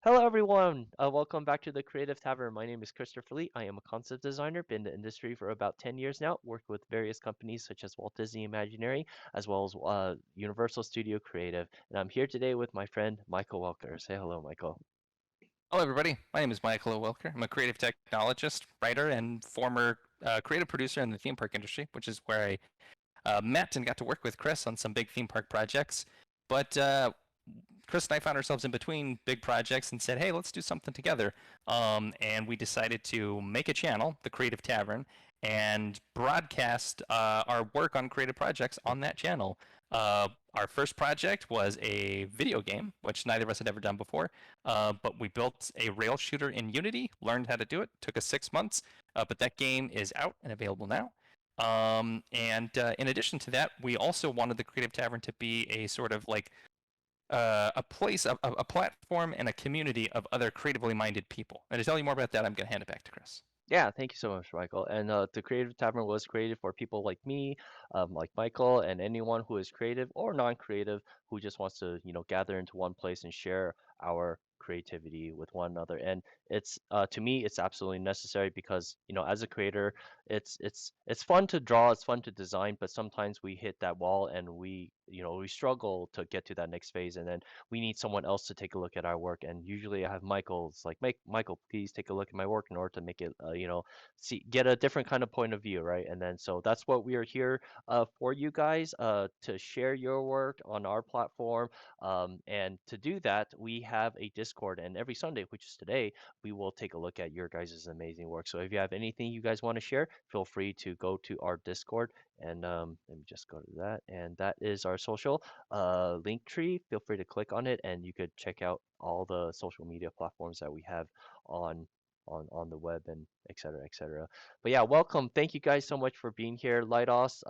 Hello, everyone. Welcome back to the Creative Tavern. My name is Christopher Lee. I am a concept designer, been in the industry for about 10 years now, worked with various companies such as Walt Disney Imagineering, as well as Universal Studio Creative. And I'm here today with my friend Michael Welker. Say hello, Michael. Hello, everybody. My name is Michael Wilker. I'm a creative technologist, writer, and former creative producer in the theme park industry, which is where I met and got to work with Chris on some big theme park projects. But Chris and I found ourselves in between big projects and said, hey, let's do something together. And we decided to make a channel, The Creative Tavern, and broadcast our work on creative projects on that channel. Our first project was a video game, which neither of us had ever done before. But we built a rail shooter in Unity, learned how to do it. Took us 6 months, but that game is out and available now. And in addition to that, we also wanted the Creative Tavern to be a sort of like a place, a platform, and a community of other creatively minded people. And to tell you more about that, I'm going to hand it back to Chris. Yeah, thank you so much, Michael. And the Creative Tavern was created for people like me, like Michael, and anyone who is creative or non-creative who just wants to, gather into one place and share our creativity with one another. And it's to me, it's absolutely necessary because, as a creator, it's fun to draw, it's fun to design, but sometimes we hit that wall and we struggle to get to that next phase, and then we need someone else to take a look at our work. And usually I have Michael's like, Michael, please take a look at my work in order to make it, see, get a different kind of point of view, right? And then so that's what we are here for you guys, to share your work on our platform. And to do that, we have a Discord, and every Sunday, which is today, we will take a look at your guys' amazing work. So if you have anything you guys want to share, feel free to go to our Discord. And let me just go to that. And that is our social link tree. Feel free to click on it, and you could check out all the social media platforms that we have on on the web, and et cetera, et cetera. But yeah, welcome. Thank you guys so much for being here. Lightos,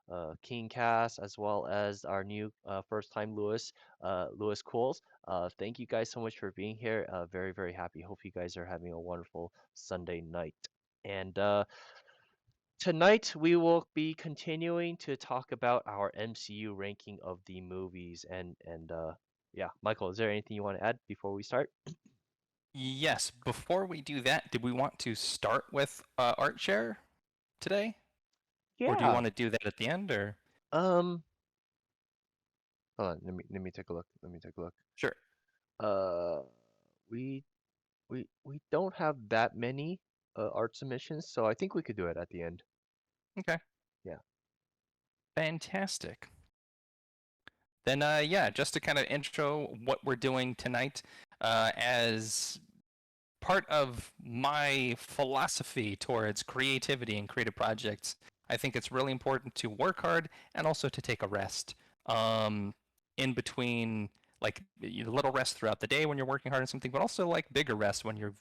the King Cast, as well as our new first time Lewis Cools. Thank you guys so much for being here. Very, very happy. Hope you guys are having a wonderful Sunday night. And tonight we will be continuing to talk about our MCU ranking of the movies. And yeah, Michael, is there anything you want to add before we start? Yes, before we do that, did we want to start with Art Share today? Or do you Yeah. want to do that at the end? Or Um, hold on. Let me take a look. Let me take a look. sure. Uh, we we don't have that many art submissions, so I think we could do it at the end. Okay. Yeah. Fantastic. Then, yeah, just to kind of intro what we're doing tonight, as part of my philosophy towards creativity and creative projects, I think it's really important to work hard and also to take a rest. Um, in between, like little rest throughout the day when you're working hard on something, but also like bigger rest when you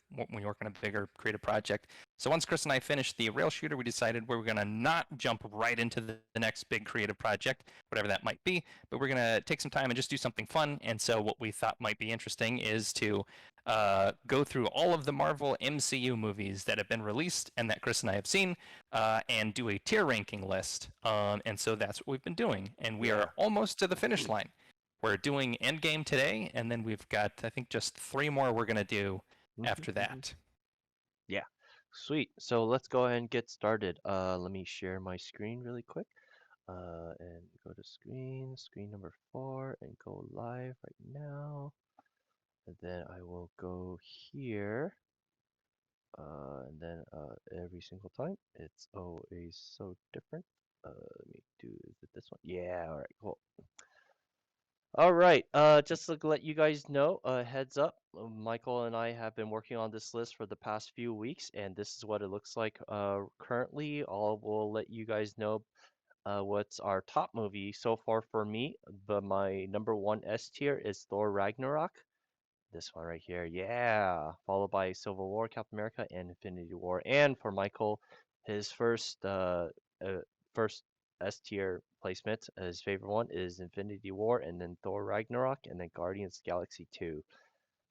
work on a bigger creative project. So once Chris and I finished the rail shooter, we decided we were gonna not jump right into the next big creative project, whatever that might be, but we're gonna take some time and just do something fun. And so what we thought might be interesting is to go through all of the Marvel MCU movies that have been released and that Chris and I have seen, and do a tier ranking list. And so that's what we've been doing. And we Yeah. are almost to the finish line. We're doing Endgame today, and then we've got, I think, just three more we're going to do Hmm. after Hmm. that. Yeah. Sweet. So let's go ahead and get started. Let me share my screen really quick. And go to screen number 4, and go live right now. And then I will go here. And then every single time, it's always so different. Let me do, is it this one? Yeah, all right, cool. All right, just to let you guys know, heads up, Michael and I have been working on this list for the past few weeks, and this is what it looks like currently. We'll let you guys know what's our top movie so far for me, but my number one S tier is Thor Ragnarok. This one right here, yeah. Followed by Civil War, Captain America, and Infinity War. And for Michael, his uh first S tier placement, his favorite one is Infinity War, and then Thor Ragnarok, and then Guardians of the Galaxy 2.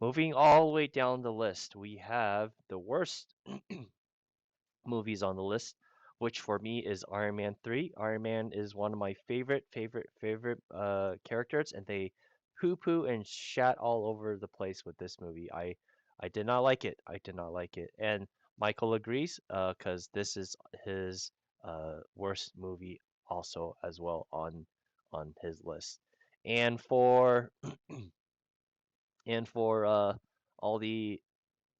Moving all the way down the list, we have the worst movies on the list, which for me is Iron Man 3. Iron Man is one of my favorite characters, and they poo and shat all over the place with this movie. I did not like it. I did not like it. And Michael agrees, because this is his worst movie also as well on his list. And for and for all the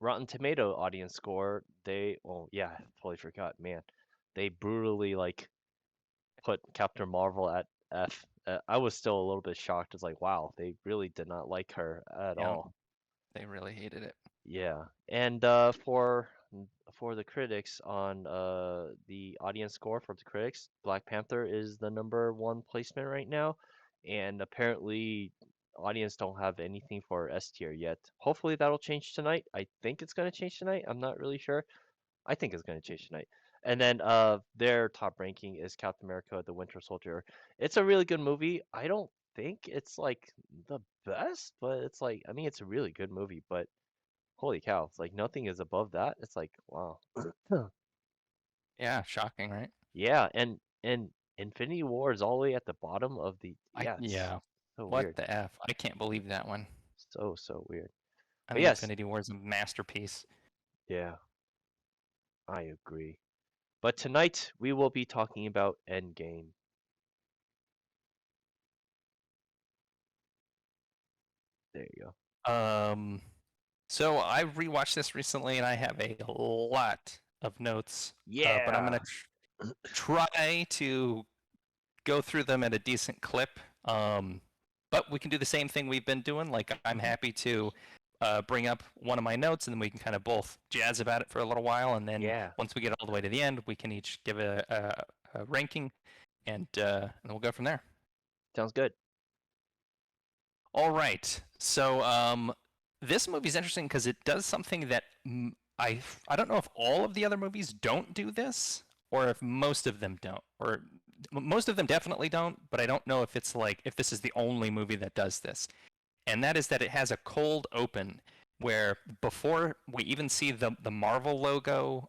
Rotten Tomato audience score, they oh yeah, I totally forgot, man. They brutally like put Captain Marvel at F. I was still a little bit shocked. It's like, wow, they really did not like her at Yeah, all. they really hated it. Yeah, and for the critics on the audience score for the critics, Black Panther is the number one placement right now, and apparently audience don't have anything for S tier yet. Hopefully that'll change tonight. I think it's gonna change tonight. I'm not really sure. I think it's going to change tonight. And then their top ranking is Captain America: The Winter Soldier. It's a really good movie. I don't think it's like the best, but it's like I mean it's a really good movie, but holy cow, it's like nothing is above that. It's like wow. Huh. Yeah, shocking, right? Yeah, and Infinity War is all the way at the bottom of the yeah, it's Yeah. so What weird. the F? I can't believe that one. So weird. I But think yes, Infinity War is a masterpiece. yeah, I agree. But tonight we will be talking about Endgame. There you go. Um, so I rewatched this recently, and I have a lot of notes. But I'm gonna Yeah. try to go through them at a decent clip. But we can do the same thing we've been doing. Like I'm Mhm. happy to bring up one of my notes, and then we can kind of both jazz about it for a little while, and then Yeah, once we get all the way to the end, we can each give a ranking, and we'll go from there. sounds good. All right. So this movie is interesting because it does something that I don't know if all of the other movies don't do this, or if most of them don't, or most of them definitely don't. But I don't know if it's like if this is the only movie that does this, and that is that it has a cold open where before we even see the Marvel logo,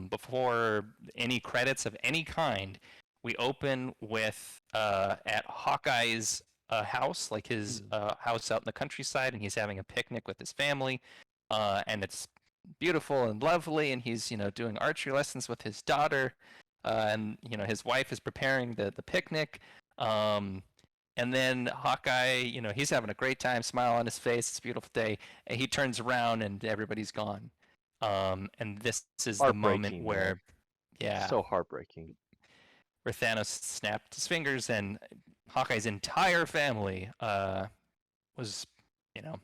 before any credits of any kind, we open with at Hawkeye's house, like his Mm. house out in the countryside, and he's having a picnic with his family, and it's beautiful and lovely, and he's doing archery lessons with his daughter, and his wife is preparing the picnic. Um, and then Hawkeye, he's having a great time, smile on his face. It's a beautiful day. And he turns around and everybody's gone. And this is the moment Heartbreaking, man. where, yeah, So heartbreaking. where Thanos snapped his fingers and Hawkeye's entire family was, you know,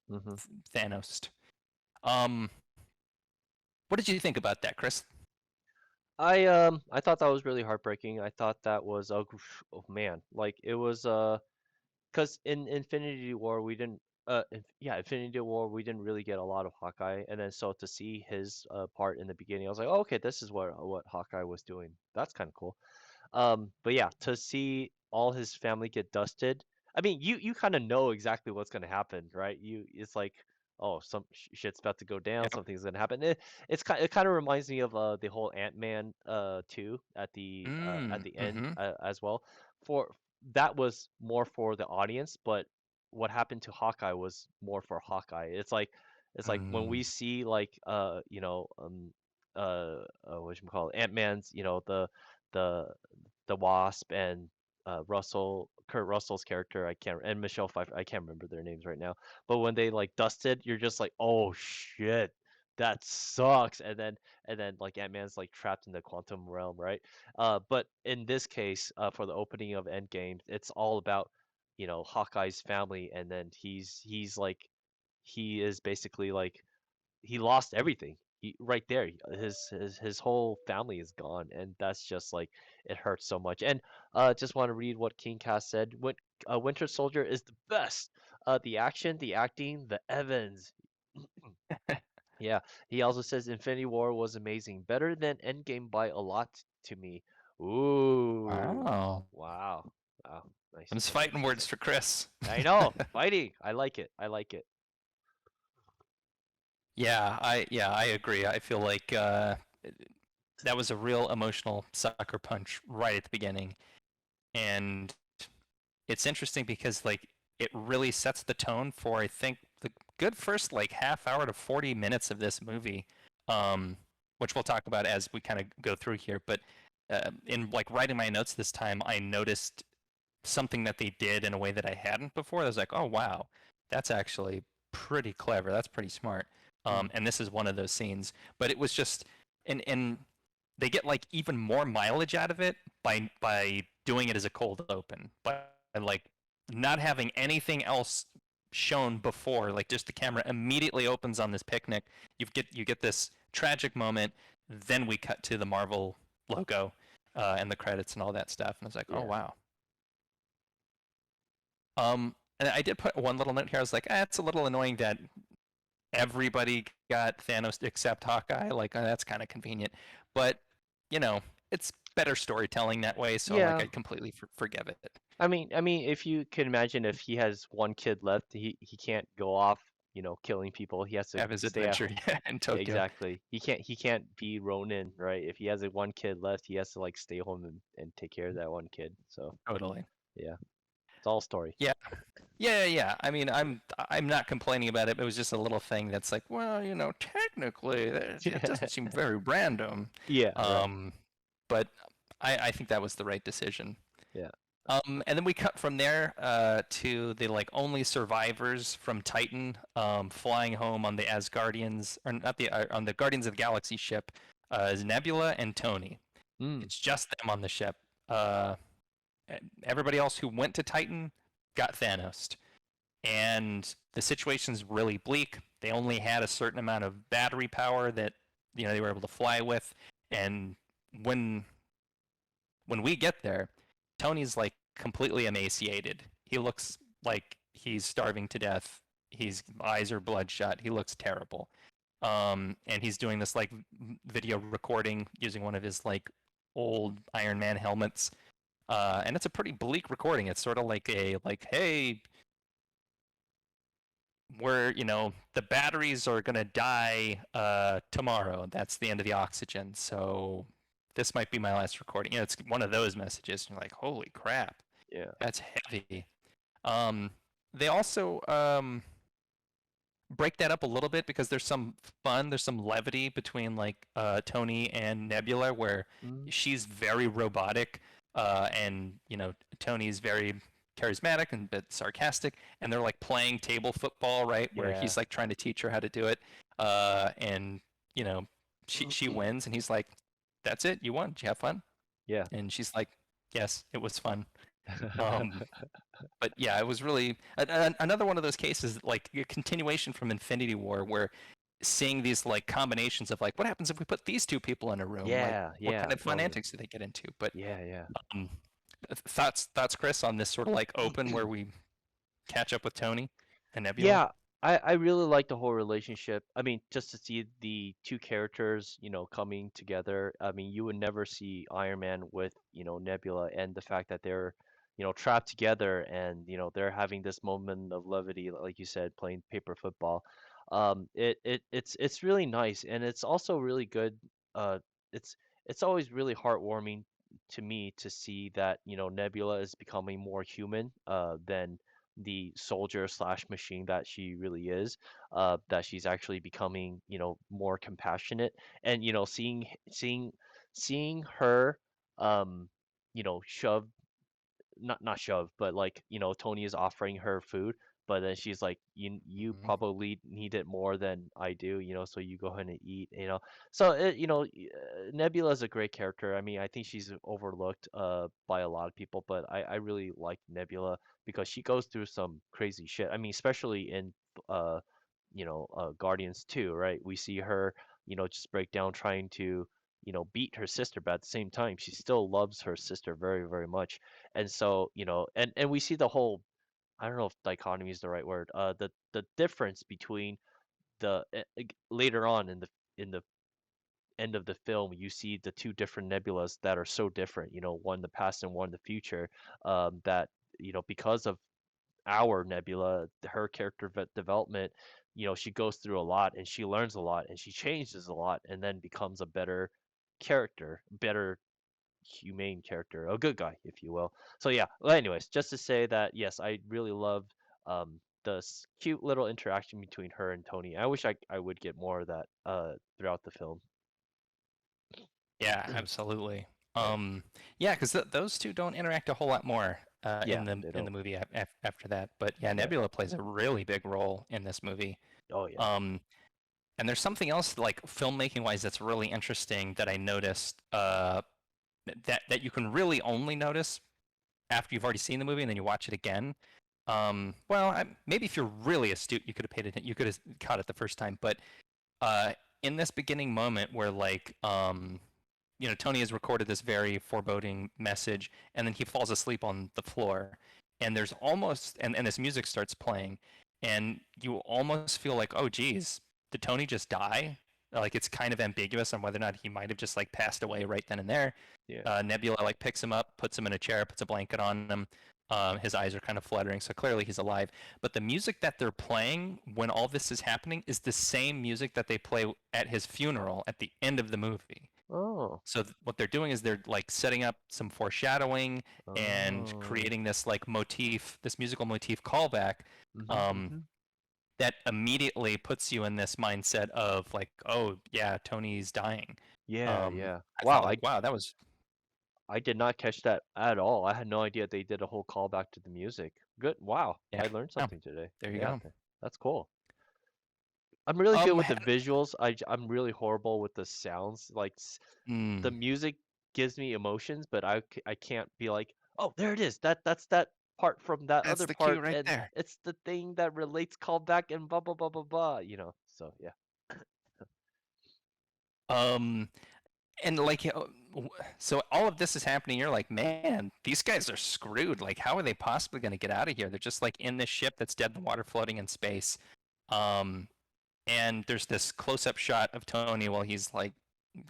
Hmm. Thanos. Um, what did you think about that, Chris? I thought that was really heartbreaking. I thought that was oh man, like it was cuz in Infinity War we didn't yeah, Infinity War we didn't really get a lot of Hawkeye, and then so to see his part in the beginning I was like, oh, okay, this is what Hawkeye was doing. That's kind of cool. But yeah, to see all his family get dusted. I mean, you kind of know exactly what's gonna happen, right? It's like, oh, some shit's about to go down, Yep. something's gonna happen. It kind of reminds me of the whole Ant-Man 2 at the end Mm-hmm. as well. For that was more for the audience, but what happened to Hawkeye was more for Hawkeye. It's like when Mm, we see like what you call it, Ant-Man's, the the Wasp and Kurt Russell's character, I can't, and Michelle Pfeiffer, I can't remember their names right now. But when they like dusted, you're just like, oh shit, that sucks. And then like Ant-Man's like trapped in the quantum realm, right? But in this case, for the opening of Endgame, it's all about Hawkeye's family, and then he's like he is basically like he lost everything. Right there, his whole family is gone, and that's just like it hurts so much. And just want to read what King Cass said. Winter Soldier is the best. The action, the acting, the Evans. Yeah, he also says Infinity War was amazing, better than Endgame by a lot to me. Ooh, wow. wow, wow, nice, Them's nice fighting to words say. for Chris. I know, fighting. I like it. I like it. Yeah, I agree. I feel like that was a real emotional sucker punch right at the beginning. And it's interesting because like it really sets the tone for, I think, the good first like half hour to 40 minutes of this movie, um, which we'll talk about as we kind of go through here. But in like writing my notes this time, I noticed something that they did in a way that I hadn't before. I was like, oh wow, that's actually pretty clever. That's pretty smart. Mm. And this is one of those scenes. But it was just, and they get like even more mileage out of it by doing it as a cold open, by like not having anything else shown before. Like just the camera immediately opens on this picnic. You get this tragic moment. Then we cut to the Marvel logo and the credits and all that stuff. And I was like, oh Yeah. wow. And I did put one little note here. I was like, it's a little annoying that everybody got Thanos except Hawkeye. Like, that's kind of convenient. But, you know, it's better storytelling that way. So, like, Yeah. I completely forgive it. I mean, if you can imagine if he has one kid left, he can't go off, killing people. He has to Have his stay at adventure home. in Yeah, Tokyo. exactly. He can't be Ronin, right? If he has a one kid left, he has to like stay home and take care of that one kid. So Totally. yeah, it's all story. Yeah. Yeah. I mean, I'm not complaining about it. It was just a little thing that's like, well, technically, it doesn't seem very random. Yeah, right. Um, but I think that was the right decision. Yeah. And then we cut from there to the like only survivors from Titan flying home on the Asgardians, or not on the Guardians of the Galaxy ship, is Nebula and Tony. Mm. It's just them on the ship. Uh, Everybody else who went to Titan got Thanos, and the situation's really bleak. They only had a certain amount of battery power that they were able to fly with, and when when we get there, Tony's like completely emaciated. He looks like he's starving to death. His eyes are bloodshot. He looks terrible. And he's doing this like video recording using one of his like old Iron Man helmets. And it's a pretty bleak recording. It's sort of like hey, the batteries are gonna die tomorrow. That's the end of the oxygen. So this might be my last recording. It's one of those messages. And you're like, holy crap, Yeah. that's heavy. Um, they also break that up a little bit because there's some fun, there's some levity between like Tony and Nebula, where Mm. she's very robotic, and Tony's very charismatic and a bit sarcastic, and they're like playing table football, right? Where Yeah. he's like trying to teach her how to do it, and you know she wins, and he's like, "That's it, you won. Did you have fun?" Yeah. And she's like, "Yes, it was fun." Um, but yeah, it was really another one of those cases, like a continuation from Infinity War, where seeing these like combinations of like, what happens if we put these two people in a room? Like, Yeah, what yeah, kind of fun totally. antics do they get into? But Yeah, yeah. um, thoughts, Chris, on this sort of like open where we catch up with Tony and Nebula? Yeah, I really like the whole relationship. I mean, just to see the two characters, coming together. I mean, you would never see Iron Man with, Nebula, and the fact that they're, trapped together, and, they're having this moment of levity, like you said, playing paper football. It's really nice, and it's also really good. Uh, it's it's always really heartwarming to me to see that, Nebula is becoming more human than the soldier slash machine that she really is, that she's actually becoming, more compassionate, and seeing her, um, shove, not shove, but like, Tony is offering her food, but then she's like, you Mhm. probably need it more than I do, so you go ahead and eat, So Nebula is a great character. I mean, I think she's overlooked by a lot of people, but I really like Nebula because she goes through some crazy shit. I mean, especially in uh Guardians 2, right? We see her, just break down trying to, beat her sister, but at the same time, she still loves her sister very, very much. And so, and we see the whole, I don't know if dichotomy is the right word, the difference between later on in the end of the film, you see the two different nebulas that are so different, one the past and one the future, that, because of our Nebula, her character development, she goes through a lot and she learns a lot and she changes a lot and then becomes a better character, better humane character, a good guy, if you will. So yeah. Well, anyways, just to say that yes, I really love cute little interaction between her and Tony. I wish I would get more of that throughout the film. Yeah, absolutely. Right. Yeah, because those two don't interact a whole lot more Yeah, they in the don't. movie after that. But yeah, Yeah. Nebula plays a really big role in this movie. Oh yeah. Um, and there's something else like filmmaking wise that's really interesting that I noticed that you can really only notice after you've already seen the movie and then you watch it again. Maybe if you're really astute, you could have paid it. You could have caught it the first time. But uh, in this beginning moment where Tony has recorded this very foreboding message, and then he falls asleep on the floor, and there's almost and this music starts playing, and you almost feel like, oh geez, did Tony just die? Like it's kind of ambiguous on whether or not he might have just like passed away right then and there. Yeah. Nebula like picks him up, puts him in a chair, puts a blanket on him. His eyes are kind of fluttering, so clearly he's alive. But the music that they're playing when all this is happening is the same music that they play at his funeral at the end of the movie. Oh. So what they're doing is they're like setting up some foreshadowing and Oh. creating this like motif, this musical motif callback Mhm. um, Mhm. that immediately puts you in this mindset of like, oh yeah, Tony's dying. Yeah, yeah. I Wow, thought like, wow, that was I did not catch that at all. I had no idea they did a whole callback to the music. Good. Wow. yeah, I learned yeah, something today. there you Yeah, go. that's cool. I'm really good with the And- visuals. I'm really horrible with the sounds. Like the mm, music gives me emotions, but I can't be like, "Oh, there it is. That's that part from that that's other the cue part right and there. it's the thing that relates callback and blah blah blah blah blah." So, yeah. Um, and like so all of this is happening, you're like, man, these guys are screwed. Like how are they possibly going to get out of here? They're just like in this ship that's dead in the water floating in space. um and there's this close-up shot of Tony while he's like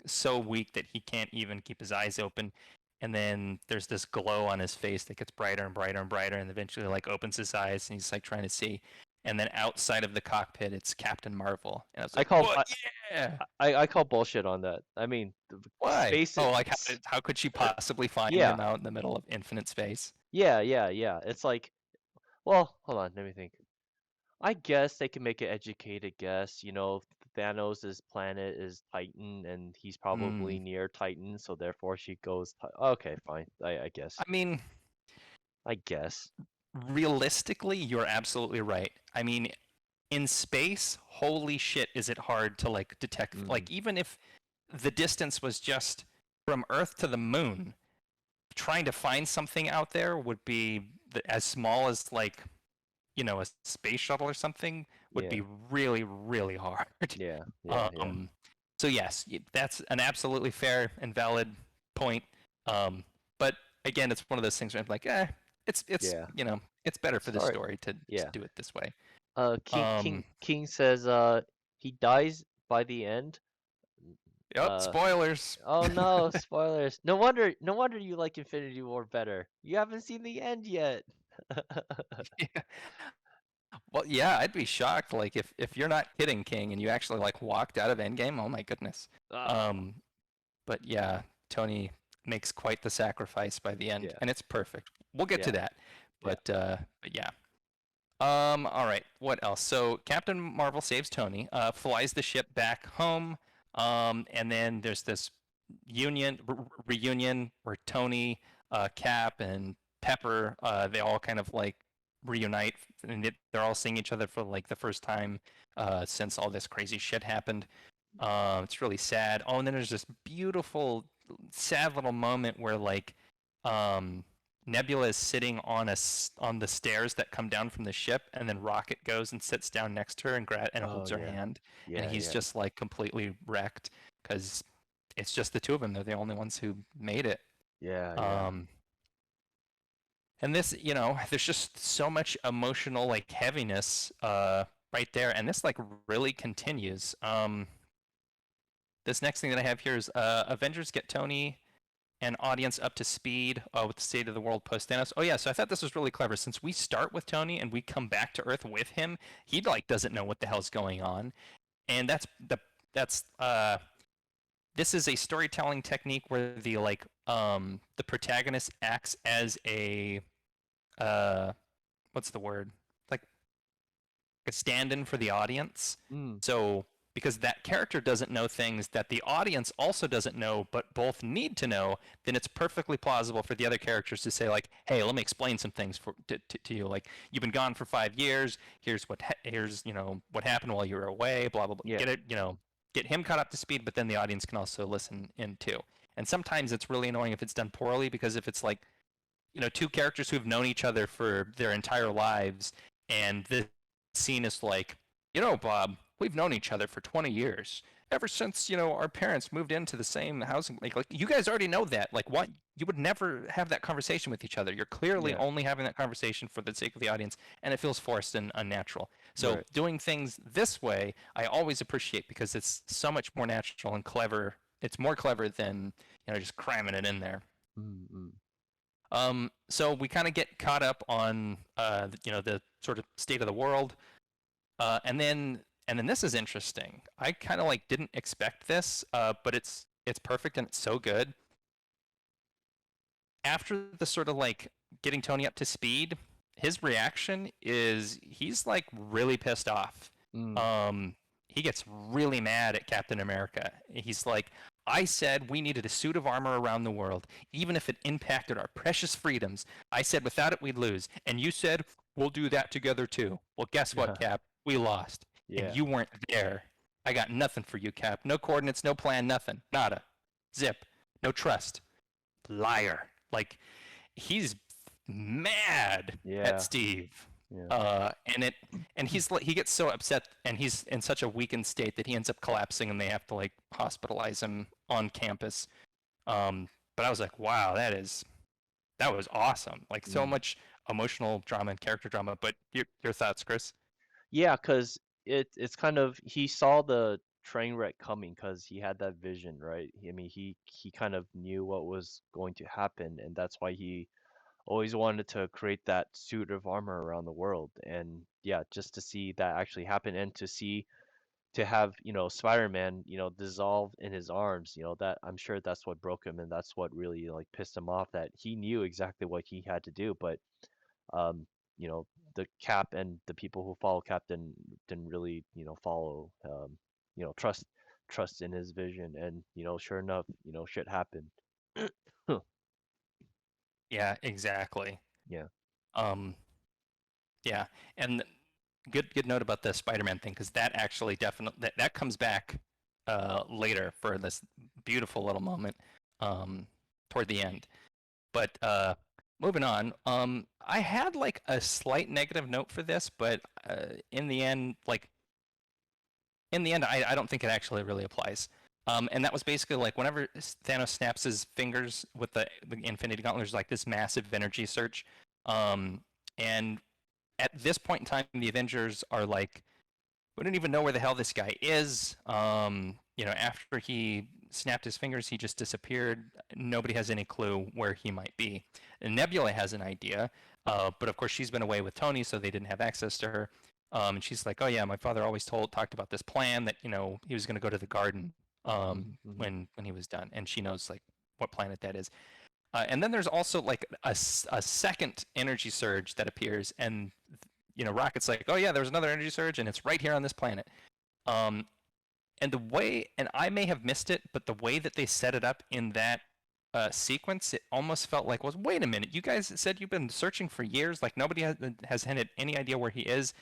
so weak that he can't even keep his eyes open, and then there's this glow on his face that gets brighter and brighter and brighter, and eventually like opens his eyes and he's like trying to see, and then outside of the cockpit it's Captain Marvel, and I was I like, call what? Yeah. I call bullshit on that. I mean, Why? space Oh, like is how could she possibly find yeah. him out in the middle of infinite space? Yeah, yeah, yeah. It's like, well, hold on, let me think. I guess they can make an educated guess. Thanos' planet is Titan, and he's probably Hmm. near Titan, so therefore she goes. Okay, fine. I guess. I mean, I guess. realistically, you're absolutely right. I mean, in space, holy shit, is it hard to like detect? Mm, Like, even if the distance was just from Earth to the moon, trying to find something out there would be as small as like, a space shuttle or something would yeah, be really, really hard. yeah, yeah, yeah. Um, so yes, that's an absolutely fair and valid point. But again, it's one of those things where I'm like, it's Yeah. it's better for the Sorry. story to Yeah. do it this way. King Um, King King says he dies by the end. yep, Uh spoilers. oh no, spoilers. No wonder you like Infinity War better. You haven't seen the end yet. Yeah. Well, yeah, I'd be shocked. Like if you're not kidding, King, and you actually like walked out of Endgame. Oh my goodness. Ah, Um, but yeah, Tony makes quite the sacrifice by the end, yeah. and it's perfect. We'll get to Yeah. that. Yeah. But yeah. All right. What else? So Captain Marvel saves Tony, flies the ship back home, and then there's this reunion where Tony, Cap, and Pepper, they all kind of like reunite, and they're all seeing each other for like the first time since all this crazy shit happened. It's really sad. Oh, and then there's this beautiful, sad little moment where like um, Nebula is sitting on the stairs that come down from the ship, and then Rocket goes and sits down next to her and Oh holds her yeah. hand, and Yeah, he's yeah. just like completely wrecked because it's just the two of them. They're the only ones who made it. Yeah, yeah. Um, and this, there's just so much emotional like heaviness right there, and this like really continues. This next thing that I have here is Avengers get Tony and audience up to speed with the state of the world post Thanos. Oh yeah, so I thought this was really clever. Since we start with Tony and we come back to Earth with him, he like doesn't know what the hell's going on, and that's this is a storytelling technique where the protagonist acts as a uh what's the word, like a stand-in for the audience. Mm, So because that character doesn't know things that the audience also doesn't know, but both need to know, then it's perfectly plausible for the other characters to say like, "Hey, let me explain some things to you. Like, you've been gone for 5 years. Here's what happened while you were away. Blah blah blah. yeah. Get it, get him caught up to speed, but then the audience can also listen in too. And sometimes it's really annoying if it's done poorly because if it's like two characters who've known each other for their entire lives, and this scene is like, Bob, we've known each other for 20 years. Ever since, our parents moved into the same housing, like you guys already know that. Like, what? You would never have that conversation with each other. You're clearly Yeah. only having that conversation for the sake of the audience, and it feels forced and unnatural. So Right. doing things this way, I always appreciate because it's so much more natural and clever. It's more clever than, just cramming it in there. Mm, mm, So we kind of get caught up on the sort of state of the world, and then this is interesting. I kind of like didn't expect this, but it's perfect and it's so good. After the sort of like getting Tony up to speed, his reaction is he's like really pissed off. mm. He gets really mad at Captain America. He's like, I said we needed a suit of armor around the world, even if it impacted our precious freedoms. I said without it we'd lose. And you said we'll do that together too. Well, guess what, Cap? We lost. And Yeah. you weren't there. I got nothing for you, Cap. No coordinates, no plan, nothing. Nada. Zip. No trust. Liar. Like, he's mad at Yeah. Steve. Yeah. And he gets so upset and he's in such a weakened state that he ends up collapsing and they have to like hospitalize him on campus. But I was like, wow, that was awesome. Like so Mm. much emotional drama and character drama. But your thoughts, Chris? Yeah, because it's kind of he saw the train wreck coming because he had that vision, right? I mean, he kind of knew what was going to happen, and that's why he always wanted to create that suit of armor around the world. And yeah, just to see that actually happen and to have, Spider-Man, dissolve in his arms, that I'm sure that's what broke him and that's what really like pissed him off that he knew exactly what he had to do, but um, the Cap and the people who follow Cap didn't really, follow, trust in his vision, and sure enough, shit happened. Huh. Yeah, exactly. Yeah. Um, yeah, and good note about the Spider-Man thing because that actually definitely that comes back later for this beautiful little moment toward the end. But moving on, I had like a slight negative note for this, but in the end, I don't think it actually really applies. And that was basically like whenever Thanos snaps his fingers with the Infinity Gauntlet, there's like this massive energy surge. And at this point in time, the Avengers are like, we don't even know where the hell this guy is. After he snapped his fingers, he just disappeared. Nobody has any clue where he might be. And Nebula has an idea, but of course she's been away with Tony, so they didn't have access to her. And she's like, "Oh yeah, my father always talked about this plan that he was going to go to the garden Mm-hmm. when he was done." And she knows like what planet that is. And then there's also like a second energy surge that appears, and Rocket's like, "Oh yeah, there's another energy surge, and it's right here on this planet." Um, and the way, and I may have missed it, but the way that they set it up in that sequence, it almost felt like, "Was wait a minute, you guys said you've been searching for years, like nobody has had any idea where he is,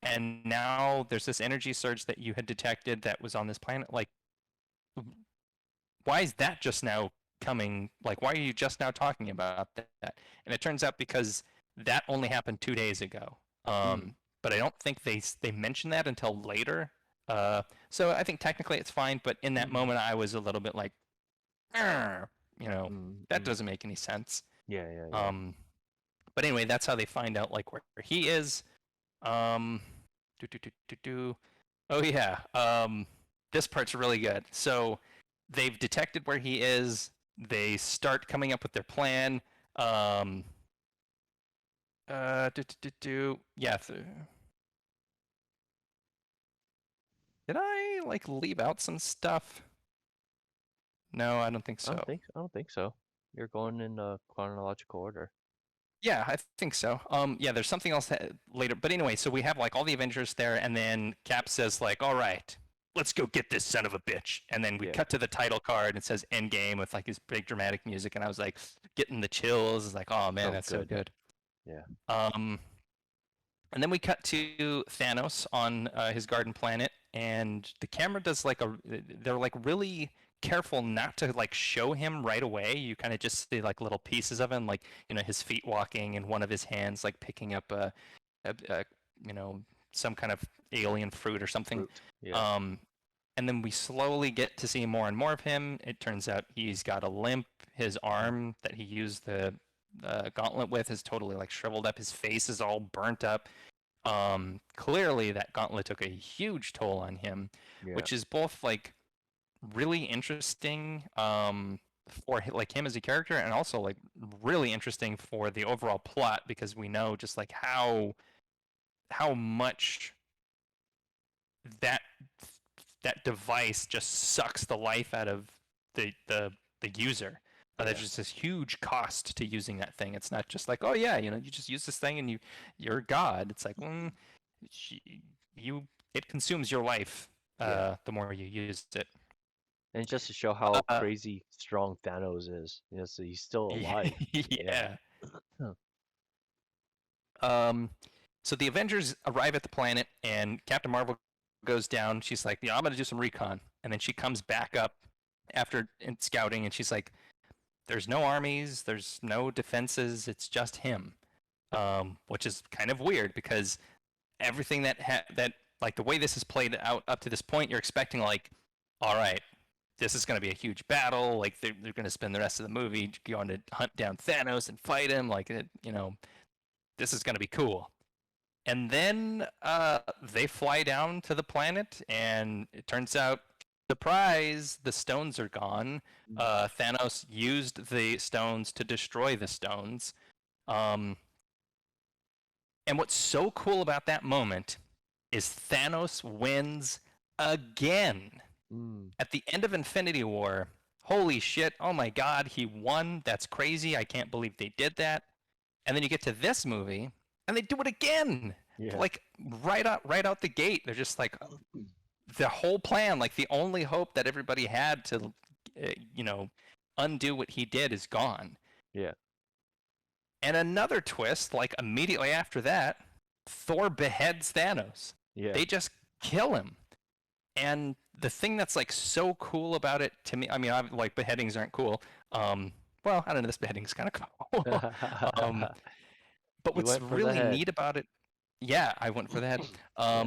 and now there's this energy surge that you had detected that was on this planet. Like, why is that just now coming? Like, why are you just now talking about that?" And it turns out because that only happened 2 days ago. Mm. But I don't think they mentioned that until later. So I think technically it's fine, but in that Mm. moment I was a little bit like, "Arr," Mm. that Mm. doesn't make any sense. Yeah, yeah, yeah. Um, but anyway, that's how they find out like where he is. Um, do, do, do, do, do. Oh yeah. This part's really good. So they've detected where he is. They start coming up with their plan. Um, yeah. Did I like leave out some stuff? No, I don't think so. I don't think so. You're going in chronological order. Yeah, I think so. Yeah, there's something else later, but anyway, so we have like all the Avengers there, and then Cap says like, "All right, let's go get this son of a bitch," and then we Yeah, cut to the title card and it says Endgame with like his big dramatic music, and I was like getting the chills. It's like, oh man, so that's so good. good. Yeah, Um, and then we cut to Thanos on his garden planet, and the camera does like a. They're like really careful not to like show him right away. You kind of just see like little pieces of him, like his feet walking and one of his hands like picking up a you know some kind of alien fruit or something. fruit. Yeah, Um, and then we slowly get to see more and more of him. It turns out he's got a limp. His arm that he used the gauntlet with is totally like shriveled up. His face is all burnt up. Clearly that gauntlet took a huge toll on him, yeah, which is both like really interesting for like him as a character, and also like really interesting for the overall plot because we know just like how much that that device just sucks the life out of the user. There's yeah. just this huge cost to using that thing. It's not just like, oh yeah, you just use this thing and you're God. It's like, you it consumes your life Yeah. the more you use it. And just to show how Uh, crazy strong Thanos is, so he's still alive. Yeah. yeah. Huh. Um, so the Avengers arrive at the planet, and Captain Marvel goes down. She's like, "Yeah, I'm gonna do some recon," and then she comes back up after scouting, and she's like, "There's no armies, there's no defenses. It's just him," which is kind of weird because everything that like the way this is played out up to this point, you're expecting like, all right, this is going to be a huge battle. Like they're going to spend the rest of the movie going to hunt down Thanos and fight him. Like this is going to be cool. And then they fly down to the planet, and it turns out, surprise, the stones are gone. Mm. Thanos used the stones to destroy the stones. Um, and what's so cool about that moment is Thanos wins again. Mm. At the end of Infinity War, holy shit, oh my god, he won. That's crazy. I can't believe they did that. And then you get to this movie and they do it again. Yeah. Like right out the gate. They're just like the whole plan, like the only hope that everybody had to you know, undo what he did is gone. Yeah. And another twist, like immediately after that, Thor beheads Thanos. Yeah. They just kill him. And the thing that's like so cool about it to me, I mean, like beheadings aren't cool. Well, I don't know, this beheading's kind of cool. um, but You what's went for the really head. neat about it, yeah, I went for the head. Yeah.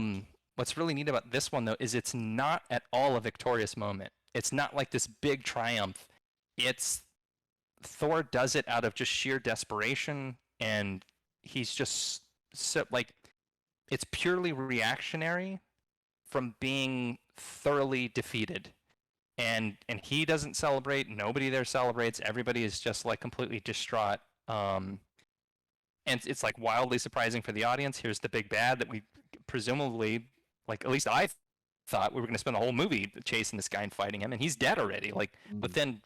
What's really neat about this one though is it's not at all a victorious moment. It's not like this big triumph. It's Thor does it out of just sheer desperation, and he's just so like it's purely reactionary from being thoroughly defeated. And he doesn't celebrate. Nobody there celebrates. Everybody is just like completely distraught. And it's like wildly surprising for the audience. Here's the big bad that we presumably, like at least I thought we were going to spend the whole movie chasing this guy and fighting him, and he's dead already. Like Mm. within,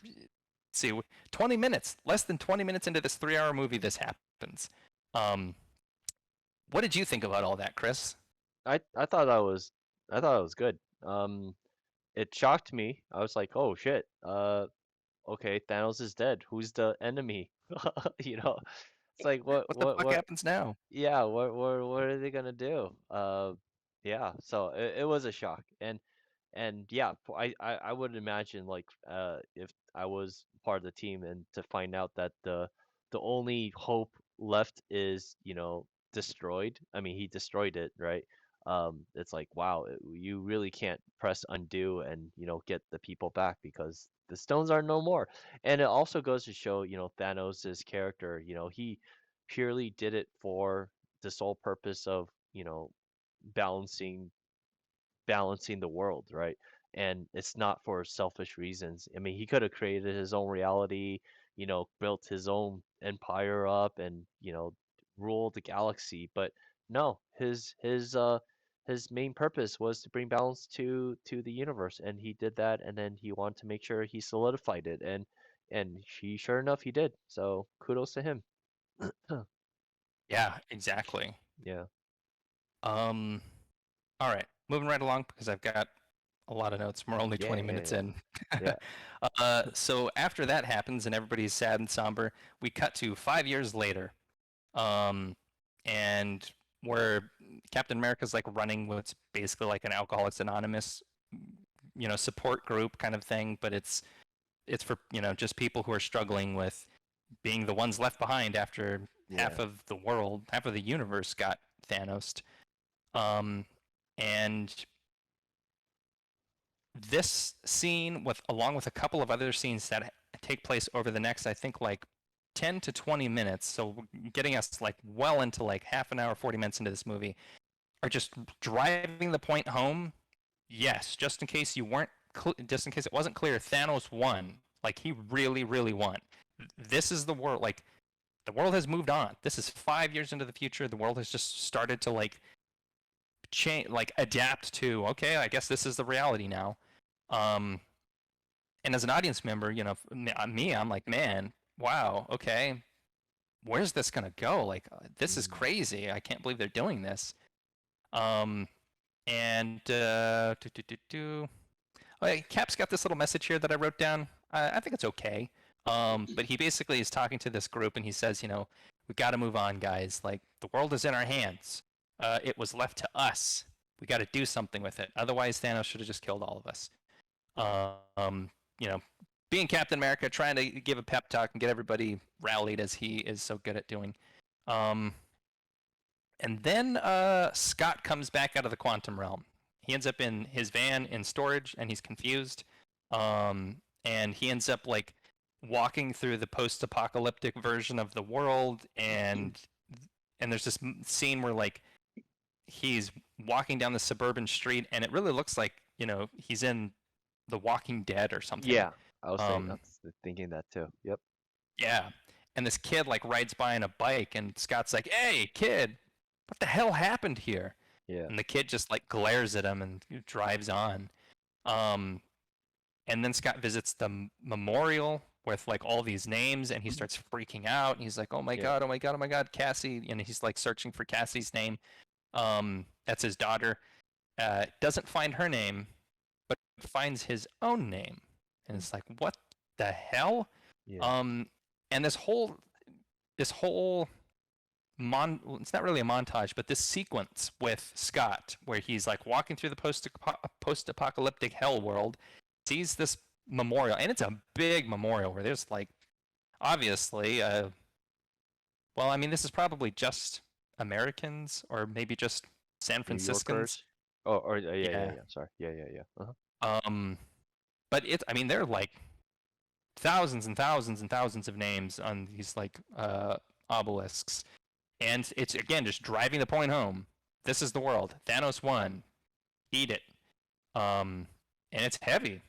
see, 20 minutes, less than 20 minutes into this 3 hour movie, this happens. Um, what did you think about all that, Chris? I thought that was I thought it was good. It shocked me. I was like, oh shit. Okay, Thanos is dead. Who's the enemy? You know, it's like What the fuck what? happens now? Yeah, what are they gonna do? Yeah. So it was a shock, and yeah, I would imagine like if I was part of the team and to find out that the only hope left is destroyed. I mean, he destroyed it, right? It's like wow, you really can't press undo and get the people back because the stones are no more. And it also goes to show Thanos's character. He purely did it for the sole purpose of balancing balancing the world, right? And it's not for selfish reasons. I mean, he could have created his own reality, built his own empire up and, ruled the galaxy, but no, his main purpose was to bring balance to the universe, and he did that, and then he wanted to make sure he solidified it, and he sure enough he did. So kudos to him. Yeah, exactly. Yeah. Um, all right, moving right along because I've got a lot of notes. We're only Yeah, 20 yeah, minutes yeah. in. Yeah. So after that happens and everybody's sad and somber, we cut to 5 years later. Um, and where Captain America's like running what's basically like an Alcoholics Anonymous, support group kind of thing, but it's for, just people who are struggling with being the ones left behind after half Yeah. of the world, half of the universe got Thanos. Um, and this scene with along with a couple of other scenes that take place over the next, I think, like 10 to 20 minutes, so getting us like well into like half an hour, 40 minutes into this movie, are just driving the point home. Yes, just in case you weren't just in case it wasn't clear, Thanos won. Like he really, really won. This is the world. Like the world has moved on. This is 5 years into the future. The world has just started to like change, like adapt to. Okay, I guess this is the reality now. Um, and as an audience member, me, I'm like, man, wow, okay, where's this gonna go? Like, this is Mm. crazy. I can't believe they're doing this. Um, and oh, yeah, Cap's got this little message here that I wrote down. I think it's okay. But he basically is talking to this group and he says, we got to move on, guys. Like, the world is in our hands. It was left to us. We got to do something with it. Otherwise, Thanos should have just killed all of us. Um, you know, being Captain America, trying to give a pep talk and get everybody rallied as he is so good at doing. Um, and then Scott comes back out of the quantum realm. He ends up in his van in storage, and he's confused. And he ends up like walking through the post-apocalyptic version of the world, and there's this scene where like he's walking down the suburban street, and it really looks like he's in The Walking Dead or something. Yeah. I was saying Um, that's thinking that too. Yep. yeah, and this kid like rides by on a bike, and Scott's like, "Hey, kid, what the hell happened here?" Yeah. And the kid just like glares at him and drives on. Um, and then Scott visits the memorial with like all these names, and he starts freaking out. And he's like, "Oh my Yeah. god, oh my god, oh my god, Cassie!" And he's like searching for Cassie's name. That's his daughter. Doesn't find her name, but finds his own name, and Mm. it's like, what the hell? Yeah. Um, and this whole it's not really a montage, but this sequence with Scott where he's like walking through the post-apocalyptic hell world, sees this memorial, and it's a big memorial where there's like obviously well, I mean, this is probably just Americans or maybe just San New Franciscans. Yorkers. Oh, or yeah, yeah, Yeah. yeah. Sorry. Yeah, yeah, yeah. Uh-huh. Um, but I mean, they're like thousands and thousands and thousands of names on these like obelisks. And it's again just driving the point home. This is the world. Thanos won. Eat it. Um, and it's heavy.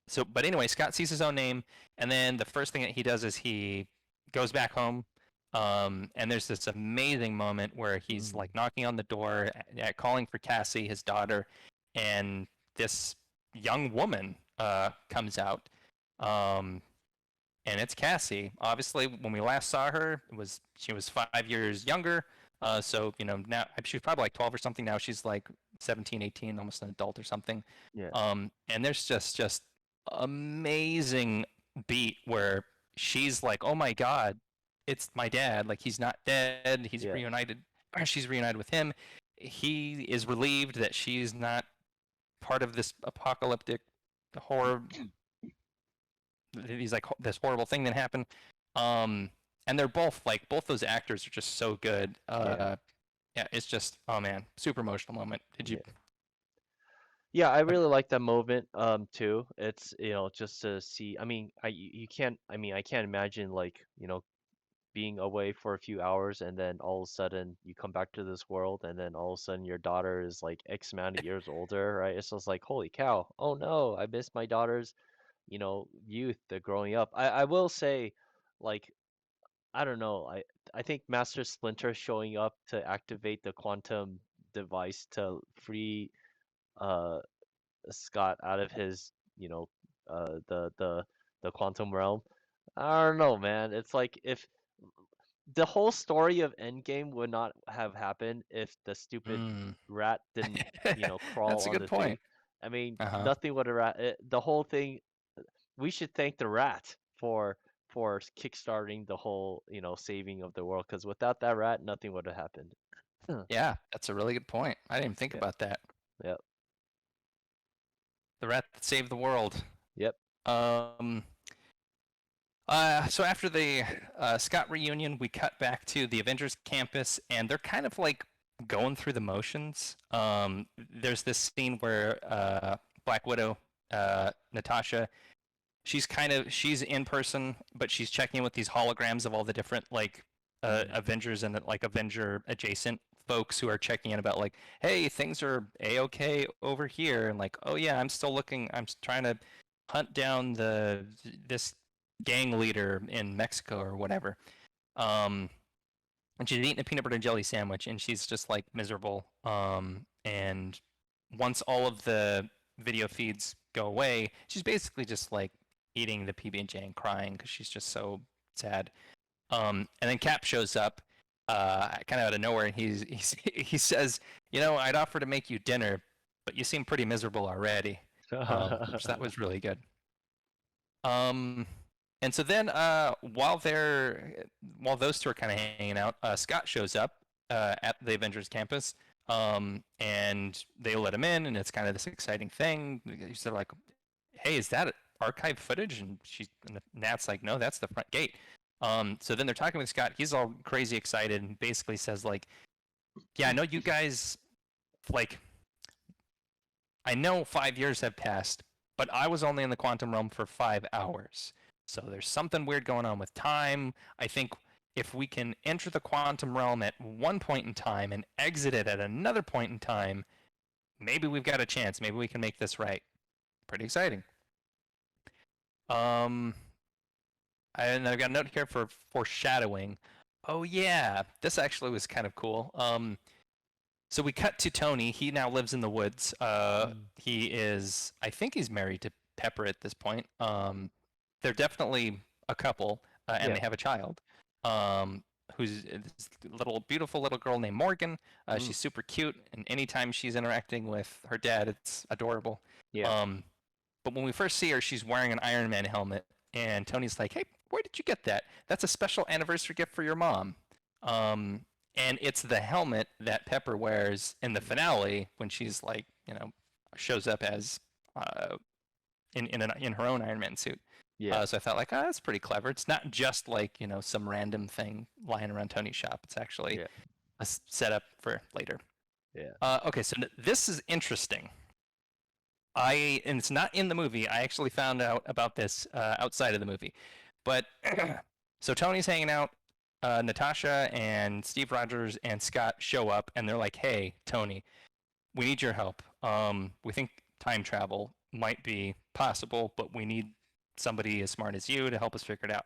So, but anyway, Scott sees his own name, and then the first thing that he does is he goes back home. And there's this amazing moment where he's Mm. like knocking on the door, calling for Cassie, his daughter, and this young woman comes out. Um, and it's Cassie. Obviously, when we last saw her, she was 5 years younger. So now she's probably like 12 or something. Now she's like 17, 18, almost an adult or something. Yeah. And there's just amazing beat where she's like, "Oh my God, it's my dad. Like he's not dead. He's Yeah. reunited. Or she's reunited with him. He is relieved that she's not part of this apocalyptic horror. He's like this horrible thing that happened. Um, and they're both those actors are just so good. Yeah. Yeah, it's just, oh man, super emotional moment. Did you? Yeah. Yeah, I really like that moment too. It's, just to see, I mean, you can't, I mean, I can't imagine like, being away for a few hours and then all of a sudden you come back to this world and then all of a sudden your daughter is like X amount of years older, right? It's just like, holy cow. Oh no, I missed my daughter's, youth, the growing up. I will say, like, I don't know, I think Master Splinter showing up to activate the quantum device to free uh Scott out of his, the quantum realm. I don't know, man. It's like if the whole story of Endgame would not have happened if the stupid Mm. rat didn't, crawl That's a on good the thing. point. I mean, Uh-huh. nothing would have the whole thing. We should thank the rat for kickstarting the whole, saving of the world. Because without that rat, nothing would have happened. Yeah, that's a really good point. I didn't even think Yeah. about that. Yep. The rat that saved the world. Yep. Um, so after the Scott reunion, we cut back to the Avengers campus, and they're kind of like going through the motions. There's this scene where Black Widow, Natasha, she's in person, but she's checking in with these holograms of all the different like Mm. Avengers and like Avenger adjacent folks who are checking in about like, hey, things are a-okay over here, and like, oh yeah, I'm still looking, trying to hunt down this gang leader in Mexico or whatever. Um, and she's eating a peanut butter and jelly sandwich, and she's just like miserable. And once all of the video feeds go away, she's basically just like eating the PB&J and crying because she's just so sad. And then Cap shows up, kind of out of nowhere, and he says, I'd offer to make you dinner, but you seem pretty miserable already. Which that was really good. Um, and so then, while those two are kind of hanging out, Scott shows up at the Avengers campus, and they let him in, and it's kind of this exciting thing. He's like, "Hey, is that archive footage?" And Nat's like, "No, that's the front gate." So then they're talking with Scott. He's all crazy excited and basically says like, "Yeah, I know you guys like." I know 5 years have passed, but I was only in the quantum realm for 5 hours. So there's something weird going on with time. I think if we can enter the quantum realm at one point in time and exit it at another point in time, maybe we've got a chance. Maybe we can make this right. Pretty exciting. And I've got a note here for foreshadowing. Oh yeah, this actually was kind of cool. So we cut to Tony. He now lives in the woods. Mm. I think he's married to Pepper at this point. They're definitely a couple, and Yeah. they have a child, who's this beautiful little girl named Morgan. Mm. She's super cute, and anytime she's interacting with her dad, it's adorable. Yeah. Um, but when we first see her, she's wearing an Iron Man helmet, and Tony's like, "Hey, where did you get that? That's a special anniversary gift for your mom." Um, and it's the helmet that Pepper wears in the finale when she's like, shows up as uh, in her own Iron Man suit. Yeah. So I thought like, oh, that's pretty clever. It's not just like some random thing lying around Tony's shop. It's actually Yeah. a setup for later. Yeah. Okay, so this is interesting. And it's not in the movie. I actually found out about this outside of the movie, but so Tony's hanging out. Natasha and Steve Rogers and Scott show up, and they're like, "Hey, Tony, we need your help. We think time travel might be possible, but we need somebody as smart as you to help us figure it out."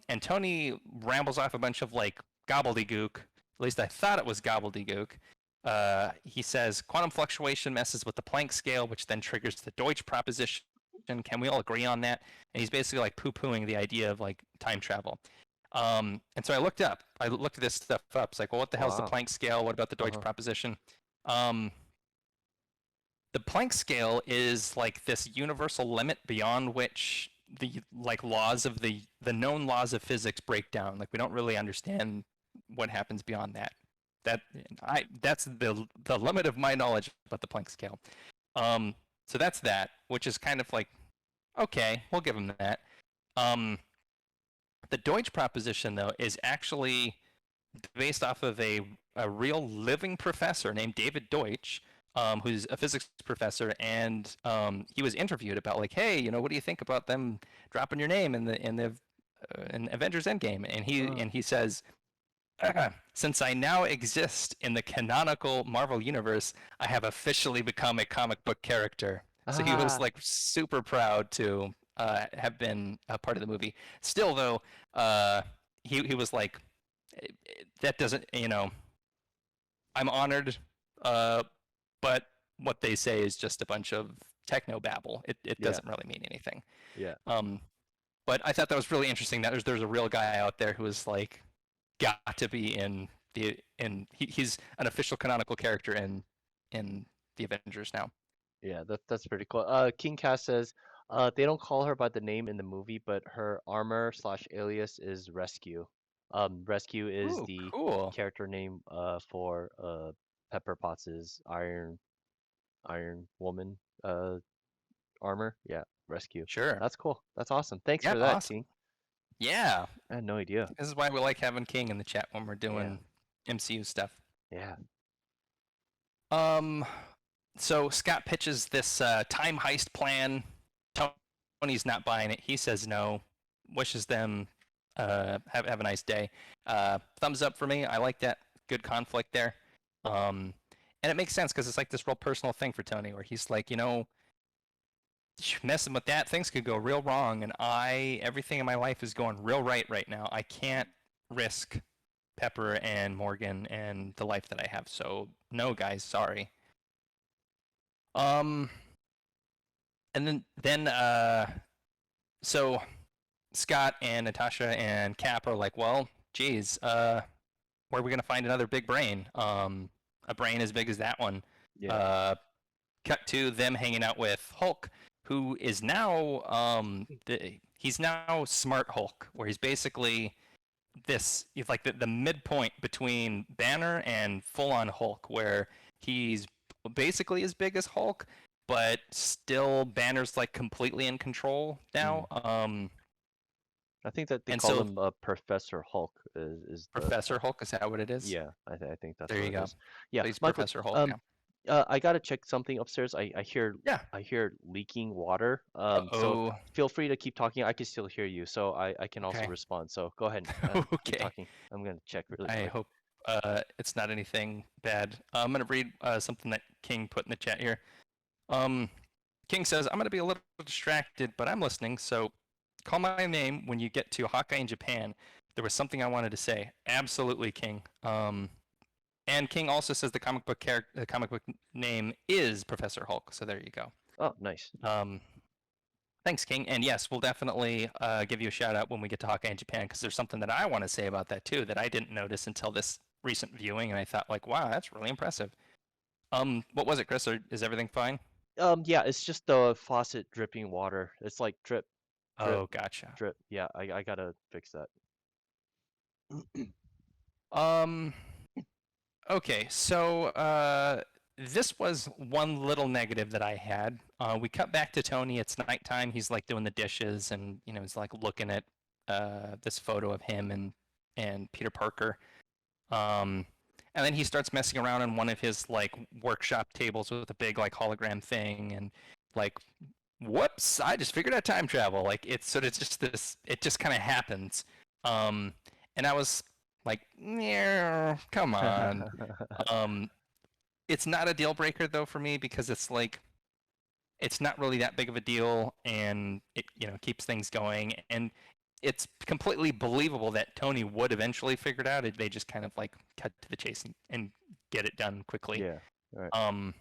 And Tony rambles off a bunch of like gobbledygook. At least I thought it was gobbledygook. He says quantum fluctuation messes with the Planck scale, which then triggers the Deutsch proposition. Can we all agree on that? And he's basically like poo-pooing the idea of like time travel. And so I looked this stuff up. It's like, well, what the hell is the Wow. Planck scale? What about the Deutsch Uh-huh. proposition? Um, the Planck scale is like this universal limit beyond which the like laws of the known laws of physics break down. Like we don't really understand what happens beyond that. That's the limit of my knowledge about the Planck scale. So that's that, which is kind of like, okay, we'll give him that. The Deutsch proposition, though, is actually based off of a real living professor named David Deutsch, who's a physics professor, and he was interviewed about like, hey, what do you think about them dropping your name in Avengers Endgame? And he says, since I now exist in the canonical Marvel universe, I have officially become a comic book character. So he was Ah. like super proud to have been a part of the movie. Still, though, uh, he was like, that doesn't, I'm honored, but what they say is just a bunch of techno babble. It Yeah. doesn't really mean anything. Yeah. But I thought that was really interesting that there's a real guy out there who was like got to be in he's an official canonical character in the Avengers now. Yeah, that's pretty cool. King Cass says, they don't call her by the name in the movie, but her armor slash alias is Rescue. Rescue is Ooh, the cool. character name for Pepper Potts's Iron Woman armor. Yeah, Rescue. Sure. That's cool. That's awesome. Thanks Yeah, for that, awesome. King. Yeah. I had no idea. This is why we like having King in the chat when we're Yeah, doing MCU stuff. yeah. Um, so Scott pitches this time heist plan. Tony's not buying it. He says no. Wishes them have a nice day. Thumbs up for me. I like that. Good conflict there. And it makes sense because it's like this real personal thing for Tony, where he's like, messing with that, things could go real wrong, and everything in my life is going real right now. I can't risk Pepper and Morgan and the life that I have. So no, guys, sorry. And then so Scott and Natasha and Cap are like, well, geez, where are we gonna find another big brain? A brain as big as that one. Yeah. Cut to them hanging out with Hulk, who is now he's now Smart Hulk, where he's basically he's like the midpoint between Banner and full on Hulk, where he's basically as big as Hulk, but still Banner's like completely in control now. I think that they And call so him Professor Hulk is the Professor Hulk, is that what it is? yeah, I think that's There what you it go. is. Yeah, So he's Michael, Professor Hulk um, now. I gotta check something upstairs. Yeah. I hear leaking water. So Oh, feel free to keep talking. I can still hear you, so I can also okay. respond. So go ahead, keep Okay. talking. I'm gonna check really I quick. hope it's not anything bad. I'm gonna read something that King put in the chat here. Um, King says, I'm gonna be a little distracted, but I'm listening. So call my name when you get to Hawkeye in Japan. There was something I wanted to say. Absolutely, King. And King also says the comic book name is Professor Hulk. So there you go. Oh, nice. Um, Thanks, King. And yes, we'll definitely give you a shout out when we get to Hawkeye in Japan, because there's something that I want to say about that too that I didn't notice until this recent viewing, and I thought like, wow, that's really impressive. What was it, Chris? Is everything fine? Yeah, it's just the faucet dripping water. It's like drip, drip, Oh, gotcha. drip. Yeah, I gotta fix that. Um, okay, so this was one little negative that I had. We cut back to Tony. It's nighttime. He's like doing the dishes, and he's like looking at this photo of him and Peter Parker. And then he starts messing around on one of his like workshop tables with a big like hologram thing, and like, whoops! I just figured out time travel. Like it's just this. It just kind of happens. And I was like, yeah, come on. Um, it's not a deal breaker though for me, because it's like it's not really that big of a deal, and it keeps things going, and it's completely believable that Tony would eventually figure it out. They just kind of like cut to the chase and get it done quickly. Yeah, right.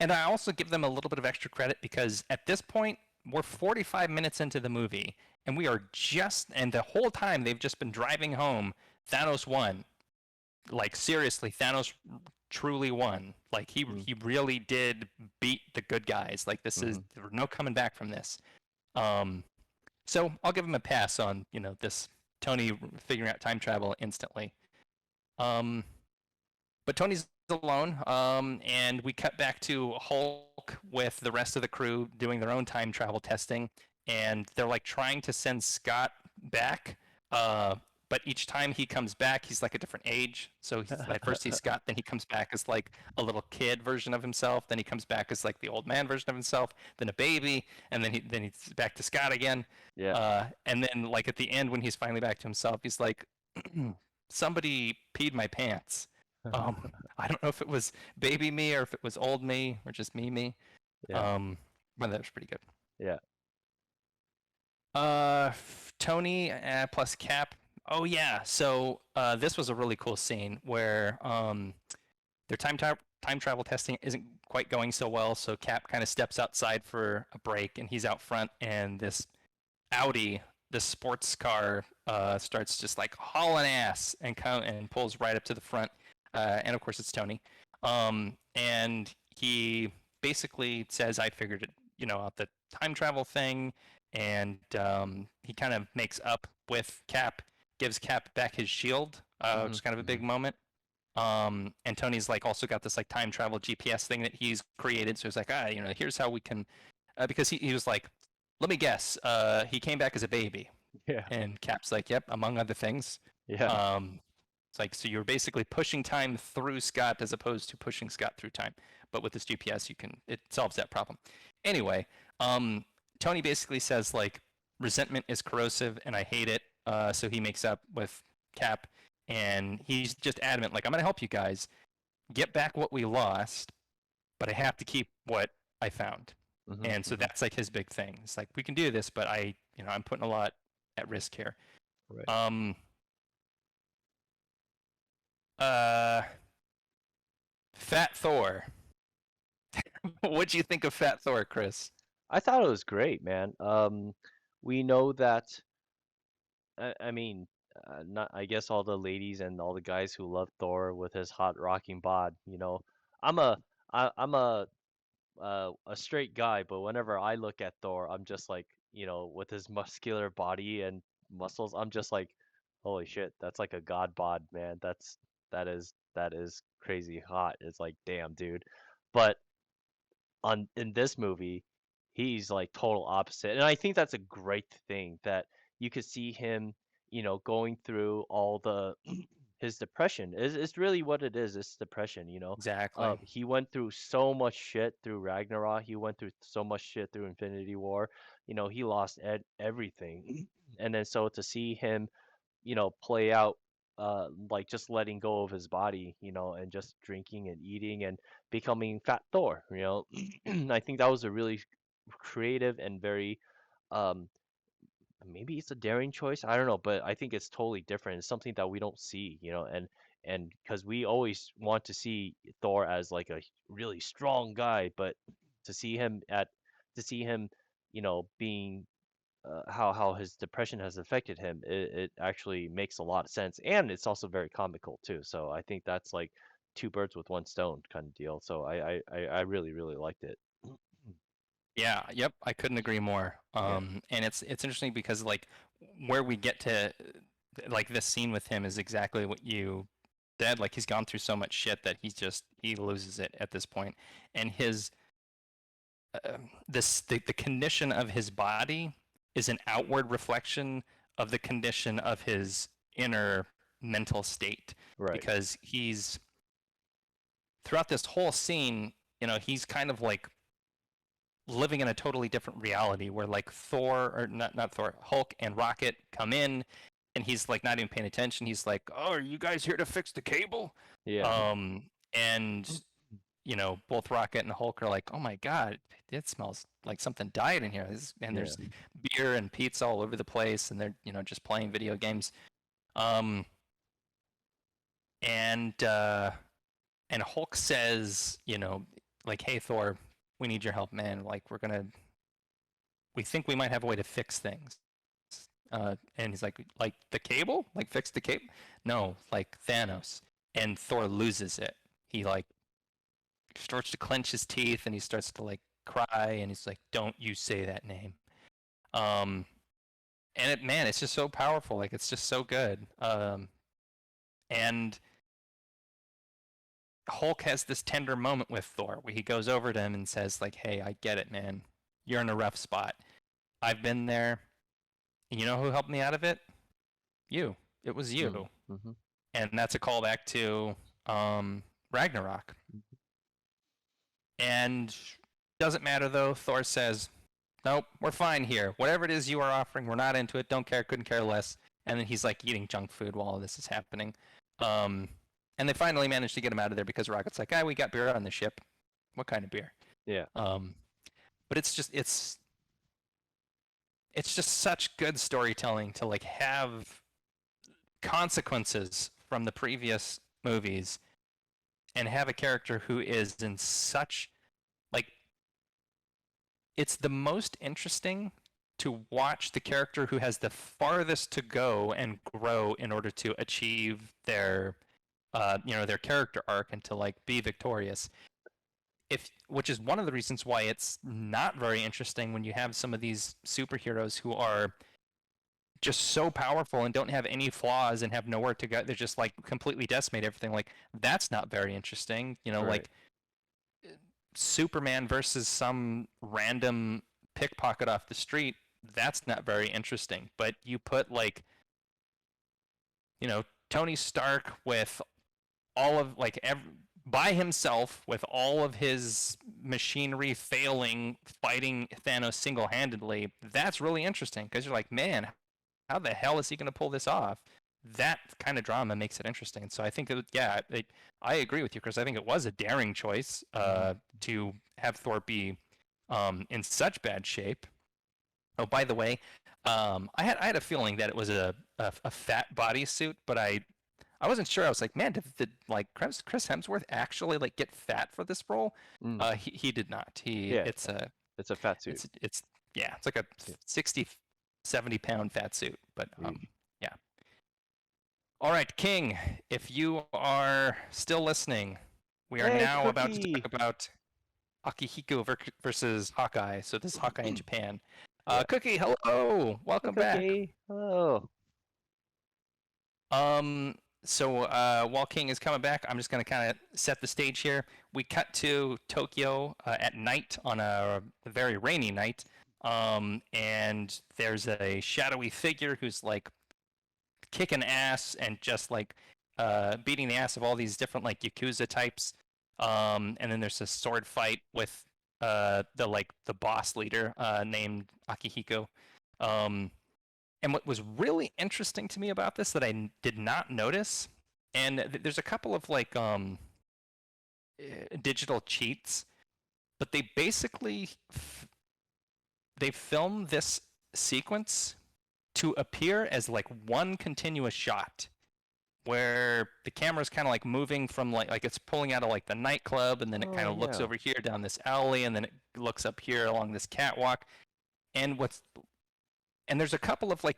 And I also give them a little bit of extra credit, because at this point we're 45 minutes into the movie, and and the whole time they've just been driving home. Thanos won. Like seriously, Thanos truly won. Like he really did beat the good guys. Like there's no coming back from this. So I'll give him a pass on this Tony figuring out time travel instantly. But Tony's alone, and we cut back to Hulk with the rest of the crew doing their own time travel testing, and they're like trying to send Scott back. But each time he comes back, he's like a different age. So at first he's Scott, then he comes back as like a little kid version of himself. Then he comes back as like the old man version of himself. Then a baby, and then he's back to Scott again. Yeah. And then like at the end when he's finally back to himself, he's like, somebody peed my pants. I don't know if it was baby me or if it was old me or just me. Yeah. But that was pretty good. Yeah. Tony plus Cap. Oh yeah. So this was a really cool scene where their time travel testing isn't quite going so well. So Cap kind of steps outside for a break, and he's out front, and this Audi, this sports car, starts just like hauling ass and pulls right up to the front. And of course, it's Tony. And he basically says, "I figured it, out the time travel thing," and he kind of makes up with Cap, gives Cap back his shield, which is kind of a big moment. And Tony's like also got this like time travel GPS thing that he's created. So he's like, here's how we can, because he was like, let me guess, he came back as a baby. Yeah. And Cap's like, yep, among other things. Yeah. It's like, so you're basically pushing time through Scott as opposed to pushing Scott through time. But with this GPS, it solves that problem. Anyway, Tony basically says like, resentment is corrosive and I hate it. So he makes up with Cap, and he's just adamant, like, I'm going to help you guys get back what we lost, but I have to keep what I found. And so that's like his big thing. It's like, we can do this, but I'm putting a lot at risk here. Right. Fat Thor. What'd you think of Fat Thor, Chris? I thought it was great, man. We know that. I mean, not. I guess all the ladies and all the guys who love Thor with his hot rocking bod. I'm a, I'm a straight guy, but whenever I look at Thor, I'm just like, with his muscular body and muscles, I'm just like, holy shit, that's like a god bod, man. That is crazy hot. It's like, damn, dude. But in this movie, he's like total opposite. And I think that's a great thing that you could see him, going through all the his depression. Is really what it is. It's depression. Exactly. He went through so much shit through Ragnarok. He went through so much shit through Infinity War. He lost everything. And then so to see him, play out like just letting go of his body, and just drinking and eating and becoming Fat Thor. I think that was a really creative and very um maybe it's a daring choice. I don't know, but I think it's totally different. It's something that we don't see, and because we always want to see Thor as like a really strong guy, but to see him to see him, being how his depression has affected him, it actually makes a lot of sense, and it's also very comical too. So I think that's like two birds with one stone kind of deal. So I really really liked it. Yeah, yep, I couldn't agree more. Yeah. And it's interesting because like where we get to like this scene with him is exactly what you said. Like he's gone through so much shit that he loses it at this point, and his the condition of his body is an outward reflection of the condition of his inner mental state, Right. because he's throughout this whole scene, he's kind of like living in a totally different reality where like Thor, or not Thor, Hulk and Rocket come in, and he's like not even paying attention. He's like, "Oh, are you guys here to fix the cable?" Yeah. And both Rocket and Hulk are like, "Oh my God, it smells like something died in here." And Yeah. there's beer and pizza all over the place, and they're just playing video games. Um, and Hulk says, like, "Hey Thor, we need your help, man. Like, we think we might have a way to fix things." And he's like the cable, like fix the cable? No, like Thanos. And Thor loses it. He like starts to clench his teeth, and he starts to like cry, and he's like, "Don't you say that name." Um, and man, it's just so powerful. Like it's just so good. And Hulk has this tender moment with Thor where he goes over to him and says like, "Hey, I get it, man. You're in a rough spot. I've been there. And you know who helped me out of it? You. It was you." Mm-hmm. And that's a callback to Ragnarok. And doesn't matter though. Thor says, "Nope, we're fine here. Whatever it is you are offering, we're not into it. Don't care. Couldn't care less." And then he's like eating junk food while all this is happening. Um, and they finally manage to get him out of there because Rocket's like, we got beer on the ship. What kind of beer?" Yeah. But it's just such good storytelling to like have consequences from the previous movies and have a character who is in such like it's the most interesting to watch the character who has the farthest to go and grow in order to achieve their their character arc and to like be victorious. If which is one of the reasons why it's not very interesting when you have some of these superheroes who are just so powerful and don't have any flaws and have nowhere to go. They're just like completely decimate everything. Like that's not very interesting. Right. Like Superman versus some random pickpocket off the street. That's not very interesting. But you put like Tony Stark with all of like by himself with all of his machinery failing, fighting Thanos single-handedly. That's really interesting because you're like, man, how the hell is he going to pull this off? That kind of drama makes it interesting. So I think that, yeah, I agree with you, Chris. I think it was a daring choice to have Thor be in such bad shape. Oh, by the way, I had a feeling that it was a fat bodysuit, but I wasn't sure. I was like, man, did like Chris Hemsworth actually like get fat for this role? Mm. He did not. Yeah. It's a fat suit. It's yeah, it's like a 60, 70 pound fat suit. But yeah. All right, King, if you are still listening, we are now Cookie! about to talk about Akihiko versus Hawkeye. So this is Hawkeye in Japan. Yeah. Cookie, hello, welcome back. Hello. So while King is coming back, I'm just going to kind of set the stage here. We cut to Tokyo at night on a very rainy night, and there's a shadowy figure who's like kicking ass and just like beating the ass of all these different like Yakuza types. And then there's a sword fight with the boss leader named Akihiko. And what was really interesting to me about this that I did not notice, and there's a couple of like digital cheats, but they basically they film this sequence to appear as like one continuous shot where the camera's kind of like moving from like it's pulling out of like the nightclub, and then it kind of looks over here down this alley, and then it looks up here along this catwalk. And there's a couple of like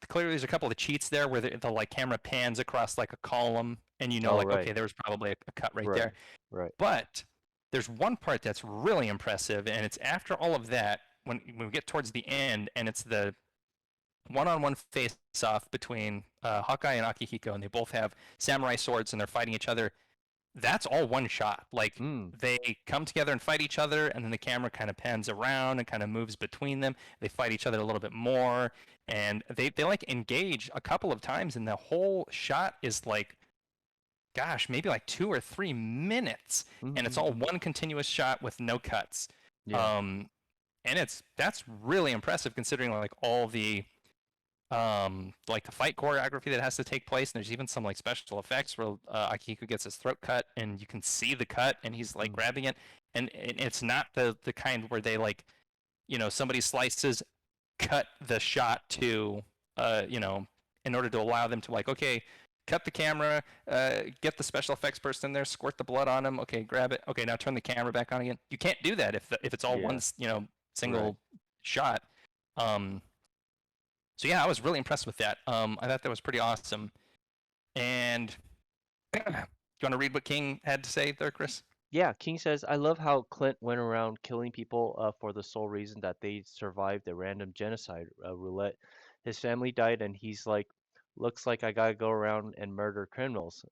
clearly there's a couple of cheats there where the like camera pans across like a column, and okay, there was probably a cut right there. Right. But there's one part that's really impressive, and it's after all of that when we get towards the end, and it's the one-on-one face-off between Hawkeye and Akihiko, and they both have samurai swords and they're fighting each other. That's all one shot. Like they come together and fight each other, and then the camera kind of pans around and kind of moves between them. They fight each other a little bit more, and they like engage a couple of times, and the whole shot is like, gosh, maybe like 2 or 3 minutes, and it's all one continuous shot with no cuts. Yeah. And that's really impressive considering like all the like the fight choreography that has to take place, and there's even some like special effects where Akihiko gets his throat cut and you can see the cut and he's like grabbing it, and it's not the kind where they like somebody slices cut the shot to in order to allow them to like, okay, cut the camera, get the special effects person in there, squirt the blood on him, okay, grab it, okay, now turn the camera back on again. You can't do that if it's all one single shot. So yeah, I was really impressed with that. I thought that was pretty awesome. And you want to read what King had to say there, Chris? Yeah, King says, I love how Clint went around killing people for the sole reason that they survived a random genocide roulette. His family died, and he's like, looks like I gotta go around and murder criminals.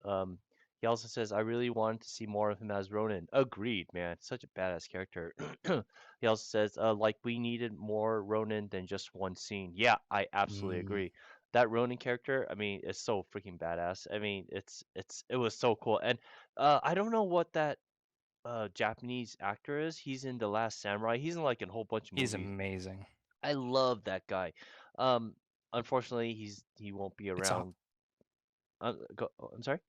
He also says, I really wanted to see more of him as Ronin. Agreed, man. Such a badass character. He also says, like, we needed more Ronin than just one scene. Yeah, I absolutely agree. That Ronin character, I mean, it's so freaking badass. I mean, it was so cool. And I don't know what that Japanese actor is. He's in The Last Samurai. He's in like a whole bunch of movies. He's amazing. I love that guy. Unfortunately, he won't be around. I'm sorry.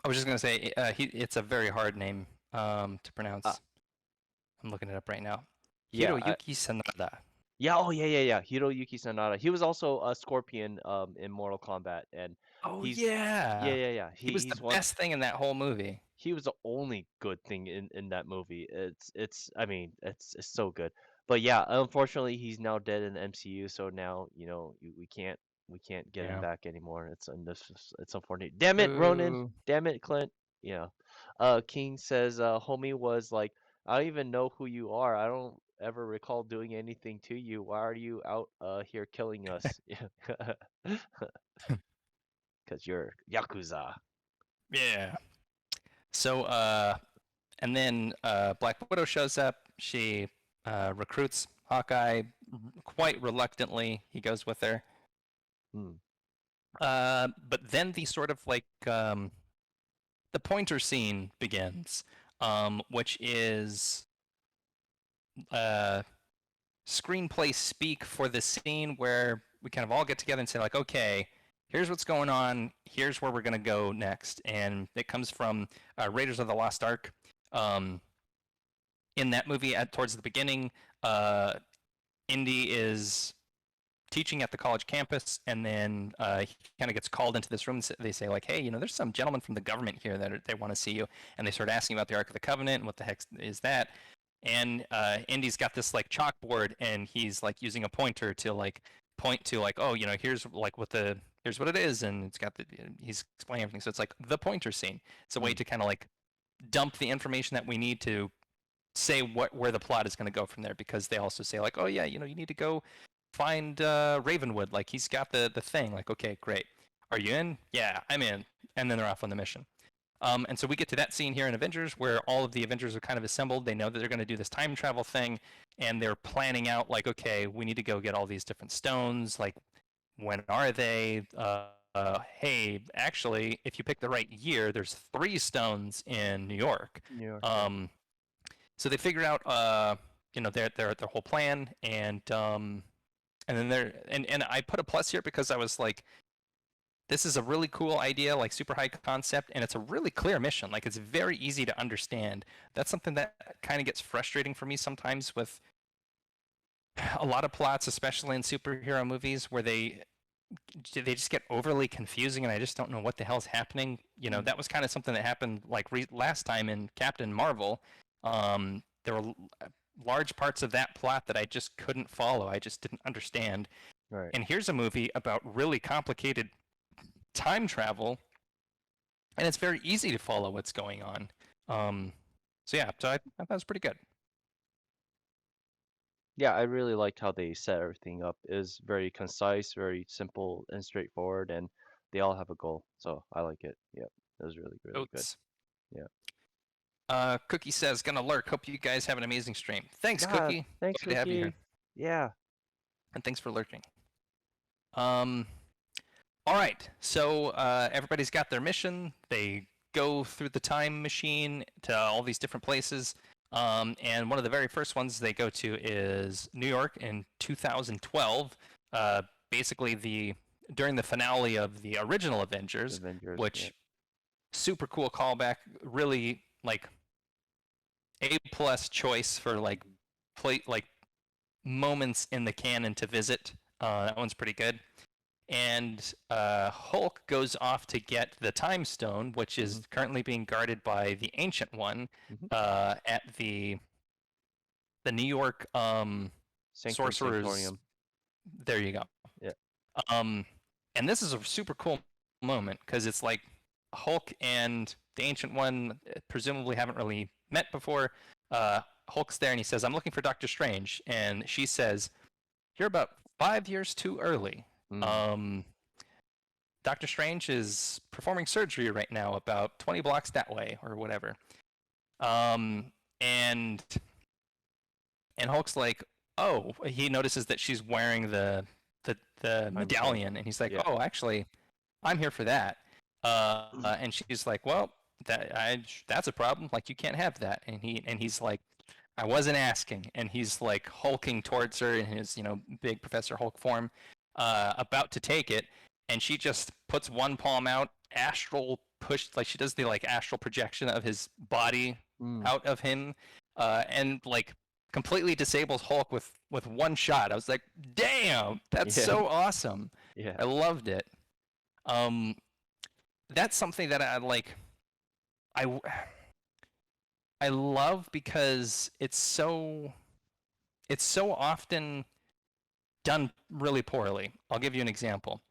I was just gonna say it's a very hard name to pronounce. I'm looking it up right now. Hiroyuki Sanada. Yeah. Oh yeah. Hiroyuki Sanada. He was also a Scorpion in Mortal Kombat, and yeah. He was the best thing in that whole movie. He was the only good thing in that movie. I mean, it's so good. But yeah, unfortunately, he's now dead in the MCU. So now we can't get him Yeah. back anymore. It's unfortunate. Damn it, Ronan. Boo. Damn it, Clint. Yeah. King says, homie was like, I don't even know who you are. I don't ever recall doing anything to you. Why are you out here killing us? Because you're Yakuza. Yeah. So, and then Black Widow shows up. She recruits Hawkeye quite reluctantly. He goes with her. Hmm. But then the sort of like the pointer scene begins, which is uh, screenplay speak for the scene where we kind of all get together and say like, okay, here's what's going on. Here's where we're gonna go next, and it comes from Raiders of the Lost Ark. Um, in that movie, towards the beginning, uh, Indy is teaching at the college campus, and then he kind of gets called into this room. They say like, "Hey, there's some gentlemen from the government here that they want to see you," and they start asking about the Ark of the Covenant and what the heck is that. And Indy's got this like chalkboard, and he's like using a pointer to like point to like, oh, here's like here's what it is, and it's got he's explaining everything. So it's like the pointer scene. It's a way Hmm. to kind of like dump the information that we need to say where the plot is going to go from there, because they also say like, oh yeah, you need to go find Ravenwood, like he's got the thing. Like, okay, great, are you in? Yeah, I'm in. And then they're off on the mission. And so we get to that scene here in Avengers where all of the Avengers are kind of assembled. They know that they're going to do this time travel thing, and they're planning out like, okay, we need to go get all these different stones. Like, when are they? Hey, actually, if you pick the right year, there's 3 stones in New York. New York, yeah. Um, so they figure out their whole plan, and then and I put a plus here because I was like, this is a really cool idea, like super high concept, and it's a really clear mission. Like, it's very easy to understand. That's something that kind of gets frustrating for me sometimes with a lot of plots, especially in superhero movies, where they just get overly confusing, and I just don't know what the hell's happening. Hmm. That was kind of something that happened like last time in Captain Marvel. There were large parts of that plot that I just couldn't follow. I just didn't understand. Right. And here's a movie about really complicated time travel, and it's very easy to follow what's going on. So yeah, so I thought it was pretty good. Yeah, I really liked how they set everything up. It was very concise, very simple and straightforward, and they all have a goal. So I like it. Yep. It was really, really good. Oats. Yeah. Cookie says, gonna lurk. Hope you guys have an amazing stream. Thanks, Yeah, Cookie. thanks, Glad to have you here. Cookie. Yeah. And thanks for lurking. Um, all right. So everybody's got their mission. They go through the time machine to all these different places. And one of the very first ones they go to is New York in 2012. Basically, during the finale of the original Avengers, Avengers. Yeah. which super cool callback. Really like A+ choice for like moments in the canon to visit. That one's pretty good. And Hulk goes off to get the Time Stone, which is Hmm. currently being guarded by the Ancient One Hmm. at the New York Sanctum Sorcerers. Sanctorium. There you go. Yeah. Um, and this is a super cool moment because it's like Hulk and the Ancient One presumably haven't really met before. Hulk's there and he says, "I'm looking for Doctor Strange," and she says, "You're about 5 years too early. Mm. Um, Doctor Strange is performing surgery right now, about 20 blocks that way, or whatever." Um, and Hulk's like, "Oh," he notices that she's wearing the Time stone. medallion, and he's like, Yeah. "Oh, actually, I'm here for that." And she's like, "Well, that's a problem. Like, you can't have that." And he's like, "I wasn't asking." And he's like hulking towards her in his big Professor Hulk form, about to take it, and she just puts one palm out, astral push, like she does the like astral projection of his body Mm. out of him, and like completely disables Hulk with one shot. I was like, "Damn, that's Yeah. so awesome." Yeah. I loved it. Um, that's something that I like. I I love because it's so it's so often done really poorly. I'll give you an example.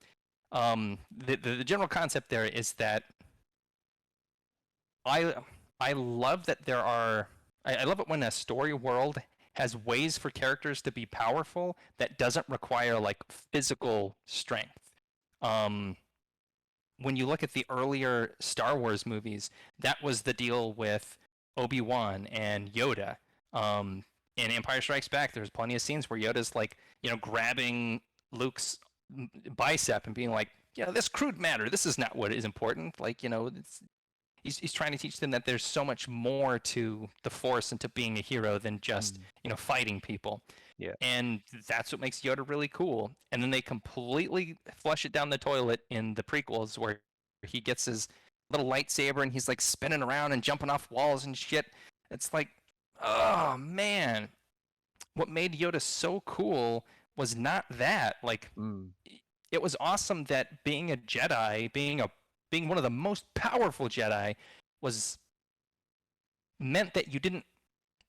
The general concept there is that I I love that there are I love it when a story world has ways for characters to be powerful that doesn't require like physical strength. Um, when you look at the earlier Star Wars movies, that was the deal with Obi-Wan and Yoda. In Empire Strikes Back, there's plenty of scenes where Yoda's like, grabbing Luke's bicep and being like, this crude matter. This is not what is important. Like, he's trying to teach them that there's so much more to the Force and to being a hero than just, Mm. fighting people. Yeah. And that's what makes Yoda really cool. And then they completely flush it down the toilet in the prequels where he gets his little lightsaber and he's like spinning around and jumping off walls and shit. It's like, oh man, what made Yoda so cool was not that. Like, Mm. it was awesome that being a Jedi, being one of the most powerful Jedi, was meant that you didn't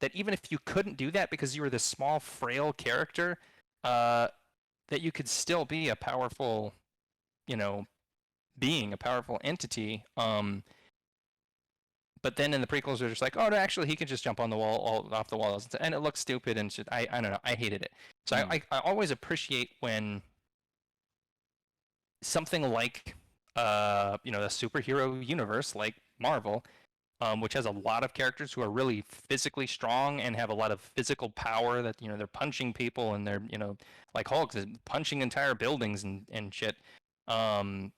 that even if you couldn't do that because you were this small, frail character, that you could still be a powerful, you know, being, a powerful entity. But then in the prequels, they're just like, oh, no, actually, he can just jump on the wall, off the walls, and it looks stupid and shit. I don't know. I hated it. So Mm. I always appreciate when something like, a superhero universe like Marvel, which has a lot of characters who are really physically strong and have a lot of physical power that, they're punching people and they're, like Hulk, punching entire buildings and shit. Um,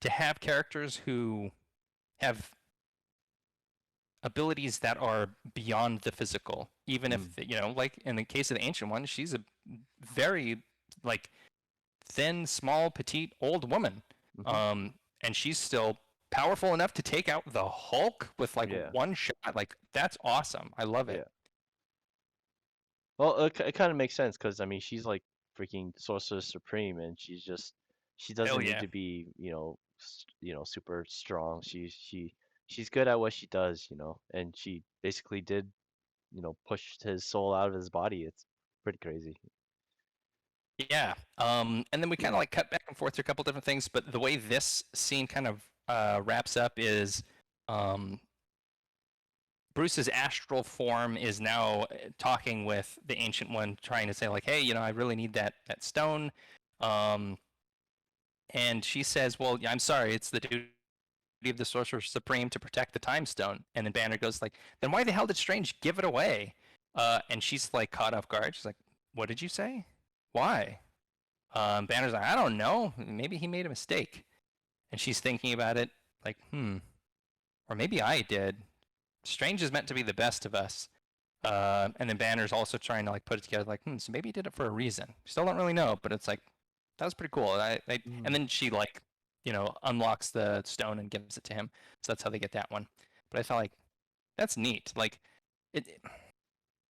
to have characters who have abilities that are beyond the physical, even if, Mm. like in the case of the Ancient One, she's a very, like, thin, small, petite, old woman. Mhm. And she's still powerful enough to take out the Hulk with like Yeah. one shot. Like, that's awesome. I love it. Yeah. Well, it kind of makes sense because I mean she's like freaking Sorcerer Supreme, and she Hell doesn't need yeah. to be super strong. She's good at what she does, and she basically did pushed his soul out of his body. It's pretty crazy. Yeah. And then we kind of like cut back and forth to a couple different things, but the way this scene kind of wraps up is, um, Bruce's astral form is now talking with the Ancient One, trying to say like, "Hey, I really need that stone." Um, and she says, "Well, I'm sorry, it's the duty of the Sorcerer Supreme to protect the Time Stone." And then Banner goes like, "Then why the hell did Strange give it away?" And she's like caught off guard. She's like, "What did you say? Why?" Banner's like, "I don't know. Maybe he made a mistake." And she's thinking about it, like, or maybe I did. Strange is meant to be the best of us. And then Banner's also trying to like put it together, like, so maybe he did it for a reason. Still don't really know, but it's like that was pretty cool. And Mm. then she like, unlocks the stone and gives it to him. So that's how they get that one. But I felt like that's neat. Like it,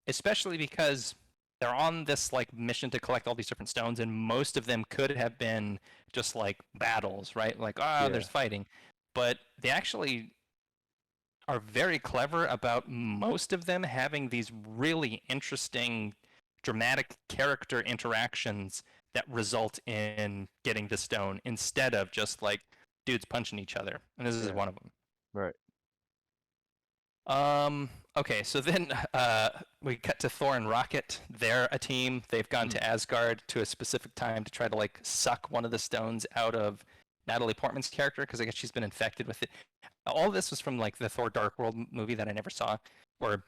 especially because they're on this like mission to collect all these different stones, and most of them could have been just like battles, right? Like, Yeah. there's fighting, but they actually are very clever about most of them having these really interesting dramatic character interactions that result in getting the stone instead of just like dudes punching each other. And this is Right. one of them. Right. Okay, so then we cut to Thor and Rocket. They're a team. They've gone Mm. to Asgard to a specific time to try to like suck one of the stones out of Natalie Portman's character because I guess she's been infected with it. All this was from like the Thor Dark World movie that I never saw, or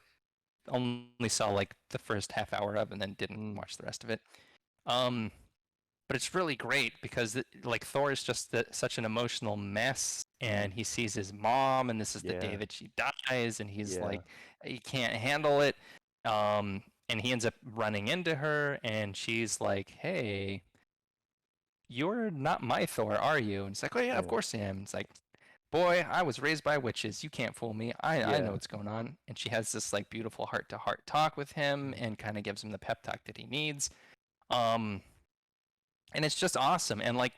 only saw like the first half hour of and then didn't Mm. watch the rest of it. Um, but it's really great because like Thor is just such an emotional mess, Mm. and he sees his mom, and this is the day Yeah. that she dies, and he's Yeah. like, he can't handle it. And he ends up running into her, and she's like, "Hey, you're not my Thor, are you?" And it's like, "Oh yeah, of Yeah. course I am." It's like, "Boy, I was raised by witches. You can't fool me. I know Yeah. what's going on." And she has this like beautiful heart to heart talk with him Mm. and kind of gives him the pep talk that he needs. Um, and it's just awesome. And like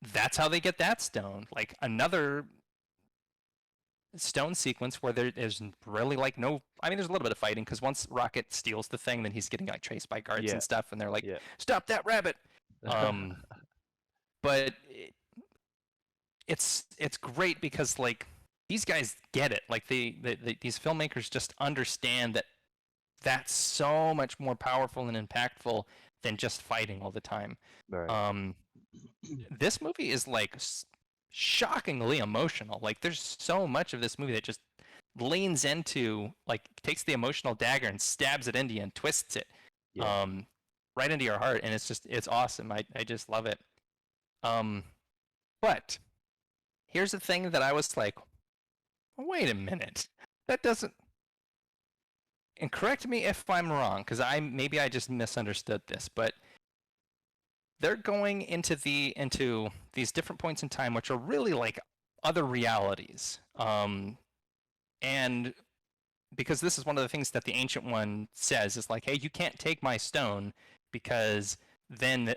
that's how they get that stone. Like another stone sequence where there is really like no, I mean, there's a little bit of fighting because once Rocket steals the thing, then he's getting like chased by guards Yeah, and stuff, and they're like, yeah. "Stop that rabbit!" Um, but it's great because like these guys get it. Like these filmmakers just understand that that's so much more powerful and impactful than just fighting all the time. Right. Um, this movie is like shockingly emotional. Like there's so much of this movie that just leans into like takes the emotional dagger and stabs it into you and twists it Yeah. um, right into your heart, and it's awesome. I just love it. Um, but here's the thing that I was like, wait a minute, that doesn't. And correct me if I'm wrong, because maybe I just misunderstood this, but they're going into these different points in time, which are really like other realities. And because this is one of the things that the Ancient One says is like, hey, you can't take my stone because then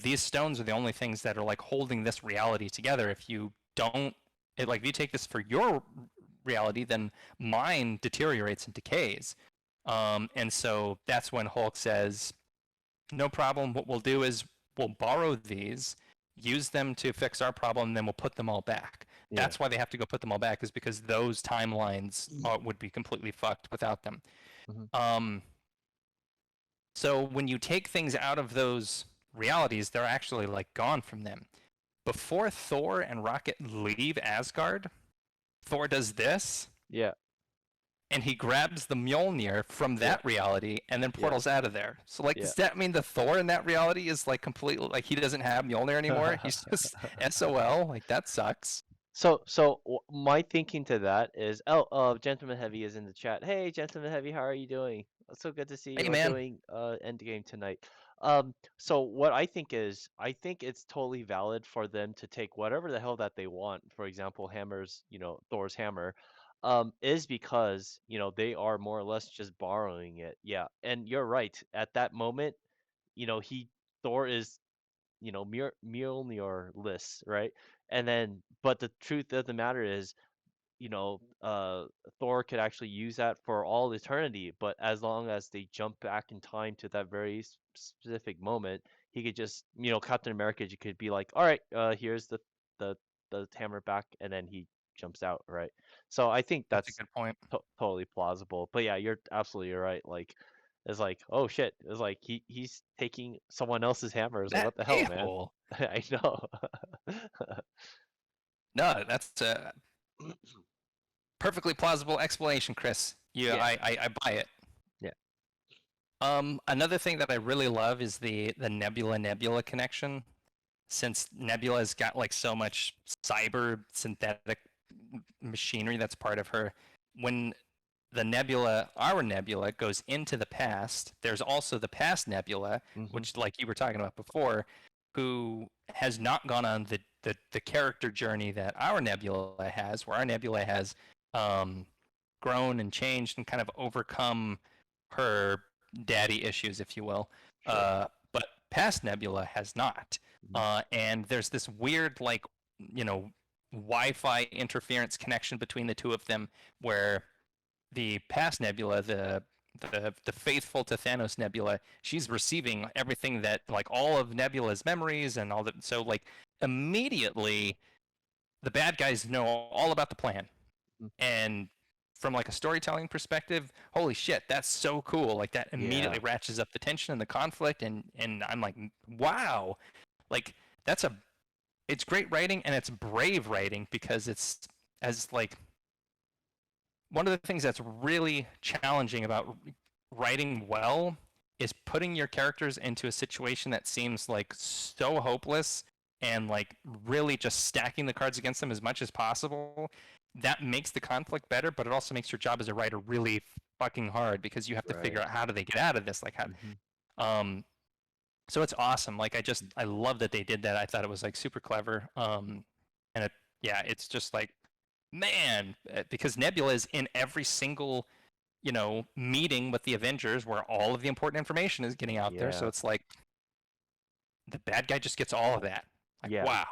these stones are the only things that are like holding this reality together. If you don't, if you take this for your reality, then mine deteriorates and decays. And so that's when Hulk says, no problem. What we'll do is we'll borrow these, use them to fix our problem, and then we'll put them all back. Yeah. That's why they have to go put them all back, is because those timelines would be completely fucked without them. Mhm. Um, so when you take things out of those realities, they're actually like gone from them. Before Thor and Rocket leave Asgard, Thor does this, Yeah. and he grabs the Mjolnir from Yeah. that reality and then Yeah. portals out of there. So like, Yeah. does that mean the Thor in that reality is like completely like he doesn't have Mjolnir anymore? He's just SOL. Like that sucks. My thinking to that is, oh, Gentleman Heavy is in the chat. Hey, Gentleman Heavy, how are you doing? It's so good to see Hey you man, doing Endgame tonight. So what I think is, I think it's totally valid for them to take whatever the hell that they want. For example, hammers, Thor's hammer, is because, they are more or less just borrowing it. Yeah, and you're right. At that moment, he Thor is Mjolnir-less, right? And then, but the truth of the matter is, Thor could actually use that for all eternity. But as long as they jump back in time to that very specific moment, he could just, Captain America could be like, all right, here's the the hammer back, and then he jumps out, right? So I think that's a that's good point. totally plausible. But yeah, you're absolutely right. Like, it's like, oh shit, it's like he's taking someone else's hammers. Like, That what the hell, man? a-hole. I know. No, that's a perfectly plausible explanation, Chris. Yeah, Yeah, I buy it. yeah. Another thing that I really love is the Nebula connection. Since Nebula's got like so much cyber synthetic machinery that's part of her, when the nebula, our nebula, goes into the past, there's also the past nebula, Hmm. which, like you were talking about before, who has not gone on the character journey that our nebula has, where our nebula has um, grown and changed and kind of overcome her daddy issues, if you will. Sure. But past nebula has not. Mhm. And there's this weird, like, you know, Wi-Fi interference connection between the two of them, where the past Nebula, the faithful to Thanos Nebula, she's receiving everything that like all of Nebula's memories and all that. So like immediately, the bad guys know all about the plan, Mm. and from like a storytelling perspective, holy shit, that's so cool. Like that Yeah, immediately ratchets up the tension and the conflict, and I'm like, wow, like that's a it's great writing and it's brave writing because it's as like one of the things that's really challenging about writing well is putting your characters into a situation that seems like so hopeless and like really just stacking the cards against them as much as possible. That makes the conflict better, but it also makes your job as a writer really fucking hard because you have to figure right. out how do they get out of this, like how Hmm. um so it's awesome. Like I love that they did that. I thought it was like super clever. And it yeah, it's just like man, because Nebula is in every single, meeting with the Avengers where all of the important information is getting out there. So Yeah, it's like the bad guy just gets all of that. Like yeah. wow.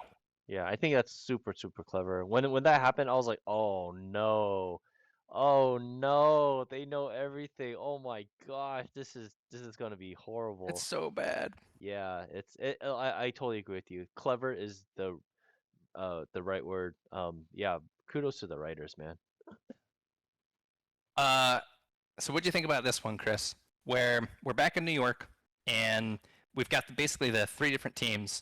Yeah, I think that's super super clever. When that happened, I was like, "Oh no. Oh no. They know everything. Oh my gosh. This is going to be It's horrible." so bad. Yeah, I totally agree with you. Clever is the right word. Yeah, kudos to the writers, man. Uh, so what do you think about this one, Chris? Where we're back in New York, and we've got basically the three different teams.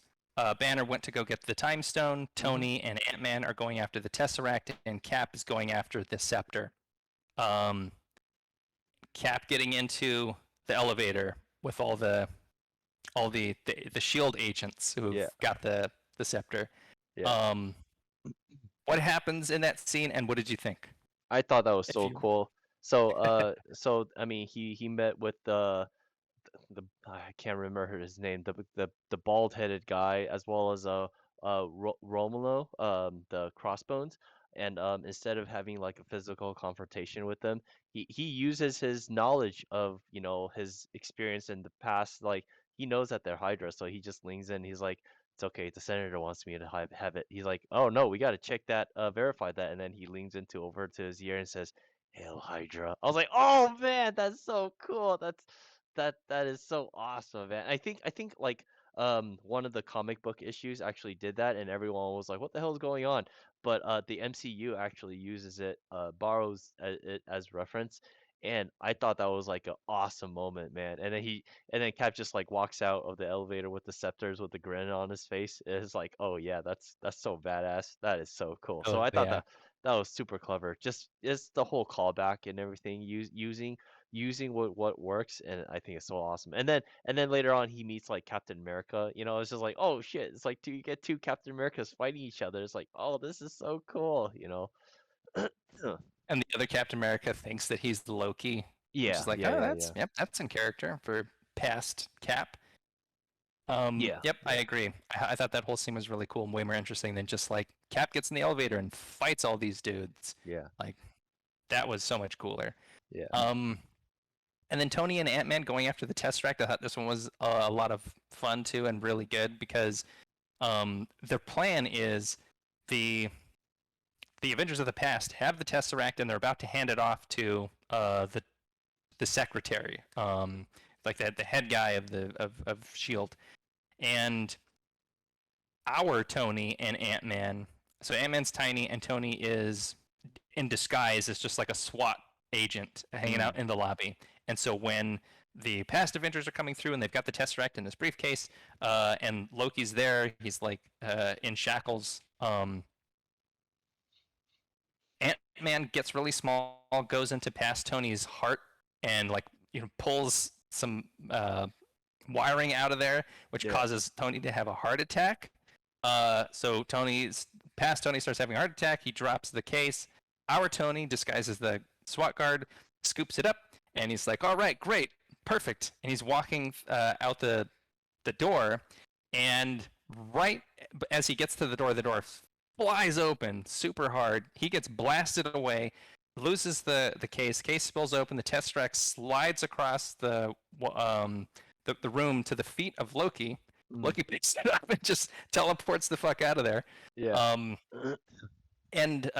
Banner went to go get the Time Stone. Hmm. Tony and Ant-Man are going after the Tesseract, and Cap is going after the Scepter. Um, Cap getting into the elevator with all the Shield agents who've Yeah. got the Scepter. Yeah. Um, what happens in that scene, and what did you think? I thought that was If so you cool. So I mean, he met with the I can't remember his name, the bald-headed guy, as well as Romulo, the Crossbones, and instead of having like a physical confrontation with them, he uses his knowledge of, his experience in the past. Like, he knows that they're Hydra, so he just leans in. He's like, "It's okay. The senator wants me to have it." He's like, "Oh no, we got to check that, verify that," and then he leans into over to his ear and says, "Hail Hydra." I was like, "Oh man, that's so cool. That is so awesome, man." I think like one of the comic book issues actually did that, and everyone was like, "What the hell is going on?" But the MCU actually uses it, borrows it as reference, and I thought that was like an awesome moment, man. And then Cap just like walks out of the elevator with the scepters with the grin on his face. It's like, "Oh yeah, that's so badass. That is so cool." So oh I thought yeah, that was super clever. Just the whole callback and everything, using what works, and I think it's so awesome. And then later on he meets like Captain America. It's just like, oh shit, it's like you get two Captain Americas fighting each other. It's like, oh, this is so cool. and the other Captain America thinks that he's the Loki, which is Yeah, like, yeah, oh, yeah, that's yeah, yep, that's in character for past Cap. yeah, Yep, I yeah, agree. I thought that whole scene was really cool and way more interesting than just like Cap gets in the elevator and fights all these dudes. yeah, Like that was so much cooler. yeah. Um, and then Tony and Ant-Man going after the Tesseract. I thought this one was a lot of fun too and really good because their plan is the the Avengers of the past have the Tesseract and they're about to hand it off to the secretary, like the head guy of of Shield, and our Tony and Ant Man. So Ant Man's tiny and Tony is in disguise as just like a SWAT agent hanging Mm, out in the lobby. And so when the past Avengers are coming through and they've got the Tesseract in this briefcase, and Loki's there, he's like in shackles. Ant Man gets really small, goes into past Tony's heart, and like pulls some wiring out of there, which yeah, causes Tony to have a heart attack. So Tony's past Tony starts having a heart attack. He drops the case. Our Tony disguises the SWAT guard, scoops it up, and he's like, "All right, great, perfect." And he's walking out the door, and right as he gets to the door flies open super hard. He gets blasted away, loses the case. Case spills open. The Tesseract slides across the room to the feet of Loki. mm, Loki picks it up and just teleports the fuck out of there. yeah, Um, and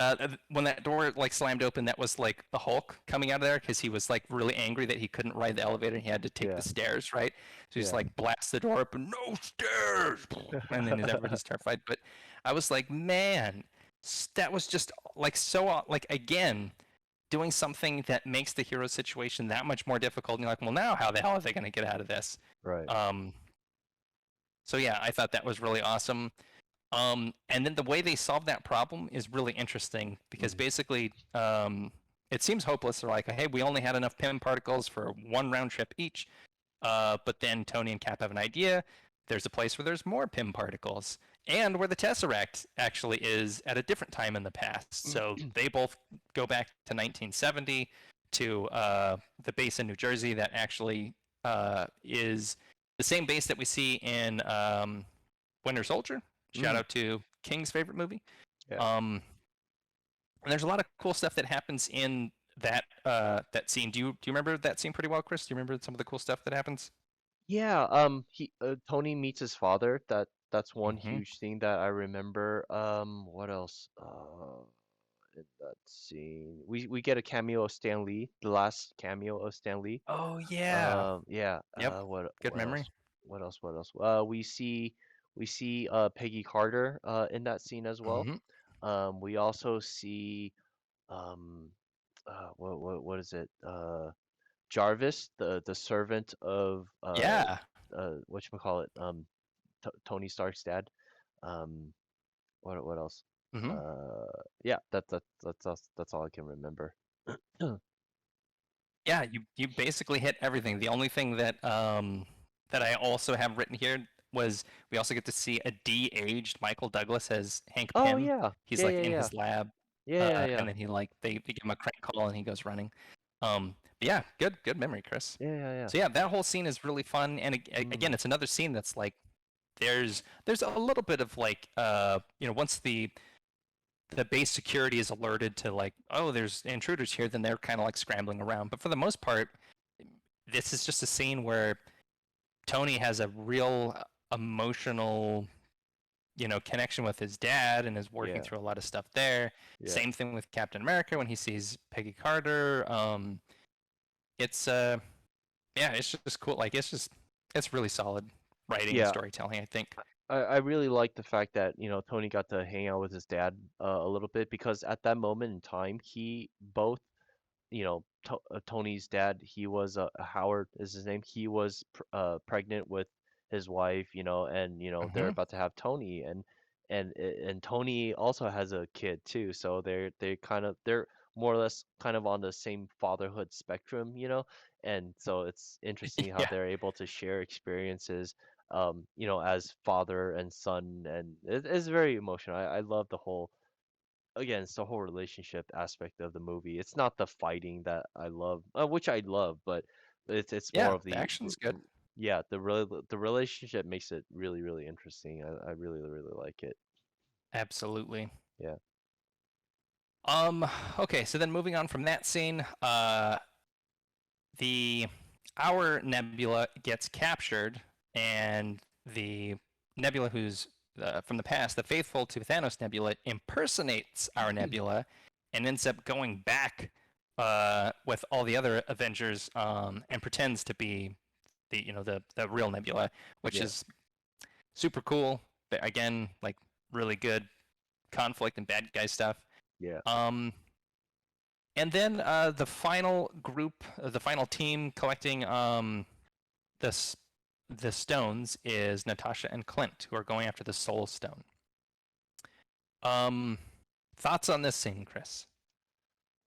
when that door like slammed open, that was like the Hulk coming out of there because he was like really angry that he couldn't ride the elevator and he had to take the yeah, stairs, right? So he's yeah, like blasts the door open, no stairs, and then everybody's terrified. But I was like, man, that was just like so like again doing something that makes the hero situation that much more difficult. And you're like, well, now how the hell are they going to get out of this? right. Um, so yeah, I thought that was really awesome. And then the way they solve that problem is really interesting because Mm, basically, it seems hopeless. They're like, hey, we only had enough Pym particles for one round trip each. But then Tony and Cap have an idea. There's a place where there's more Pym particles and where the Tesseract actually is at a different time in the past. So they both go back to 1970 to the base in New Jersey that actually is the same base that we see in Winter Soldier. Shout mm, out to King's favorite movie. yeah. Um, and there's a lot of cool stuff that happens in that scene. Do you remember that scene pretty well, Chris? Do you remember some of the cool stuff that happens? Yeah, Tony meets his father. that's one Hmm. huge thing that I remember. What else? In that scene, we get a cameo of Stan Lee, the last cameo of Stan Lee. Oh yeah. Yeah. Yep. Good What memory. else? What else? What else? We see Peggy Carter in that scene as well. Hmm. We also see um what is it? Jarvis, the servant of Yeah. whatchamacallit, T Tony Stark's dad. Um, what else? Hmm. Yeah, that's all I can remember. Yeah, you basically hit everything. The only thing that I also have written here was we also get to see a de-aged Michael Douglas as Hank Oh Pym. yeah, He's yeah, like yeah, in yeah, his lab, yeah, yeah, and yeah, then they give him a crank call and he goes running. But yeah, good memory, Chris. yeah, yeah, yeah. So yeah, that whole scene is really fun, and Mm, again, it's another scene that's like there's a little bit of like once the base security is alerted to like, oh, there's intruders here, then they're kind of like scrambling around. But for the most part, this is just a scene where Tony has a real emotional, connection with his dad and is working yeah, through a lot of stuff there. yeah, Same thing with Captain America when he sees Peggy Carter. It's yeah, it's just cool. Like it's really solid writing and yeah. storytelling, I think. I really like the fact that, Tony got to hang out with his dad a little bit because at that moment in time, he both, Tony's dad, he was Howard is his name. He was pregnant with his wife, and they're Hmm. about to have Tony, and Tony also has a kid too. So they're more or less kind of on the same fatherhood spectrum, and so it's interesting how Yeah, they're able to share experiences, as father and son, and it's very emotional. I love the whole, again, it's the whole relationship aspect of the movie. It's not the fighting that I love, which I love, but it's more yeah, of the action's good. yeah, the relationship makes it really really interesting. I really really like it. Absolutely. Yeah. Um, okay, so then moving on from that scene, the our Nebula gets captured, and the Nebula who's from the past, the faithful to Thanos Nebula, impersonates our Nebula and ends up going back with all the other Avengers and pretends to be the real Nebula, which Yeah. is super cool. But again, like really good conflict and bad guy stuff. Yeah. Um, and then the final group, the final team collecting the the stones is Natasha and Clint, who are going after the Soul Stone. Um, thoughts on this scene, Chris?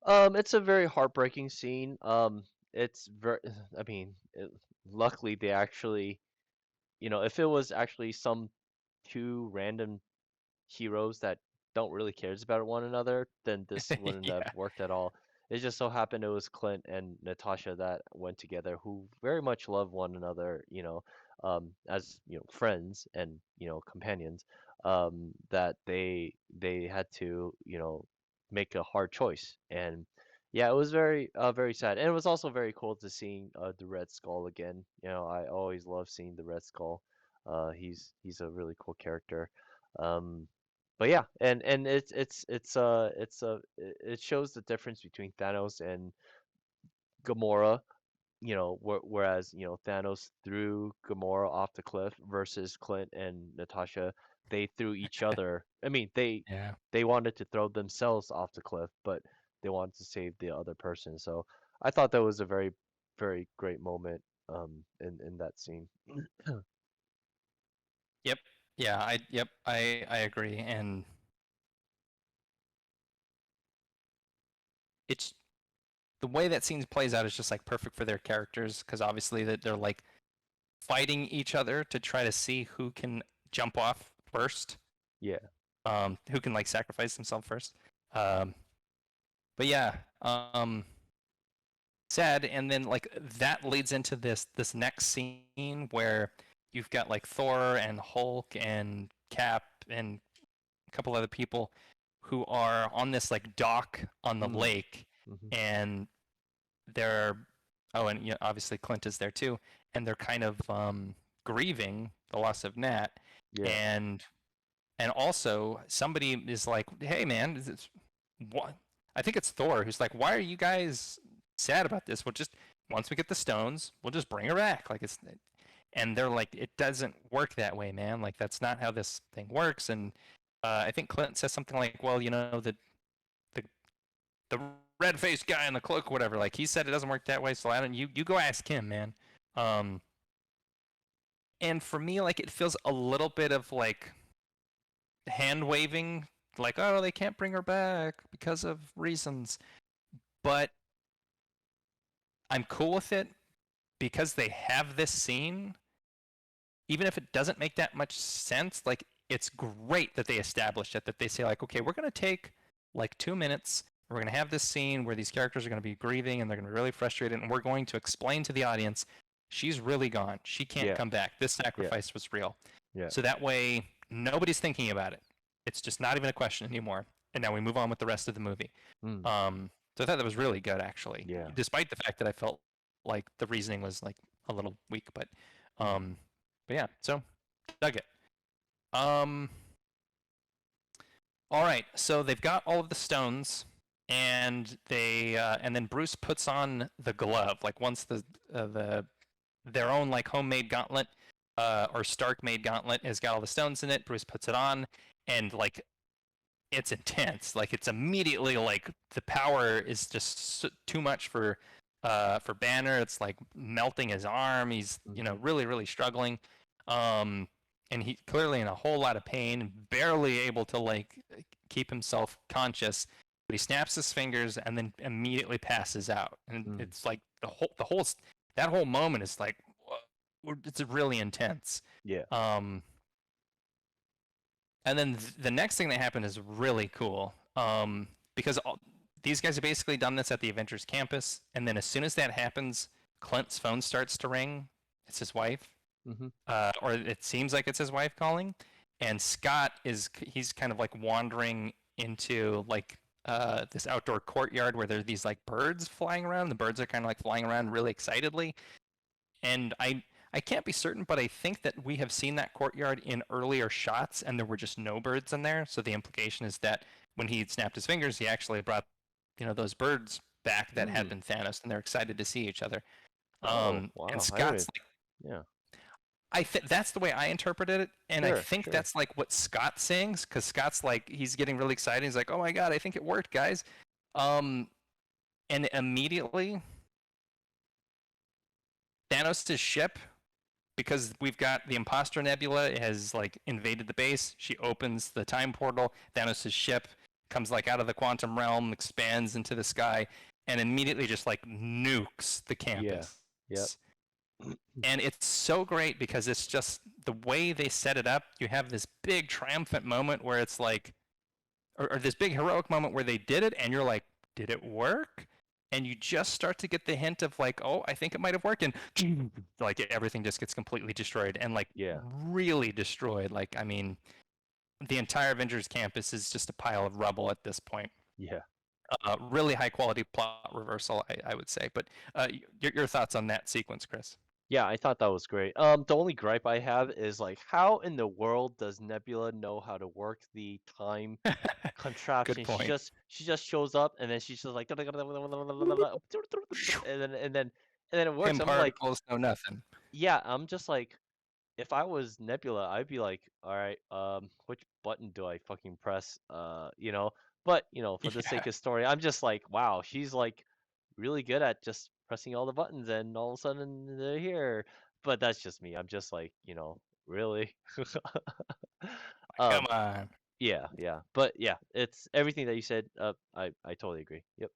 It's a very heartbreaking scene. It's very, I mean, luckily they actually, if it was actually some two random heroes that don't really cares about one another, then this wouldn't have Yeah, worked at all. It just so happened it was Clint and Natasha that went together, who very much love one another, as friends and companions. That they had to make a hard choice, and yeah, it was very very sad, and it was also very cool to seeing the Red Skull again. I always love seeing the Red Skull. He's a really cool character. Um, but yeah, and it shows the difference between Thanos and Gamora, whereas, Thanos threw Gamora off the cliff versus Clint and Natasha, they threw each other. I mean, yeah, they wanted to throw themselves off the cliff, but they wanted to save the other person. So I thought that was a very, very great moment in that scene. yep, yeah, I agree, and it's the way that scene plays out is just like perfect for their characters because obviously that they're like fighting each other to try to see who can jump off first, Yeah. who can like sacrifice themselves first. Um, but yeah, sad. And then like that leads into this next scene where you've got like Thor and Hulk and Cap and a couple other people who are on this like dock on the Mm. lake, Hmm. and they're oh, and obviously Clint is there too, and they're kind of grieving the loss of Nat, Yeah. and also somebody is like, hey man, what? I think it's Thor who's like, why are you guys sad about this? We'll just once we get the stones, we'll just bring her back. Like it's, and they're like, it doesn't work that way, man. Like that's not how this thing works. And I think Clint says something like, well, you know, the the red faced guy in the cloak, whatever. Like he said, it doesn't work that way. So I don't. You go ask him, man. Um, and for me, like it feels a little bit of like hand waving, like, oh, they can't bring her back because of reasons. But I'm cool with it because they have this scene. Even if it doesn't make that much sense, like it's great that they established it. That they say like, okay, we're gonna take like 2 minutes. We're gonna have this scene where these characters are gonna be grieving and they're gonna be really frustrated, and we're going to explain to the audience, she's really gone. She can't Yeah. come back. This Yeah. sacrifice was real. Yeah. So that way, nobody's thinking about it. It's just not even a question anymore. And now we move on with the rest of the movie. Mm. So I thought that was really good, actually, Yeah. despite the fact that I felt like the reasoning was like a little weak. But yeah, so dug it. Um, all right, so they've got all of the stones, and they and then Bruce puts on the glove. Like once the their own like homemade gauntlet or Stark made gauntlet has got all the stones in it. Bruce puts it on, and like it's intense. Like it's immediately like the power is just too much for Banner. It's like melting his arm. He's really struggling, and he clearly in a whole lot of pain, barely able to like keep himself conscious. But he snaps his fingers and then immediately passes out. And it's like the whole that whole moment is like it's really intense. Yeah. And then the next thing that happened is really cool because these guys have basically done this at the Avengers campus. And then as soon as that happens, Clint's phone starts to ring. It's his wife. Mm-hmm. Or it seems like it's his wife calling. And Scott he's kind of like wandering into like this outdoor courtyard where there are these like birds flying around. The birds are kind of like flying around really excitedly. And I can't be certain, but I think that we have seen that courtyard in earlier shots, and there were just no birds in there. So the implication is that when he snapped his fingers, he actually brought, those birds back that had been Thanos, and they're excited to see each other. Wow. And Scott's like, yeah. I think that's the way I interpreted it, and Sure, I think sure. that's like what Scott sings, because Scott's like he's getting really excited. He's like, "Oh my god, I think it worked, guys!" And immediately Thanos' ship, because we've got the Imposter Nebula has like invaded the base. She opens the time portal. Thanos' ship comes like out of the quantum realm, expands into the sky, and immediately just like nukes the campus. Yeah. And it's so great because it's just the way they set it up. You have this big triumphant moment where it's like, or this big heroic moment where they did it, and you're like, did it work? And you just start to get the hint of like, oh, I think it might have worked, and like everything just gets completely destroyed, and like really destroyed. Like, I mean, the entire Avengers campus is just a pile of rubble at this point. Yeah. Really high quality plot reversal, I would say. But your thoughts on that sequence, Chris? Yeah, I thought that was great. The only gripe I have is like, how in the world does Nebula know how to work the time contraption? Good point. She just shows up and then she's just like, and then it works. Kim I'm like, particles, no nothing. yeah, I'm just like, if I was Nebula, I'd be like, all right, which button do I fucking press? But for the sake of story, I'm just like, wow, she's like really good at just pressing all the buttons and all of a sudden they're here. But that's just me. I'm just like, really? Come on. Yeah, yeah. But yeah, it's everything that you said, I totally agree. Yep.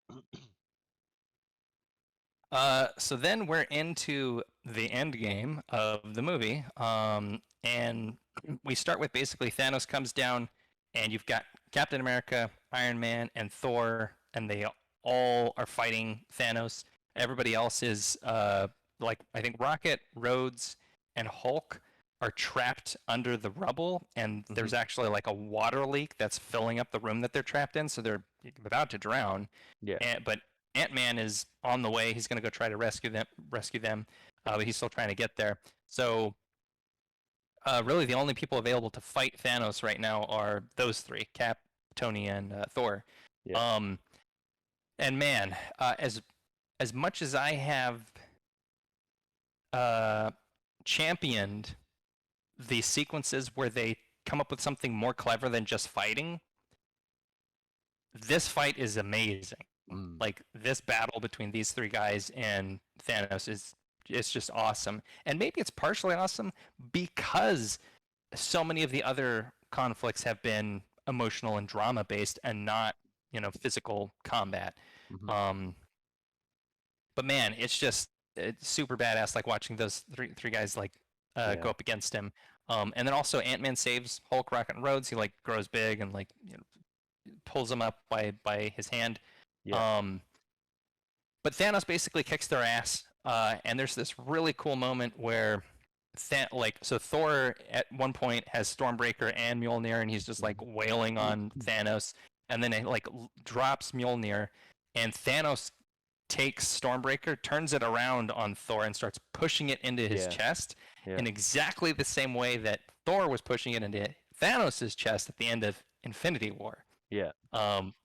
So then we're into the end game of the movie. And we start with basically Thanos comes down and you've got Captain America, Iron Man, and Thor, and they all are fighting Thanos. Everybody else is like I think Rocket, Rhodes, and Hulk are trapped under the rubble, and there's actually like a water leak that's filling up the room that they're trapped in, so they're about to drown. Yeah. But Ant-Man is on the way. He's going to go try to rescue them, but he's still trying to get there. So Really, the only people available to fight Thanos right now are those three: Cap, Tony, and Thor. Yeah. Um, and man, as much as I have uh, championed the sequences where they come up with something more clever than just fighting, this fight is amazing. Mm. Like this battle between these three guys and Thanos is it's just awesome. And maybe it's partially awesome because so many of the other conflicts have been emotional and drama based and not, physical combat. Hmm. Um, but man, it's super badass. Like watching those three guys like Yeah. go up against him. And then also Ant-Man saves Hulk, Rocket, and Rhodes. He like grows big and like pulls him up by his hand. Yeah. Um, but Thanos basically kicks their ass. And there's this really cool moment where so Thor at one point has Stormbreaker and Mjolnir, and he's just like wailing on Mhm. Thanos, and then it like drops Mjolnir, and Thanos takes Stormbreaker, turns it around on Thor, and starts pushing it into his Yeah. chest Yeah. in exactly the same way that Thor was pushing it into Thanos' chest at the end of Infinity War. Yeah.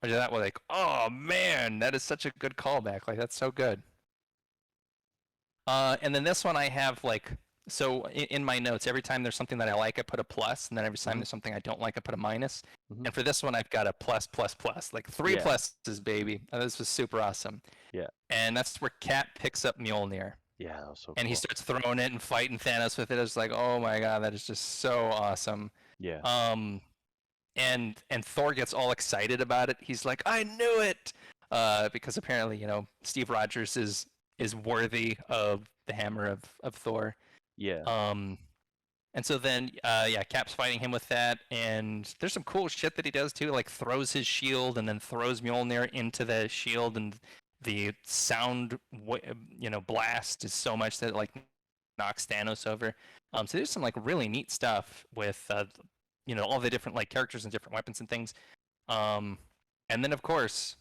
Which that was like, oh man, that is such a good callback. Like that's so good. And then this one I have like so in my notes, every time there's something that I like, I put a plus, and then every time Hmm. there's something I don't like, I put a minus. Hmm. And for this one, I've got a plus, plus, plus, like three Yeah. pluses, baby. This was super awesome. Yeah. And that's where Cap picks up Mjolnir, Yeah. That was so and he cool. starts throwing it and fighting Thanos with it. It's like, oh my god, that is just so awesome. Yeah. Um, and Thor gets all excited about it. He's like, I knew it, because apparently, Steve Rogers is worthy of the hammer of Thor. Yeah. Um, and so then, yeah, Cap's fighting him with that, and there's some cool shit that he does too, like throws his shield and then throws Mjolnir into the shield, and the sound, blast is so much that it, like knocks Thanos over. So there's some like really neat stuff with, all the different like characters and different weapons and things. Um, and then of course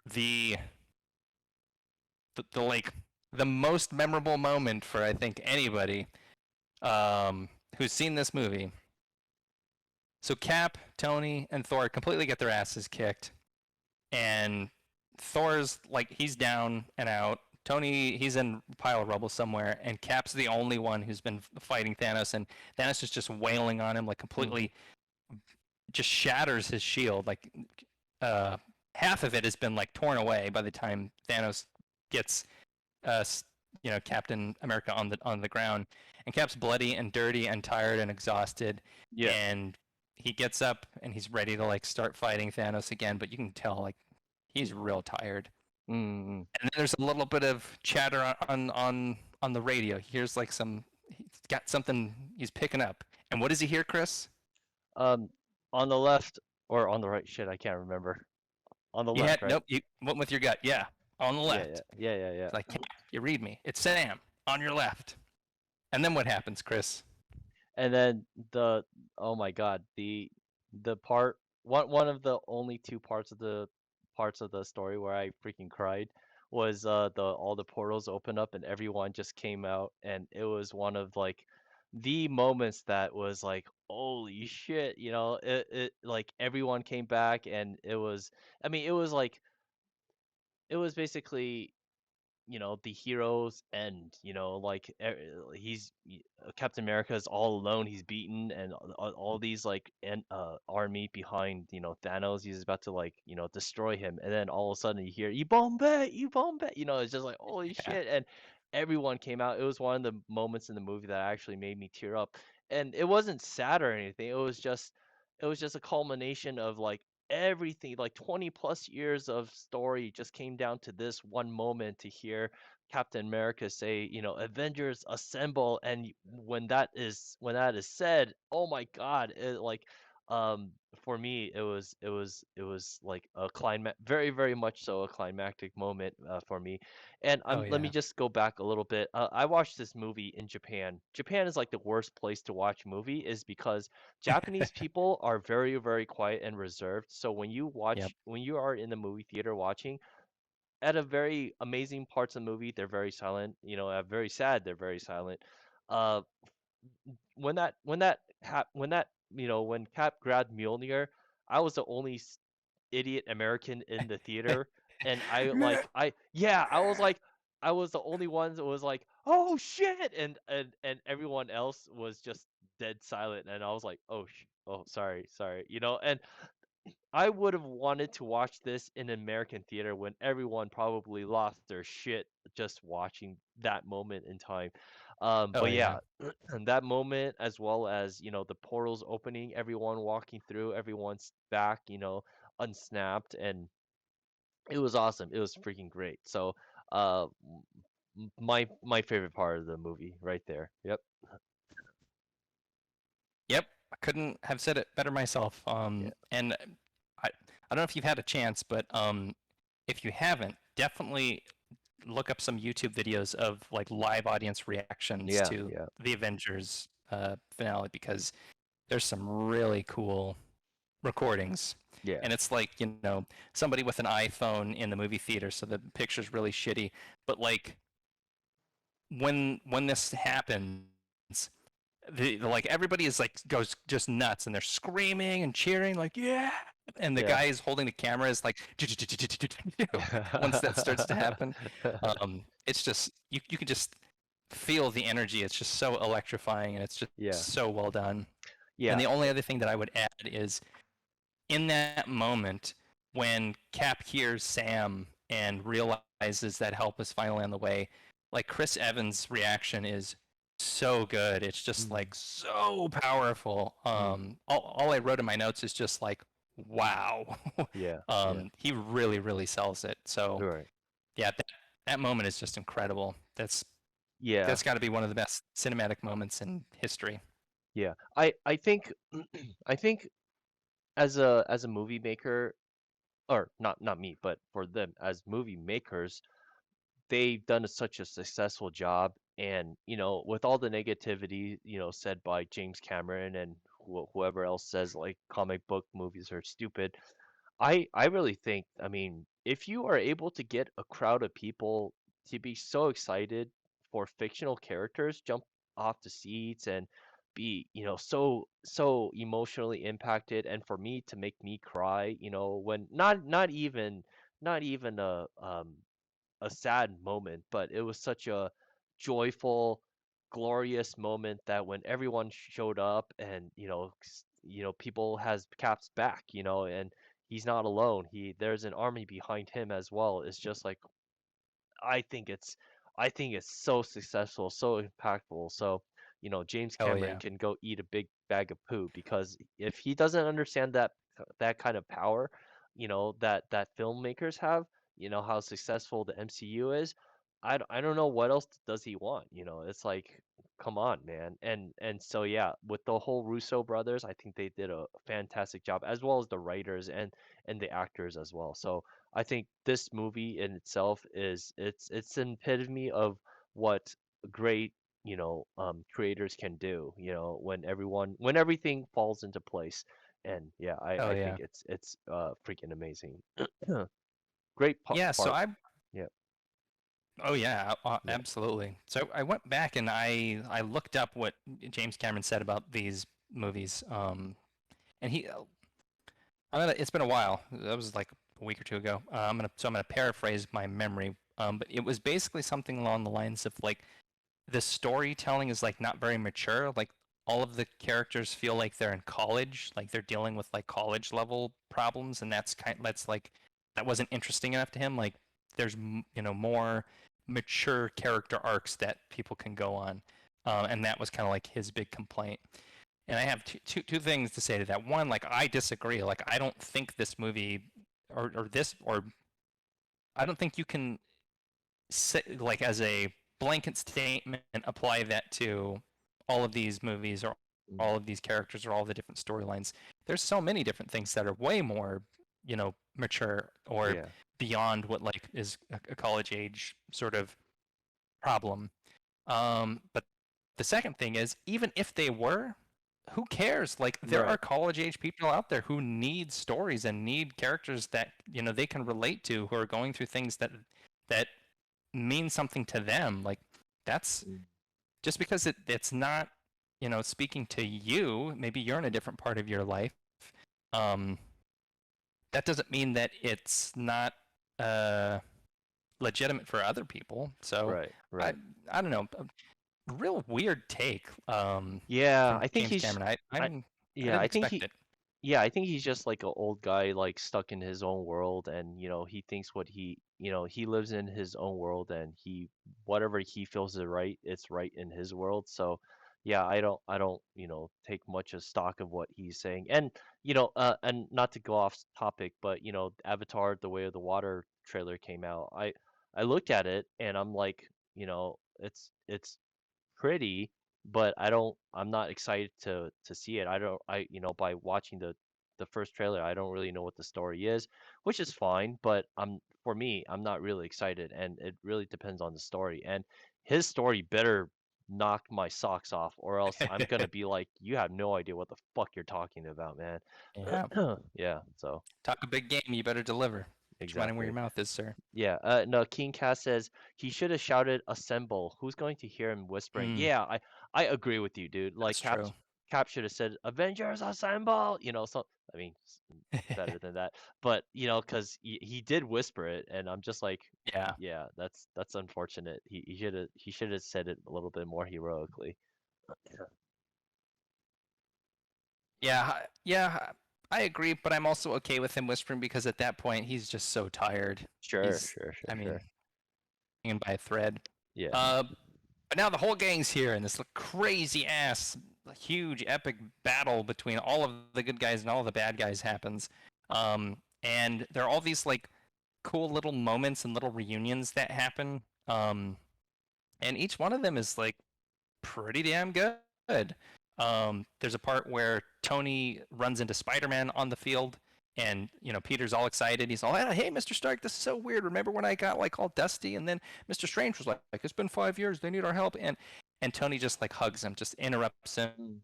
the like the most memorable moment for I think anybody who's seen this movie. So Cap, Tony, and Thor completely get their asses kicked, and Thor's like he's down and out. Tony, he's in a pile of rubble somewhere, and Cap's the only one who's been fighting Thanos, and Thanos is just wailing on him, like Hmm. completely just shatters his shield. Like uh, half of it has been like torn away by the time Thanos gets uh, Captain America on the ground, and Cap's bloody and dirty and tired and exhausted, Yeah. and he gets up and he's ready to like start fighting Thanos again, but you can tell like he's real tired. Mm-hmm. And then there's a little bit of chatter on the radio. He hears like he's got something he's picking up, and what does he hear, Chris? Um, on the left or on the right? Shit, I can't remember. On the You left, had right? nope. You went with your gut. Yeah, on the Yeah. Yeah. left. Yeah. Yeah. Yeah. It's like, "Cap, you read me. It's Sam on your left." And then what happens, Chris? And then the oh my God, the part one of the only two parts of the story where I freaking cried was the all the portals opened up and everyone just came out, and it was one of like the moments that was like holy shit, it like everyone came back, and it was, I mean, it was like, it was basically, the heroes, and like Captain America is all alone, he's beaten, and all these like army behind, Thanos, he's about to like, destroy him, and then all of a sudden you hear you bomb bet, it's just like holy Yeah. shit, and everyone came out. It was one of the moments in the movie that actually made me tear up, and it wasn't sad or anything, it was just a culmination of like everything, like 20 plus years of story just came down to this one moment to hear Captain America say, Avengers assemble, and when that is said, oh my God, um for me it was like a climax, very very much so a climactic moment for me. And Oh let me yeah. just go back a little bit. I watched this movie in Japan. Japan is like the worst place to watch movie, is because Japanese people are very, very quiet and reserved. So Yep. when you are in the movie theater watching, at a very amazing parts of the movie, they're very silent. At very sad, they're very silent. Uh, when that when Cap grabbed Mjolnir, I was the only idiot American in the theater, and I was the only one that was like, "Oh shit!" and everyone else was just dead silent, and I was like, "Oh, sorry," and I would have wanted to watch this in an American theater when everyone probably lost their shit just watching that moment in time. Oh But yeah. yeah, and that moment as well as, the portals opening, everyone walking through, everyone's back, unsnapped, and it was awesome. It was freaking great. So, my favorite part of the movie right there. Yep. Yep, I couldn't have said it better myself. Yeah. And I don't know if you've had a chance, but if you haven't, definitely look up some YouTube videos of like live audience reactions Yeah. to Yeah. the Avengers finale because there's some really cool recordings. Yeah. And it's like, somebody with an iPhone in the movie theater, so the picture's really shitty. But like when this happens, like everybody is like goes just nuts and they're screaming and cheering like yeah, and the Yeah. guy is holding the camera is like once that starts to happen, it's just you can just feel the energy. It's just so electrifying and it's just Yeah. so well done. And Yeah. the only other thing that I would add is in that moment when Cap hears Sam and realizes that help is finally on the way, like Chris Evans' reaction is so good. It's just Mm, like so powerful. mm, All I wrote in my notes is just like, wow. yeah. Yeah. He really, really sells it. So Right. yeah, that moment is just incredible. Yeah. That's got to be one of the best cinematic moments in history. Yeah. I think I think as a movie maker, or not me, but for them as movie makers, they've done such a successful job. And with all the negativity said by James Cameron and whoever else says like comic book movies are stupid, I really think, I mean, if you are able to get a crowd of people to be so excited for fictional characters, jump off the seats and be, so emotionally impacted, and for me to make me cry, when not even a sad moment, but it was such a joyful, glorious moment that when everyone showed up and people has Cap's back, and he's not alone. There's an army behind him as well. It's just like I think it's I think it's so successful, so impactful. So, James Oh Cameron yeah. can go eat a big bag of poo because if he doesn't understand that kind of power, that filmmakers have, how successful the MCU is, I don't know what else does he want, It's like come on, man. And so yeah, with the whole Russo brothers, I think they did a fantastic job as well as the writers and the actors as well. So, I think this movie in itself it's an epitome of what great creators can do. When everything falls into place, and yeah, Oh I think yeah. it's freaking amazing. Great Yeah, so part. I Yeah, Oh yeah, yeah, absolutely. So I went back and I looked up what James Cameron said about these movies. And it's been a while. That was like a week or two ago. I'm gonna paraphrase my memory. But it was basically something along the lines of like the storytelling is like not very mature. Like all of the characters feel like they're in college, like they're dealing with like college level problems, and that's like that wasn't interesting enough to him. Like there's more mature character arcs that people can go on, and that was kind of like his big complaint. And I have two things to say to that. One, like I disagree. Like I don't think this movie or I don't think you can say, like as a blanket statement apply that to all of these movies or mm, all of these characters or all the different storylines. There's so many different things that are way more, mature or yeah, beyond what like is a college age sort of problem. But the second thing is, even if they were, who cares? Like there are right. college age people out there who need stories and need characters that they can relate to, who are going through things that mean something to them. Like that's Mm, just because it's not. speaking to you, maybe you're in a different part of your life. Um, that doesn't mean that it's not legitimate for other people. So Right, I right. I don't know. A real weird take Yeah, from I think James he's Cameron. I I yeah, didn't I think expect he it. yeah, I think he's just like an old guy like stuck in his own world, and he thinks he lives in his own world, and he whatever he feels is right, it's right in his world. So yeah, I don't take much of stock of what he's saying. And and not to go off topic, but Avatar: The Way of the Water trailer came out. I looked at it and I'm like, it's pretty, but I'm not excited to see it. I don't I you know by watching the first trailer, I don't really know what the story is, which is fine, but for me, I'm not really excited, and it really depends on the story. And his story better knock my socks off, or else I'm gonna be like, you have no idea what the fuck you're talking about, man. Yeah. Yeah, so Talk a big game, you better deliver. Put your money where your exactly. mouth is, sir. Yeah, no, King Cass says he should have shouted "Assemble." Who's going to hear him whispering? Mm, Yeah, I agree with you, dude. Like that's true. Cap should have said "Avengers Assemble." So I mean, better than that. But because he did whisper it, and I'm just like, Yeah. yeah, that's unfortunate. He should have said it a little bit more heroically. Yeah, I agree, but I'm also okay with him whispering because at that point he's just so tired. Sure, He's, sure, I sure, mean, sure. hanging by a thread. Yeah, Uh, but now the whole gang's here, and this crazy ass, huge, epic battle between all of the good guys and all of the bad guys happens. And there are all these like cool little moments and little reunions that happen. And each one of them is like pretty damn good. There's a part where Tony runs into Spider-Man on the field, and Peter's all excited. He's all, "Hey, Mr. Stark, this is so weird. Remember when I got like all dusty?" And then Mr. Strange was like, "It's been 5 years. They need our help." And Tony just like hugs him, just interrupts him,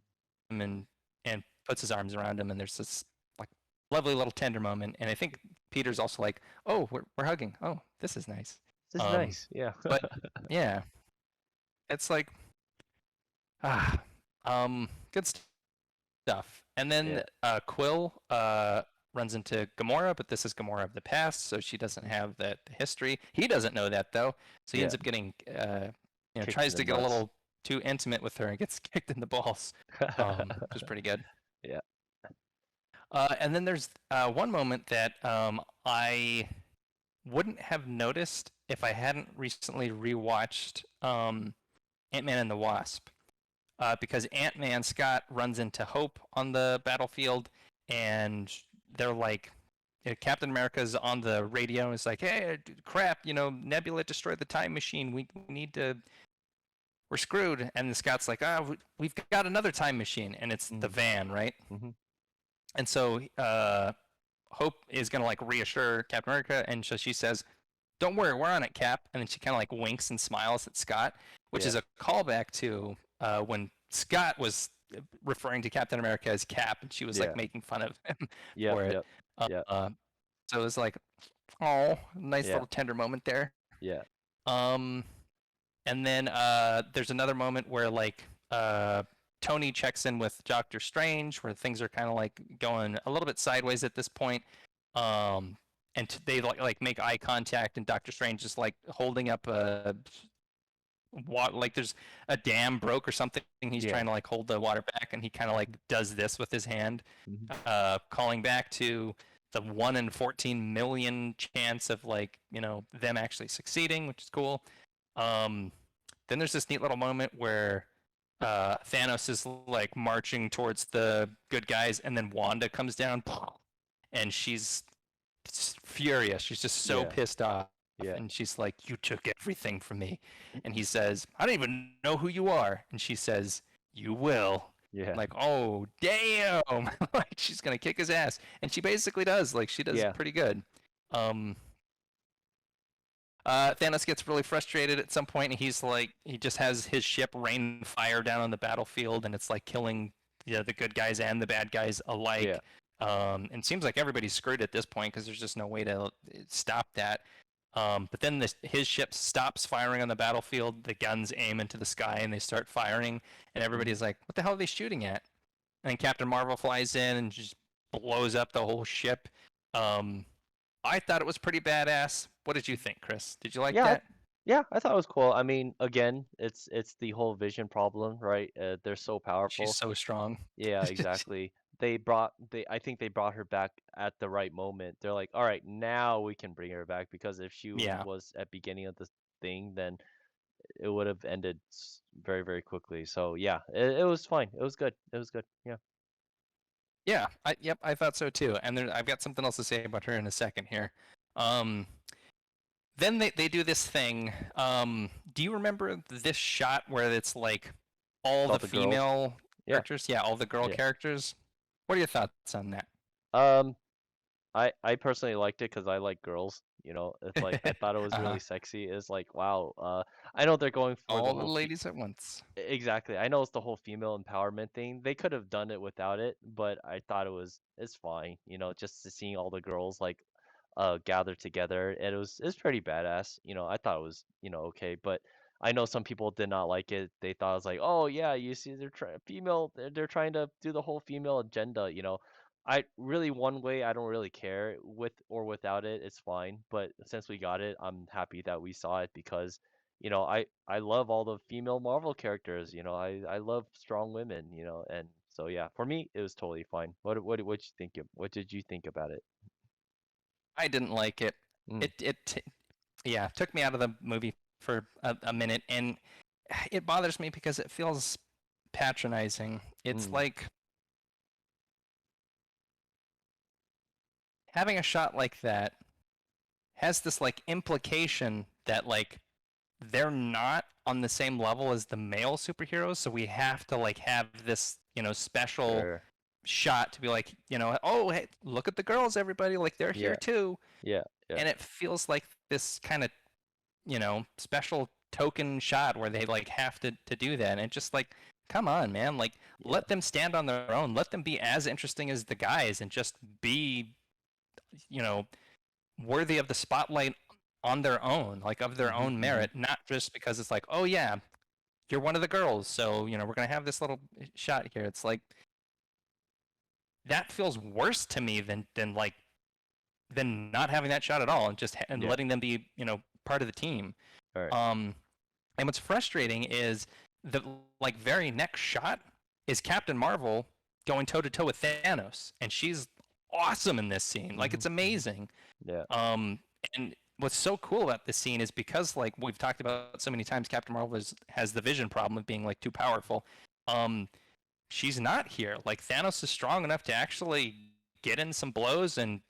mm, and puts his arms around him. And there's this like lovely little tender moment. And I think Peter's also like, "Oh, we're hugging. Oh, this is nice." this is Um, nice. Yeah, but yeah, it's like ah, good stuff. And yeah, then Quill runs into Gamora, but this is Gamora of the past, so she doesn't have that history. He doesn't know that though, so he yeah. ends up getting, Kicked in tries the to get a nuts. little too intimate with her and gets kicked in the balls, which is pretty good. Yeah. And then there's one moment that I wouldn't have noticed if I hadn't recently rewatched Ant-Man and the Wasp. Because Ant-Man Scott runs into Hope on the battlefield, and they're like, Captain America's on the radio and it's like, "Hey, crap, Nebula destroyed the time machine. We need to. We're screwed." And Scott's like, we've got another time machine, and it's the Mm-hmm. van, right? Mm-hmm. And so Hope is gonna like reassure Captain America, and so she says, "Don't worry, we're on it, Cap." And then she kind of like winks and smiles at Scott, which Yeah. is a callback to when Scott was referring to Captain America as Cap, and she was like Yeah. making fun of him Yep. for it. Yep. Yep. Uh, so it was like, oh, nice Yeah. little tender moment there. Yeah. Um, and then there's another moment where like Tony checks in with Doctor Strange, where things are kind of like going a little bit sideways at this point. Um, and they like make eye contact, and Doctor Strange is like holding up a water, like there's a dam broke or something. He's Yeah. trying to like hold the water back, and he kind of like does this with his hand, Mm-hmm. calling back to the 1 in 14 million chance of like them actually succeeding, which is cool. Um, then there's this neat little moment where Thanos is like marching towards the good guys, and then Wanda comes down, and she's furious. She's just so Yeah. pissed off. Yeah. And she's like, "You took everything from me." And he says, "I don't even know who you are." And she says, "You will." Yeah. Like, oh, damn. Like, she's going to kick his ass. And she basically does. Like, she does Yeah. pretty good. Um, Thanos gets really frustrated at some point, and he's like, he just has his ship rain fire down on the battlefield, and it's like killing the good guys and the bad guys Yeah. alike. And it seems like everybody's screwed at this point because there's just no way to stop that. But then his ship stops firing on the battlefield. The guns aim into the sky and they start firing, and Mhm. everybody's like, "What the hell are they shooting at?" And then Captain Marvel flies in and just blows up the whole ship. Um, I thought it was pretty badass. What did you think, Chris? Did you like Yeah, that? yeah, I thought it was cool. I mean, again, it's the whole vision problem, right? They're so She's powerful. so strong. Yeah, exactly. I think they brought her back at the right moment. They're like, all right, now we can bring her back because if she Yeah. was at beginning of the thing, then it would have ended very, very quickly. So yeah, it was fine. It was good. It was good. Yeah. Yeah, yep, I thought so too. And I've got something else to say about her in a second here. Um, then they do this thing. Do you remember this shot where it's like all All the the girls. female Yeah. characters? Yeah, all the girl Yeah. characters. What are your thoughts on Um, I personally liked it because I like girls. It's like I that? thought it was Uh-huh. really sexy. It's like wow. I know they're going for the All the whole ladies at once. exactly. I know it's the whole female empowerment thing. They could have done it without it, but I thought it's fine. Just to seeing all the girls like gather together. And it's pretty badass. I thought it was, okay, but I know some people did not like it. They thought it was like, oh yeah, you see they're trying female they're trying to do the whole female agenda. I really one way I don't really care with or without it, it's fine. But since we got it, I'm happy that we saw it because I love all the female Marvel characters, I love strong women, and so yeah, for me it was totally fine. What you think what did you think about it? I didn't like it. Mm, Yeah, took me out of the movie for a minute, and it bothers me because it feels patronizing. It's mm, like having a shot like that has this like implication that like they're not on the same level as the male superheroes, so we have to like have this, special sure. shot to be like, oh, hey, look at the girls, everybody, like they're here Yeah, too. yeah, yeah, And it feels like this kind of, special token shot where they like have to do that. And it just like, come on, man, like yeah. let them stand on their own. Let them be as interesting as the guys and just be, you know, worthy of the spotlight on their own, like of their Mhm, own mhm. merit, not just because it's like, oh yeah, you're one of the girls, so we're gonna have this little shot here. It's like that feels worse to me than not having that shot at all and just and Yeah. letting them be part of the team. All right. Um, and what's frustrating is the like very next shot is Captain Marvel going toe to toe with Thanos, and she's awesome in this scene. Like it's Mhm, mhm. amazing. Yeah. Um, and what's so cool about this scene is because like we've talked about so many times, Captain Marvel has the vision problem of being like too powerful. Um, she's not here. Like Thanos is strong enough to actually get in some blows and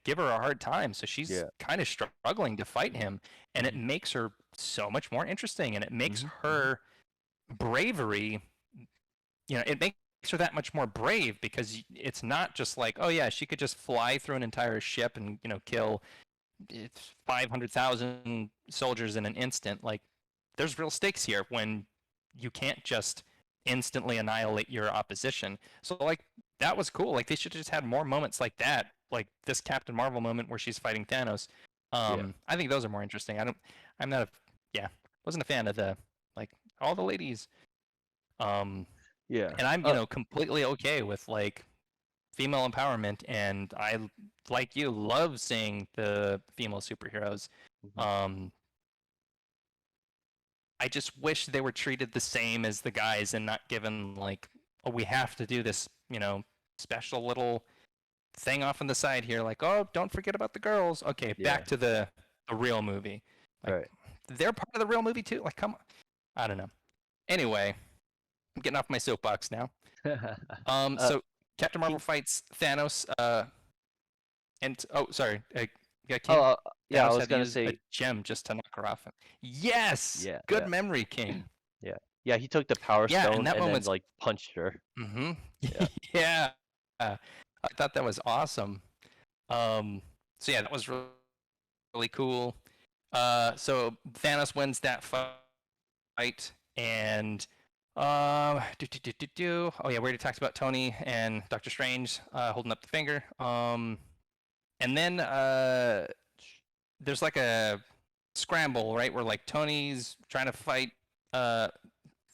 give her a hard time. So she's Yeah. kind of struggling to fight him, and it Mhm, makes her so much more interesting, and it makes mhm, mhm. her bravery. It makes her that much more brave because it's not just like, oh yeah, she could just fly through an entire ship and kill it's 500,000 soldiers in an instant. Like, there's real stakes here when you can't just instantly annihilate your opposition. So, like, that was cool. Like, they should have just had more moments like that, like this Captain Marvel moment where she's fighting Thanos. Yeah. I think those are more interesting. I'm not a, yeah, wasn't a fan of the, like, all the ladies. Um, Yeah. and I'm, completely okay with, like, female empowerment, and I, like you, love seeing the female superheroes. Mhm. Um, I just wish they were treated the same as the guys and not given like, oh, we have to do this, special little thing off on the side here. Like, oh, don't forget about the girls. Okay, Yeah. back to the real movie. Like, Right. they're part of the real movie too. Like, come on. I don't know. Anyway, I'm getting off my soapbox now. Uh, So Captain Marvel King. fights Thanos. And oh, sorry, yeah, Oh, King. yeah. I Thanos was had to gonna use a say. gem just to knock her off. Yes, Yeah. good Yeah. memory, King. Yeah. Yeah. He took the Power Yeah, and Stone that and then moment's like punched her. mm-hmm. Yeah. Yeah, I thought that was awesome. Um, so yeah, that was really cool. So Thanos wins that fight, and oh yeah, we already talked about Tony and Doctor Strange holding up the finger. And then there's like a scramble, right? Where like Tony's trying to fight uh,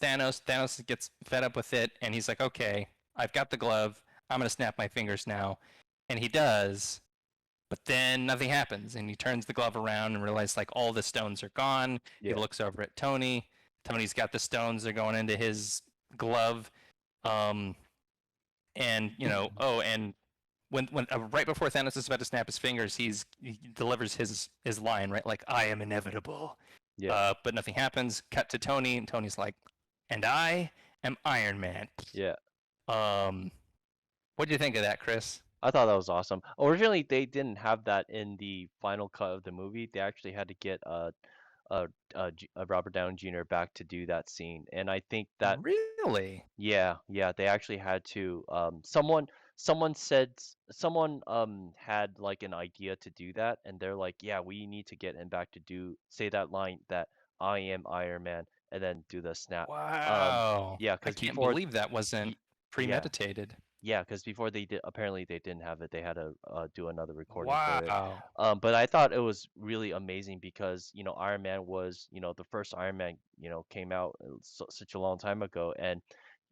Thanos. Thanos gets fed up with it, and he's like, "Okay, I've got the glove. I'm gonna snap my fingers now," and he does. But then nothing happens, and he turns the glove around and realizes like all the stones are gone. He Yeah. looks over at Tony. Tony's got the stones; they're going into his glove. Um, and oh, and when right before Thanos is about to snap his fingers, he delivers his line, right? Like, I am inevitable. Yeah. But nothing happens. Cut to Tony, and Tony's like, and I am Iron Man. Yeah. Um, what do you think of that, Chris? I thought that was awesome. Originally, they didn't have that in the final cut of the movie. They actually had to get Robert Downey Jr. back to do that scene, and I think that Really? yeah, they actually had to. Someone had like an idea to do that, and they're like, yeah, we need to get him back to say that line that I am Iron Man, and then do the snap. Wow. Yeah, I because can't before, believe that wasn't y- yeah, premeditated. yeah, because before they did, apparently they didn't have it. They had to do another recording for it. Wow. But I thought it was really amazing because, Iron Man was, the first Iron Man, came out such a long time ago. And,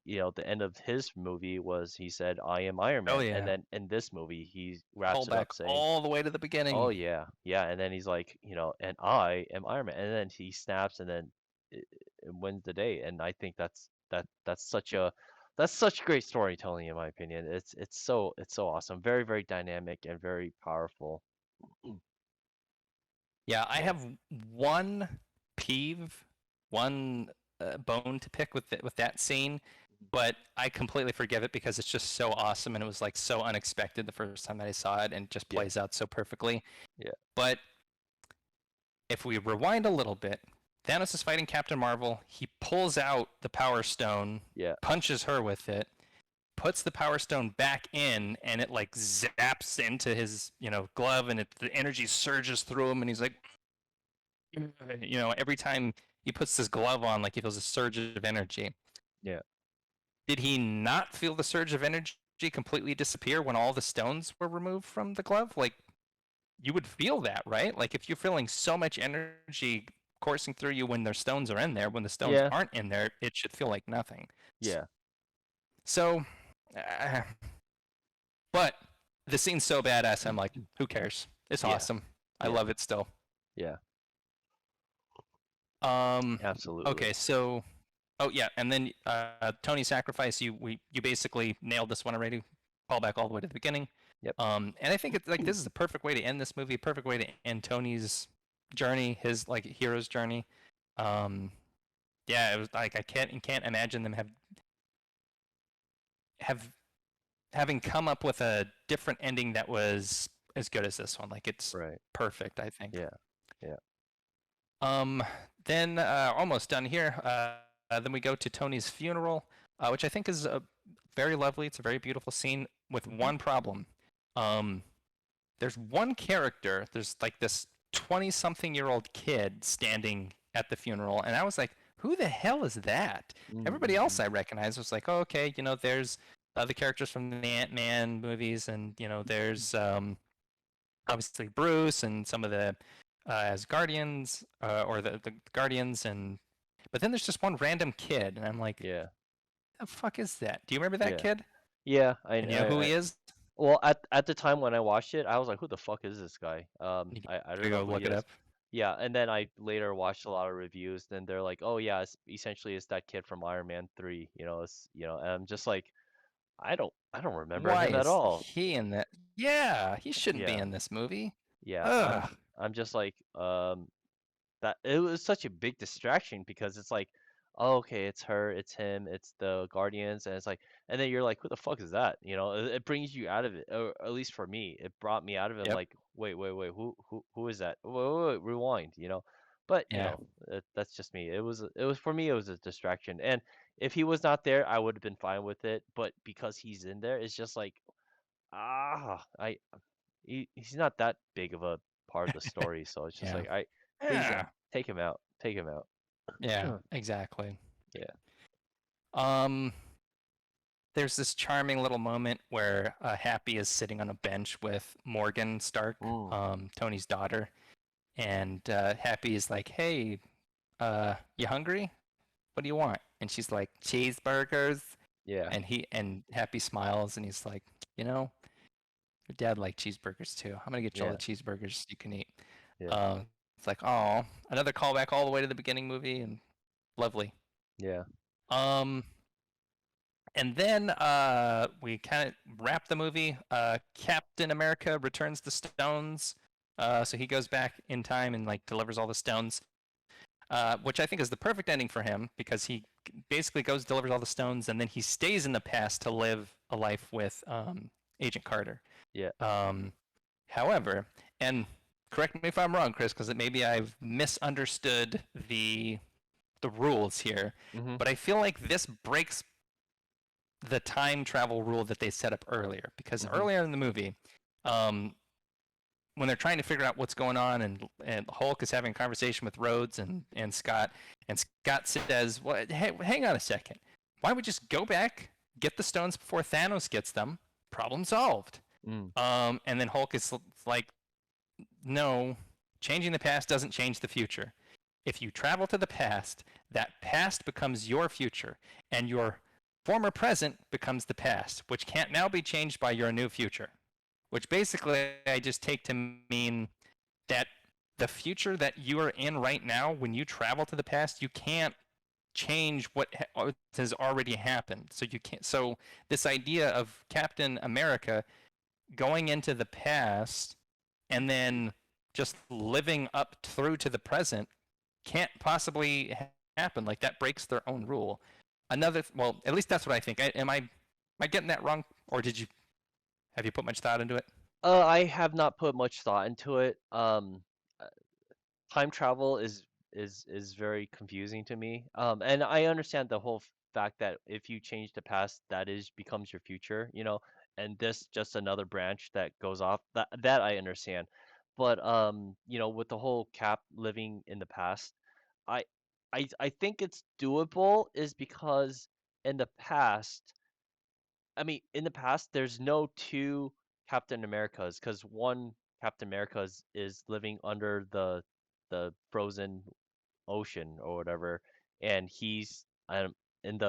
the end of his movie was he said, I am Iron Oh Man. And yeah. then in this movie, he wraps Call it back up saying, all the way to the oh, beginning. yeah, yeah. And then he's like, and I am Iron Man. And then he snaps and then it wins the day. And I think that's such great storytelling in my opinion. It's so awesome. Very, very dynamic and very powerful. Yeah, I Yeah. have one peeve, one bone to pick with that scene, but I completely forgive it because it's just so awesome and it was like so unexpected the first time that I saw it and it just Yeah. plays out so perfectly. Yeah. But if we rewind a little bit, Thanos is fighting Captain Marvel. He pulls out the Power Stone, Yeah. punches her with it, puts the Power Stone back in, and it like zaps into his glove, and the energy surges through him, and he's like, every time he puts this glove on, like he feels a surge of energy. Yeah. Did he not feel the surge of energy completely disappear when all the stones were removed from the glove? Like, you would feel that, right? Like, if you're feeling so much energy coursing through you when their stones are in there, when the stones Yeah. aren't in there, it should feel like nothing. Yeah. So, uh, but the scene's so badass, I'm like, who cares? It's Yeah. awesome. I Yeah. love it still. Yeah. Um, Absolutely. okay, so oh yeah, and then Tony sacrifice. You basically nailed this one already. Call back all the way to the beginning. Yep. And I think it's like this is the perfect way to end this movie. Perfect way to end Tony's journey, his like hero's journey. Um, yeah, it was like I can't imagine them have having come up with a different ending that was as good as this one. Like it's Right. perfect, I think. Yeah. Yeah. Um, then almost done here. Then we go to Tony's funeral, which I think is very lovely. It's a very beautiful scene with one problem. Um, there's one character. There's like this 20-something-year-old kid standing at the funeral, and I was like, "Who the hell is that?" Everybody else Mm-hmm. I recognized was like, "Oh, okay, there's the characters from the Ant-Man movies, and there's obviously Bruce and some of the as Guardians or the Guardians and but then there's just one random kid and I'm like, Yeah. the fuck is that? Do you remember that Yeah. kid? Yeah. And you know who I he is? well, at the time when I watched it, I was like, who the fuck is this guy? You I don't gotta know go who he look it is. up. Yeah, and then I later watched a lot of reviews, and they're like, "Oh yeah, essentially it's that kid from Iron Man 3." And I'm just like, I don't remember Why him at is all. he in that? Yeah, he shouldn't be Yeah, in this movie. yeah. Ugh. I'm just like, that it was such a big distraction because it's like, oh, okay, it's her, it's him, it's the Guardians, and it's like, and then you're like, who the fuck is that? It brings you out of it, or at least for me, it brought me out of it. I'm Yep. like, wait, who is that? Wait, rewind. But Yeah. that's just me. It was for me, it was a distraction, and if he was not there, I would have been fine with it. But because he's in there, it's just like, he's not that big of a part of the story, so it's just Yeah. like, please Yeah. take him out, take him out. Yeah. Exactly. Yeah. Um. There's this charming little moment where Happy is sitting on a bench with Morgan Stark, Mm. Tony's daughter, and Happy is like, "Hey, you hungry? What do you want?" And she's like, "Cheeseburgers." Yeah. And Happy smiles and he's like, "You know, your dad liked cheeseburgers too. I'm gonna get you all Yeah. the cheeseburgers you can eat." Yeah. Uh, it's like, oh, another callback all the way to the beginning movie and lovely. Yeah. Um, and then we kind of wrap the movie. Captain America returns the stones. So he goes back in time and like delivers all the stones, which I think is the perfect ending for him because he basically goes delivers all the stones and then he stays in the past to live a life with Agent Carter. Yeah. Um, however, and correct me if I'm wrong, Chris, because maybe I've misunderstood the rules here, Mm-hmm. but I feel like this breaks the time travel rule that they set up earlier because Mm-hmm. earlier in the movie, um, when they're trying to figure out what's going on and Hulk is having a conversation with Rhodes and Scott, and Scott says, "Well, hey, hang on a second. Why don't we just go back, get the stones before Thanos gets them? Problem solved." Mm. And then Hulk is like, "No, changing the past doesn't change the future. If you travel to the past, that past becomes your future, and your former present becomes the past, which can't now be changed by your new future." Which basically I just take to mean that the future that you are in right now, when you travel to the past, you can't change what has already happened. So you can't. So this idea of Captain America going into the past and then just living up through to the present can't possibly happen. Like that breaks their own rule. Well, at least that's what I think. Am I getting that wrong, or did you have you put much thought into it? I have not put much thought into it. Uh, Time travel is very confusing to me. And I understand the whole fact that if you change the past, that is becomes your future, and this just another branch that goes off. That I understand. But with the whole Cap living in the past, I I think it's doable is because in the past, I mean, in the past, there's no two Captain Americas because one Captain America is living under the frozen ocean or whatever, and he's in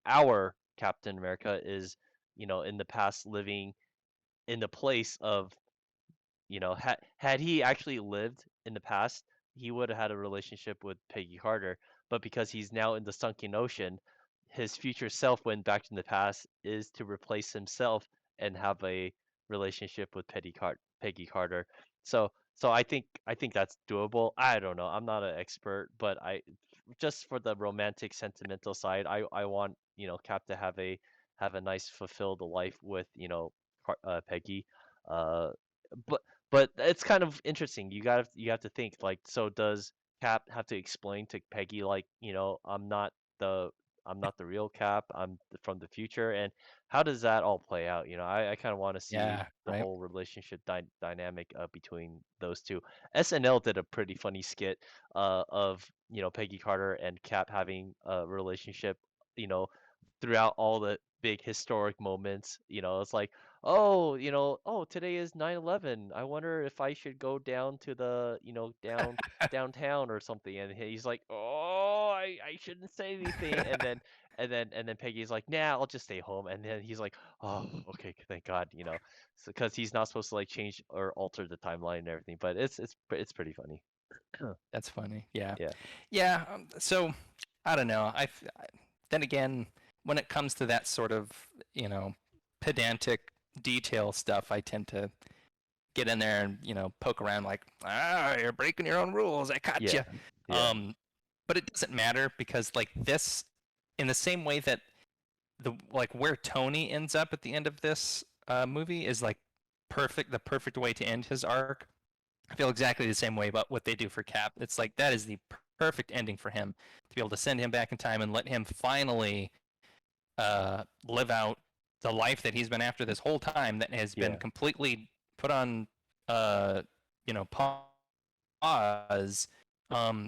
our Captain America is in the past living in the place of had he actually lived in the past, he would have had a relationship with Peggy Carter. But because he's now in the sunken ocean, his future self went back in the past is to replace himself and have a relationship with Peggy Carter. So I think that's doable. I don't know. I'm not an expert, but I just for the romantic sentimental side, I want, Cap to have a nice fulfilled life with, Peggy. Uh, but but it's kind of interesting. You have to think like, so does Cap have to explain to Peggy like, the I'm not the real Cap. From the future, and how does that all play out? I kind of want to see Yeah, the right. whole relationship dynamic between those two. SNL did a pretty funny skit of Peggy Carter and Cap having a relationship, you know, throughout all the big historic moments. It's like, oh, oh, today is 9/11. I wonder if I should go down to the, downtown or something. And he's like, oh, I shouldn't say anything. And then Peggy's like, nah, I'll just stay home. And then he's like, oh, okay, thank God, so because he's not supposed to like change or alter the timeline and everything. But it's pretty funny. That's funny. Yeah. Yeah, Yeah. So I don't know. Then again, when it comes to that sort of, pedantic detail stuff, I tend to get in there and, poke around like, you're breaking your own rules. I caught yeah, you. yeah, Um, but it doesn't matter because like this, in the same way that like where Tony ends up at the end of this movie is like the perfect way to end his arc. I feel exactly the same way about what they do for Cap. It's like that is the perfect ending for him to be able to send him back in time and let him finally live out the life that he's been after this whole time that has been yeah, completely put on pause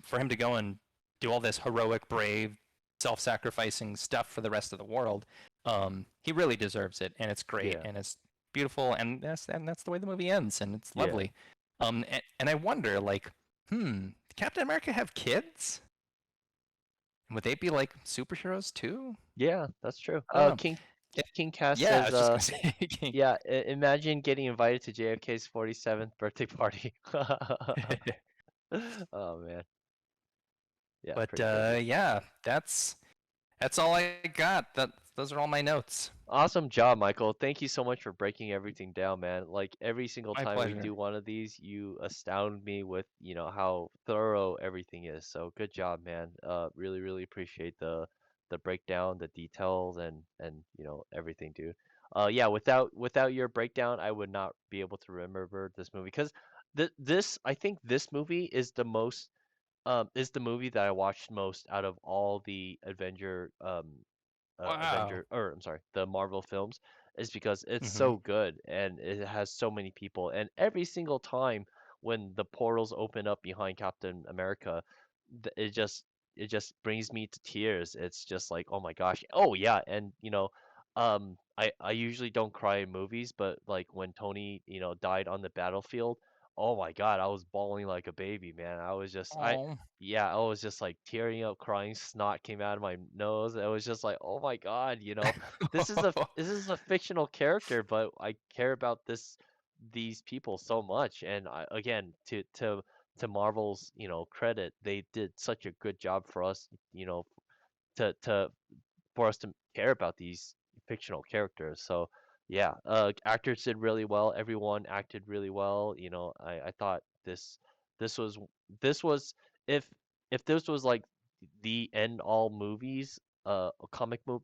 for him to go and do all this heroic, brave, self-sacrificing stuff for the rest of the world. He really deserves it, and it's great, yeah, and it's beautiful, and that's the way the movie ends, and it's yeah, lovely. And I wonder, like, Captain America have kids? Would they be like superheroes too? Yeah, that's true. I don't know. King Cass Yeah, I says, was just gonna say. yeah, imagine getting invited to JFK's 47th birthday party. Oh man, yeah, But pretty crazy. yeah, that's all I got. Those are all my notes. Awesome job, Michael. Thank you so much for breaking everything down, man. Like every single My time we pleasure. do one of these, you astound me with, how thorough everything is. So good job, man. Really, really appreciate the breakdown, the details, and everything, dude. Yeah, without your breakdown, I would not be able to remember this movie because I think this movie is the movie that I watched most out of all the Wow. Avenger, or I'm sorry, the Marvel films, is because it's Hmm. so good and it has so many people. And every single time when the portals open up behind Captain America, it just brings me to tears. It's just like, oh my gosh. Oh yeah, and I usually don't cry in movies, but like when Tony, died on the battlefield, oh my God, I was bawling like a baby, man. Oh. Yeah, I was just like tearing up, crying, snot came out of my nose. It was just like, oh my God, this is a fictional character, but I care about these people so much. And again, to Marvel's, credit, they did such a good job for us, to for us to care about these fictional characters. So yeah, actors did really well. Everyone acted really well. I thought this was this was if this was like the end all movies, comic book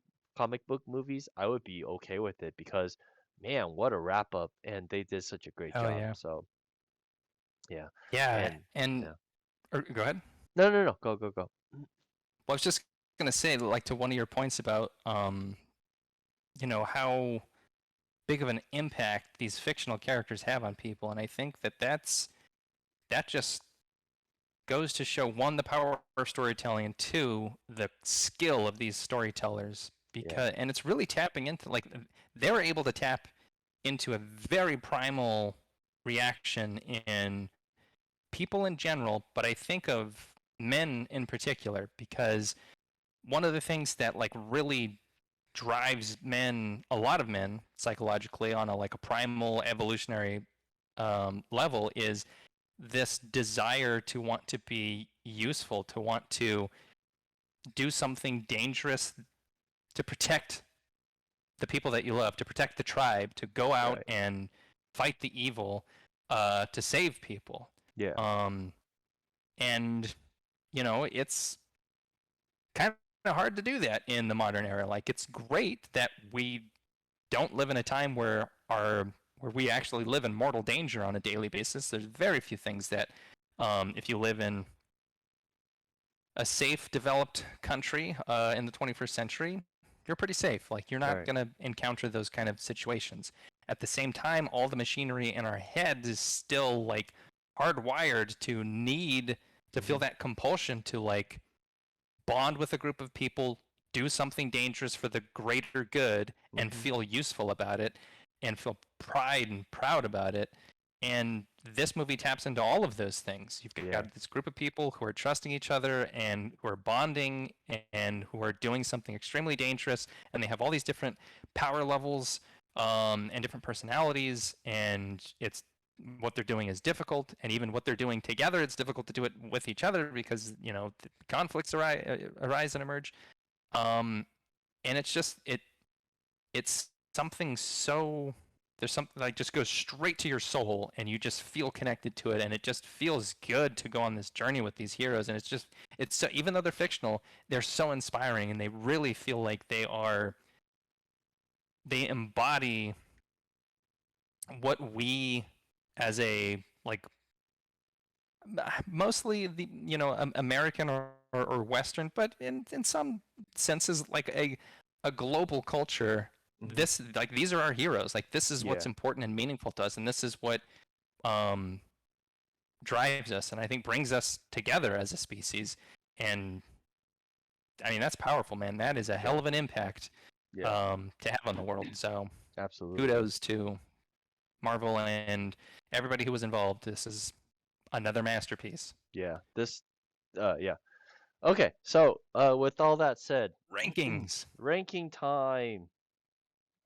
movies, I would be okay with it because man, what a wrap up, and they did such a great Hell job. yeah. So yeah, Yeah, and and yeah, go ahead. no, no, no, go, go, go. Well, I was just gonna say, like, to one of your points about how big of an impact these fictional characters have on people, and I think that just goes to show, one, the power of storytelling, and two, the skill of these storytellers. Yeah, And it's really tapping into, like, they're able to tap into a very primal reaction in people in general, but I think of men in particular, because one of the things that, like, really drives men, a lot of men, psychologically on a, like, a primal evolutionary level, is this desire to want to be useful, to want to do something dangerous, to protect the people that you love, to protect the tribe, to go out right. and fight the evil, to save people. Yeah, Um, and it's kind of hard to do that in the modern era. Like, it's great that we don't live in a time where we actually live in mortal danger on a daily basis. There's very few things that, if you live in a safe, developed country in the 21st century, you're pretty safe. Like, you're not right. going to encounter those kind of situations. At the same time, all the machinery in our head is still, like, hardwired to need to feel Hmm. that compulsion to, like, bond with a group of people, do something dangerous for the greater good, and Hmm. feel useful about it, and feel pride and proud about it. And this movie taps into all of those things. You've Yeah. got this group of people who are trusting each other and who are bonding and who are doing something extremely dangerous, and they have all these different power levels, and different personalities, and it's what they're doing is difficult, and even what they're doing together, it's difficult to do it with each other because conflicts arise and emerge. Um, and it's something so there's something that just goes straight to your soul, and you just feel connected to it, and it just feels good to go on this journey with these heroes. And it's so, even though they're fictional, they're so inspiring, and they really feel like they embody what we, as a, like, mostly the American or Western, but in some senses, like a global culture. Hmm. This, like, these are our heroes. Like, this is what's Yeah. important and meaningful to us, and this is what um, drives us, and I think brings us together as a species. And I mean, that's powerful, man. That is a hell Yeah. of an impact Yeah. to have on the world. So Absolutely. kudos to Marvel and everybody who was involved. This is another masterpiece. Yeah. This. Yeah. Okay. So, with all that said, Rankings. ranking time.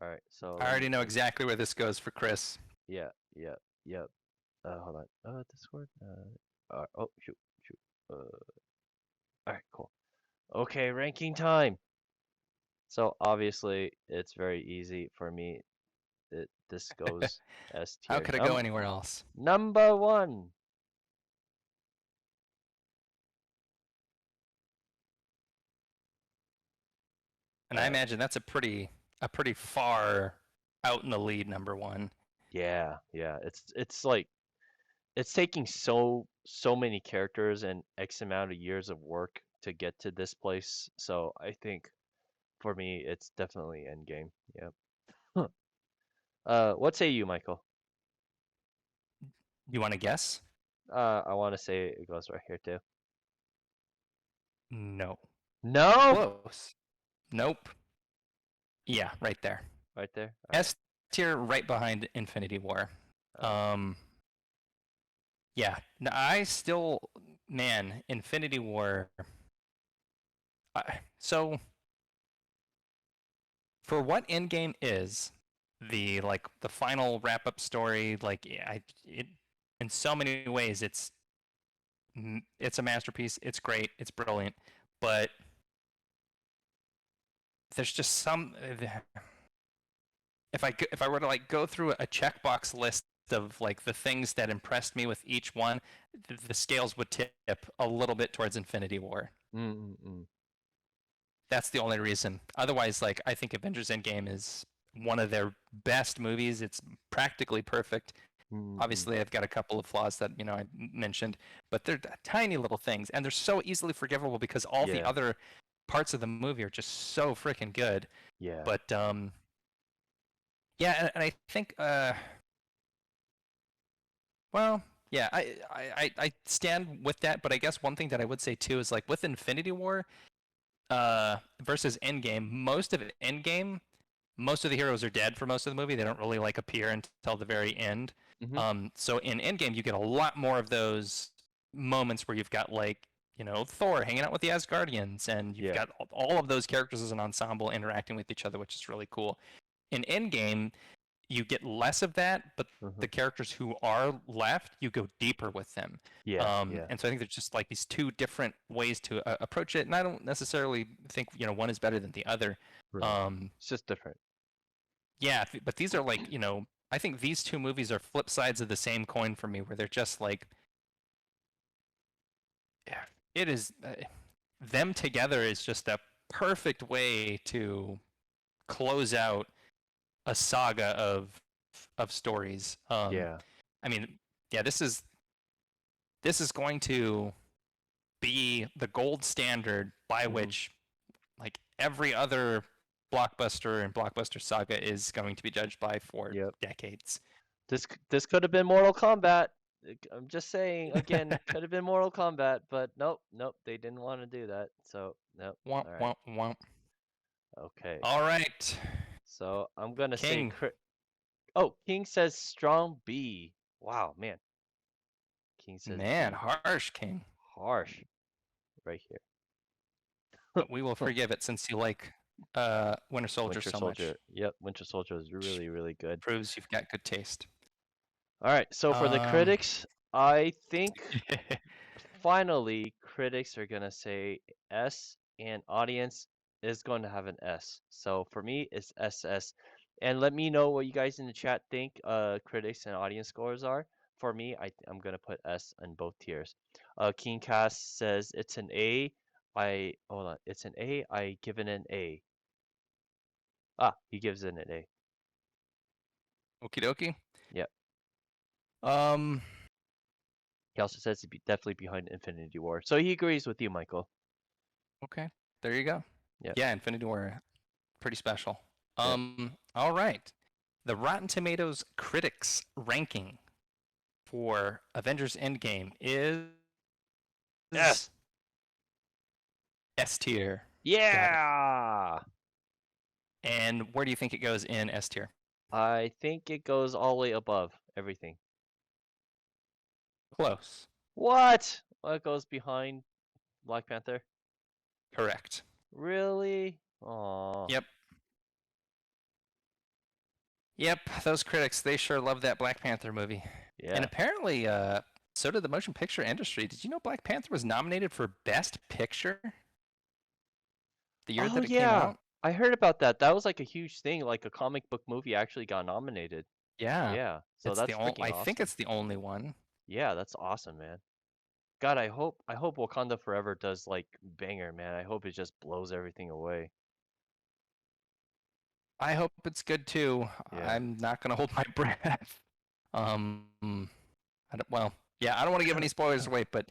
All right. So I let me already know see. exactly where this goes for Chris. Yeah. Yeah. Yeah. Hold on. Discord. Oh, shoot. Shoot. All right. Cool. Okay. Ranking time. So obviously, it's very easy for me. This goes S How tier. could it go anywhere else? Number one. And I imagine that's a pretty far out in the lead number one. Yeah, yeah. It's like it's taking so many characters and X amount of years of work to get to this place. So I think for me, it's definitely Endgame. Yeah. Huh. What say you, Michael? You want to guess? I want to say it goes right here too. No. No, Close. Nope. Yeah, right there. right there. All right. S tier right behind Infinity War. Um, yeah. No, I still, man, Infinity War. So for what Endgame is, the final wrap up story, like it in so many ways it's a masterpiece. It's great. It's brilliant, but there's just some. If I were to like go through a checkbox list of like the things that impressed me with each one, the scales would tip a little bit towards Infinity War. Mm-mm-mm. That's the only reason. Otherwise, like I think Avengers Endgame is one of their best movies. It's practically perfect. Mm-mm. Obviously, I've got a couple of flaws that I mentioned, but they're tiny little things, and they're so easily forgivable because all the Yeah, other parts of the movie are just so freaking good. yeah. But yeah, and I think well, yeah, I stand with that, but I guess one thing that I would say too is like with Infinity War versus Endgame, most of the heroes are dead for most of the movie. They don't really like appear until the very end. Mm-hmm. So in Endgame, you get a lot more of those moments where you've got like Thor hanging out with the Asgardians, and you've Yeah. got all of those characters as an ensemble interacting with each other, which is really cool. In Endgame, you get less of that, but Mm-hmm. the characters who are left, you go deeper with them. Yeah, yeah. And so I think there's just like these two different ways to approach it, and I don't necessarily think one is better than the other. Right. Um, It's just different. yeah, but these are like I think these two movies are flip sides of the same coin for me, where they're just like, yeah, it is them together is just a perfect way to close out a saga of stories. Yeah. I mean, yeah, this is going to be the gold standard by Mm-hmm. which like every other blockbuster and blockbuster saga is going to be judged by for Yep. decades. This could have been Mortal Kombat. I'm just saying again, could have been Mortal Kombat, but nope, nope, they didn't want to do that. So nope. Womp All right. womp womp. Okay. All right, So I'm gonna say King. crit. Oh, King says strong B. Wow, man. King says Man, B. harsh King. Harsh. Right here. But we will forgive it since you like Winter Soldier Winter so much. Soldier. Yep, Winter Soldier is Which really, really good. proves you've got good taste. All right. So for the Um, critics, I think finally critics are gonna say S, and audience is going to have an S. So for me, it's SS. And let me know what you guys in the chat think critics and audience scores are. For me, I'm gonna put S in both tiers. King Cast says it's an A. I hold on, it's an A. I give it an A. Ah, he gives it an A. Okie dokie. Yep. Um, He also says to be definitely behind Infinity War. So he agrees with you, Michael. okay, there you go. Yep. Yeah, Infinity War, pretty special. Yep. All right. The Rotten Tomatoes critics ranking for Avengers Endgame is S. S tier. Got it. Yeah. And where do you think it goes in S tier? I think it goes all the way above everything. Close. What? what goes behind Black Panther? Correct. Really? Oh, Yep. Yep, those critics, they sure love that Black Panther movie. And yeah. apparently, so did the motion picture industry. Did you know Black Panther was nominated for Best Picture the year Oh that it came yeah. out? I heard about that. That was like a huge thing. Like a comic book movie actually got nominated. Yeah. Yeah. So It's the that's only, freaking I think awesome. it's the only one. Yeah, that's awesome, man. God, I hope Wakanda Forever does like banger, man. I hope it just blows everything away. I hope it's good too. Yeah. I'm not gonna hold my breath. I don't, well, yeah, I don't want to give any spoilers away, but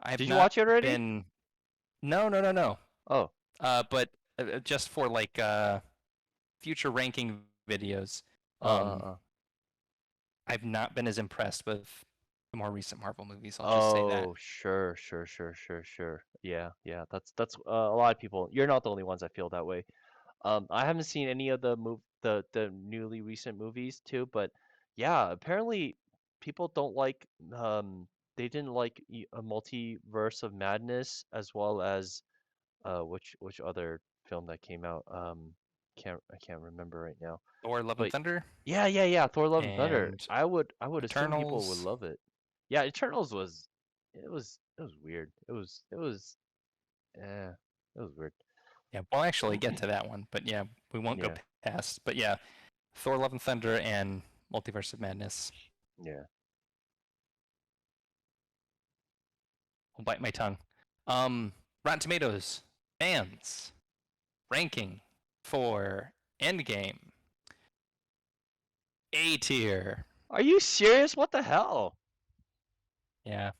I've Did you not watch it already? been. No, no, no, no. Oh. But just for like future ranking videos, Uh, uh, um, uh. I've not been as impressed with the more recent Marvel movies. I'll just say that. Oh, sure, sure, sure, sure, sure. Yeah, yeah. That's a lot of people. You're not the only ones that feel that way. I haven't seen any of the newly recent movies too, but yeah, apparently people don't like they didn't like a Multiverse of Madness as well as which other film that came out I can't remember right now. Thor: Love and But Thunder yeah, yeah, yeah, Thor Love and Thunder. and I would assume people would Eternals. love it. Yeah, Eternals was it was weird. It was it was weird. Yeah, we'll actually get to that one, but yeah, we won't go Yeah, past. But yeah, Thor: Love and Thunder and Multiverse of Madness. yeah. I'll bite my tongue. Rotten Tomatoes fans ranking for Endgame A tier. Are you serious? What the hell? Yeah.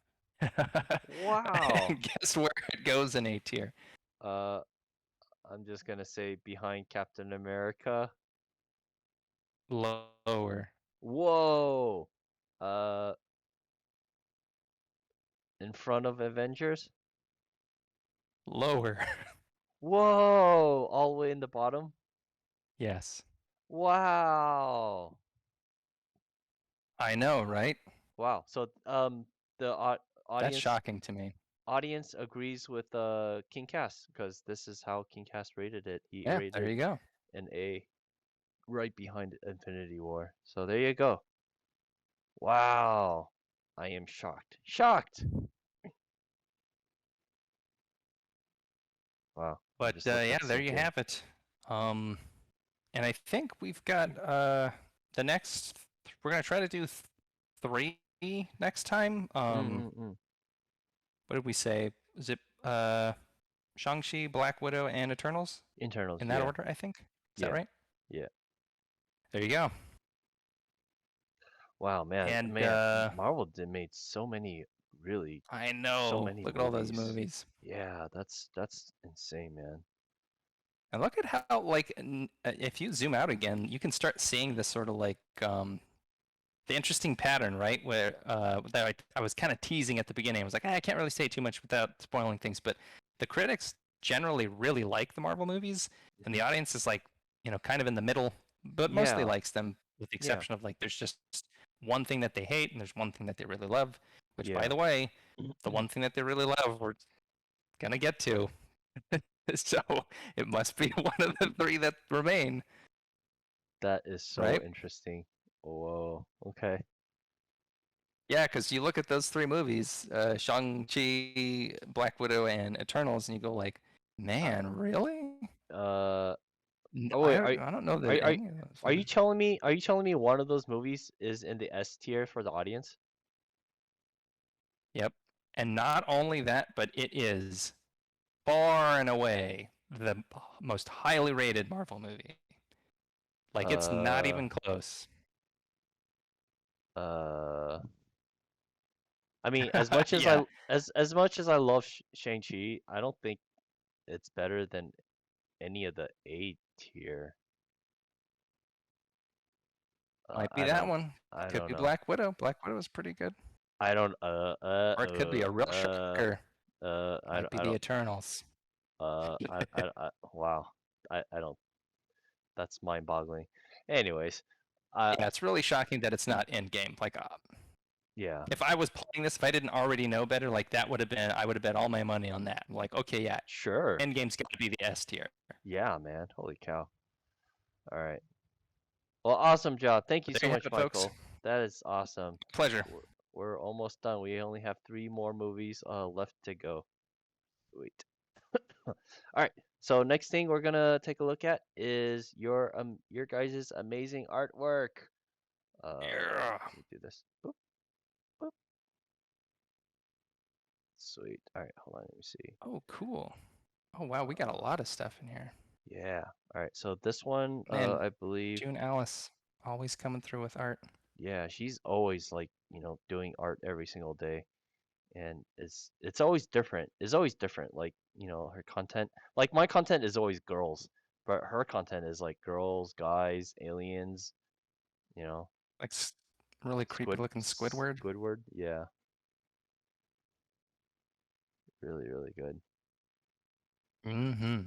Wow. And guess where it goes in A tier? Uh, I'm just gonna say behind Captain America. Lower. Whoa. Uh, in front of Avengers. Lower. Whoa, all the way in the bottom. Yes. Wow. I know, right? Wow. So the That's audience shocking to me. audience agrees with King Cast because this is how King Cast rated it. He Yeah, there rated you go. an A right behind Infinity War. So there you go. Wow. I am shocked. Shocked. Wow. I'm But just letting yeah, that there sink you in. have it. And I think we've got the next. We're gonna try to do three next time. Mm-mm-mm. What did we say? Is it Shang-Chi, Black Widow, and Eternals Internals, in that yeah. order? I think. Is that Yeah. right? Yeah. There you go. Wow, man. And Man, Marvel did made so many really I so know. many Look at all those movies. movies. Yeah, that's insane, man. And look at how, like, if you zoom out again, you can start seeing this sort of like the interesting pattern, right? Where that I was kind of teasing at the beginning. I was like, I can't really say too much without spoiling things, but the critics generally really like the Marvel movies, and the Mhm. audience is like, kind of in the middle, but mostly Yeah. likes them, with the Yeah. exception of like, there's just one thing that they hate, and there's one thing that they really love. Which, by Yeah. the way, the one thing that they really love, we're gonna get to. So it must be one of the three that remain, That is so right? interesting. Whoa. Okay. Yeah, because you look at those three movies, Shang-Chi, Black Widow, and Eternals, and you go like, man, Um. really? Uh. Oh I wait. don't, I don't know Are that are any of those are you ones. telling me? Are you telling me one of those movies is in the S tier for the audience? Yep. And not only that, but it is far and away the most highly rated Marvel movie. Like, it's not Uh. even close. Uh. I mean, as much as Yeah. as much as I love Shang-Chi, I don't think it's better than any of the A tier. Might be I that don't one. I Could don't be know. Black Widow. Black Widow is pretty good. I don't Or it could be a real shocker. Might be I the don't Eternals. wow. I don't that's mind-boggling. Anyways, uh Yeah, it's really shocking that it's not Endgame. Like, Yeah, If I was playing this, if I didn't already know better, like that would have been, I would have bet all my money on that. Like, okay, yeah, sure. Endgame's got to be the S tier. Yeah, man. Holy cow. All right. Well, awesome job. Thank you But so there you have much, it, folks. Michael. That is awesome. Pleasure. We're almost done. We only have three more movies left to go. Sweet. All right. So next thing we're gonna take a look at is your guys' amazing artwork. Yeah. Let me do this. Boop, boop. Sweet. All right. Hold on. Let me see. Oh, cool. Oh, wow, we got a lot of stuff in here. Yeah. All right. So this one, Man, I believe, June Alice, always coming through with art. yeah, she's always like, doing art every single day. And it's always different. It's always different. Like, her content. Like my content is always girls, but her content is like girls, guys, aliens, you know, Like really creepy looking Squidward. Squidward. Yeah, really, really good. Mm-hmm. You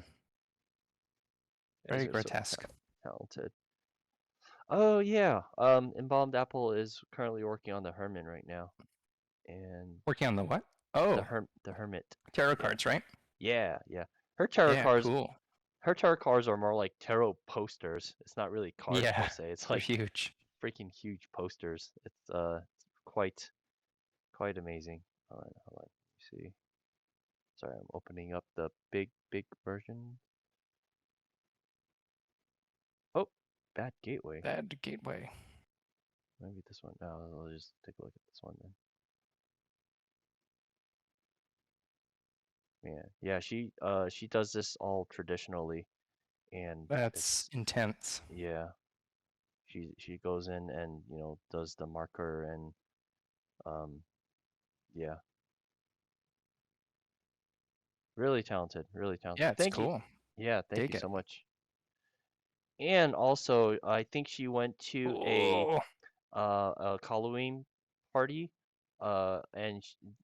guys Very are so grotesque. talented. Oh yeah. Embalmed Apple is currently working on the Herman right now, and Working on the what? the Oh, Hermit. tarot Yeah, cards, right? yeah, yeah. Her tarot Yeah, cards cool. Her tarot cards are more like tarot posters. It's not really cards per Yeah, se. It's they're like huge. freaking huge posters. It's quite amazing. Hold on. Let me see. Sorry, I'm opening up the big version. Oh, bad gateway. Bad gateway. Maybe this one. No, I'll just take a look at this one then. Yeah, yeah. She does this all traditionally, and That's it's intense. yeah. She goes in and does the marker and um yeah. Really talented, really Yeah, talented. it's Thank you. cool. Yeah, thank you Dig it. so much. And also, I think she went to Oh, a Halloween party, and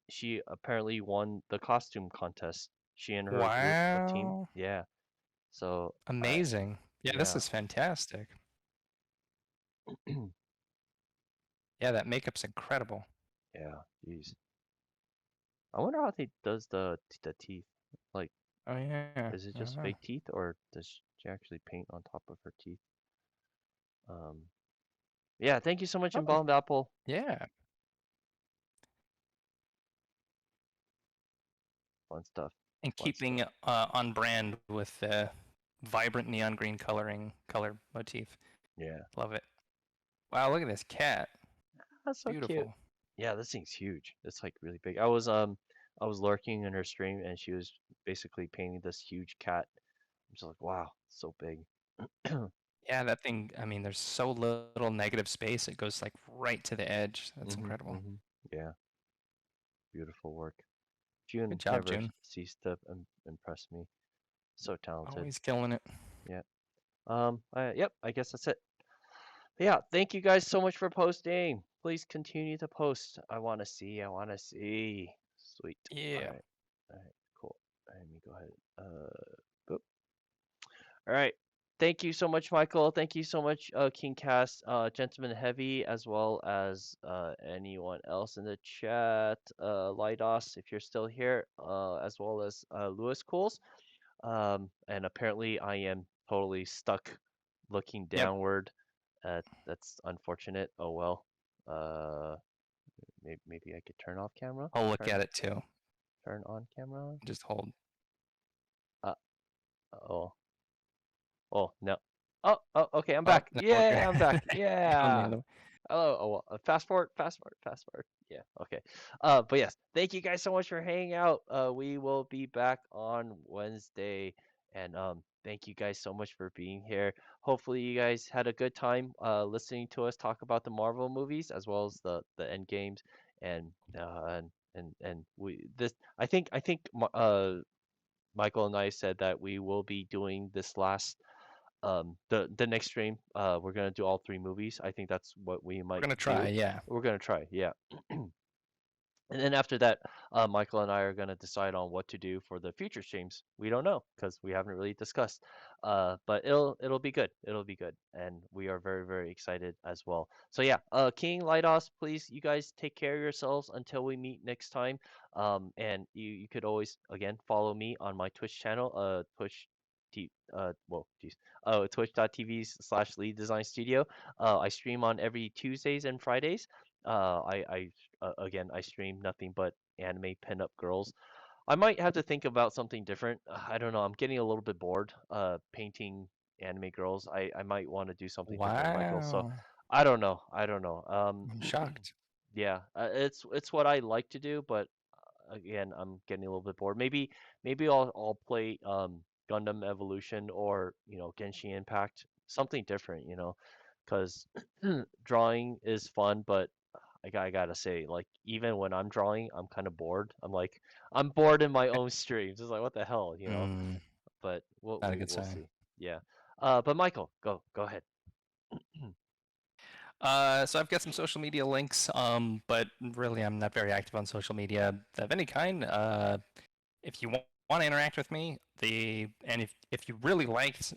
she apparently won the costume contest. She and her group of team. wow. Yeah. So, Amazing. Yeah, this yeah. is fantastic. Yeah, that makeup's incredible. Yeah. Jeez. I wonder how they does the teeth. Like, Oh yeah. is it I don't just know. fake teeth, or does she actually paint on top of her teeth? Um. Yeah. Thank you so much, Oh, Embalmed Apple. yeah. Fun stuff. And Fun keeping stuff. on brand with the vibrant neon green color motif. Yeah. Love it. Wow, look at this cat. That's so cute. Beautiful. Yeah, this thing's huge. It's like really big. I was lurking in her stream and she was basically painting this huge cat. I'm just like, wow, so big. Yeah, that thing, I mean, there's so little negative space. It goes like right to the edge. That's Mhm, incredible. mhm. Yeah, beautiful work. Good June job, never June. ceased to impress me. So talented. Always killing it. Yeah. Yep, I guess that's it. Yeah, thank you guys so much for posting. Please continue to post. I want to see. I want to see. Sweet. All Yeah. right. All right. Cool. Let me go ahead. Boop. All right. Thank you so much, Michael. Thank you so much, King Cast, Gentleman Heavy, as well as anyone else in the chat. Lydos, if you're still here, as well as Lewis Cools. And apparently, I am totally stuck looking Yep. downward. That's unfortunate. Oh well. Uh, maybe I could turn off camera. I'll look Turn at it too. turn on camera. Just hold. Uh oh. Oh no. Oh, okay, I'm Oh, back. no, we're good. Yeah, I'm back. Going the Yeah. other way. Hello. Oh, well, fast forward, fast forward, fast forward. Yeah, okay. But yes, thank you guys so much for hanging out. We will be back on Wednesday, and thank you guys so much for being here. Hopefully, you guys had a good time listening to us talk about the Marvel movies as well as the end games, and we this I think Michael and I said that we will be doing this last the next stream. We're gonna do all three movies. I think that's what we We're might gonna try, do. yeah. We're gonna try, yeah. And then after that, Michael and I are gonna decide on what to do for the future streams. We don't know because we haven't really discussed. But it'll be good. It'll be good, and we are very very excited as well. So yeah, King Lightos, please you guys take care of yourselves until we meet next time. And you could always again follow me on my Twitch channel, geez, twitch.tv/Lead Design Studio. I stream on every Tuesdays and Fridays. Again, I stream nothing but anime pinup girls. I might have to think about something different. I don't know. I'm getting a little bit bored painting anime girls. I might want to do something different, Michael. So Wow. I don't know. I don't know. I'm shocked. Yeah, it's what I like to do, but again, I'm getting a little bit bored. Maybe I'll play Gundam Evolution or Genshin Impact, something different, because drawing is fun, but I gotta say, like, even when I'm drawing, I'm kind of bored. I'm bored in my own streams. It's like, what the hell? Mm, But we'll not a we, good we'll sign. see. Yeah. But Michael, go ahead. So I've got some social media links, but really I'm not very active on social media of any kind. If you want to interact with me, and if you really liked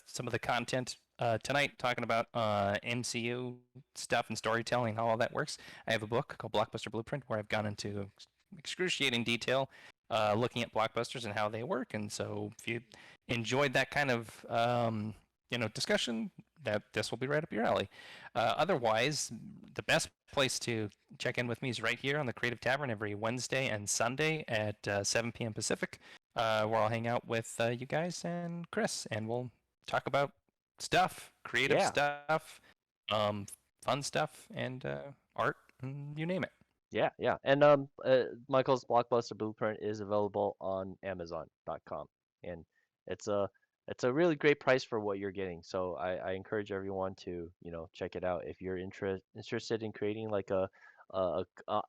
some of the content tonight, talking about MCU stuff and storytelling, how all that works, I have a book called Blockbuster Blueprint where I've gone into excruciating detail, looking at blockbusters and how they work. And so, if you enjoyed that kind of discussion, that this will be right up your alley. Otherwise, the best place to check in with me is right here on the Creative Tavern every Wednesday and Sunday at 7 p.m. Pacific, where I'll hang out with you guys and Chris, and we'll talk about stuff, creative Yeah. stuff, um, fun stuff, and art, and you name it. Yeah, yeah. And Michael's Blockbuster Blueprint is available on Amazon.com. And it's a it's a really great price for what you're getting. So I encourage everyone to, check it out. If you're interested in creating like a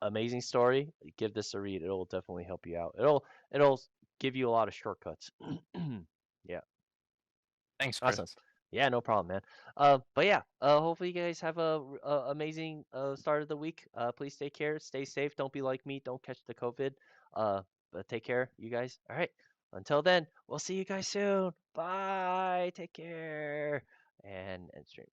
amazing story, give this a read. It'll definitely help you out. It'll give you a lot of shortcuts. Yeah. Thanks, Awesome. Chris. Yeah, no problem, man. But yeah, hopefully you guys have a amazing start of the week. Please take care, stay safe, don't be like me, don't catch the COVID. But take care, you guys. All right. Until then, we'll see you guys soon. Bye. Take care. And stream.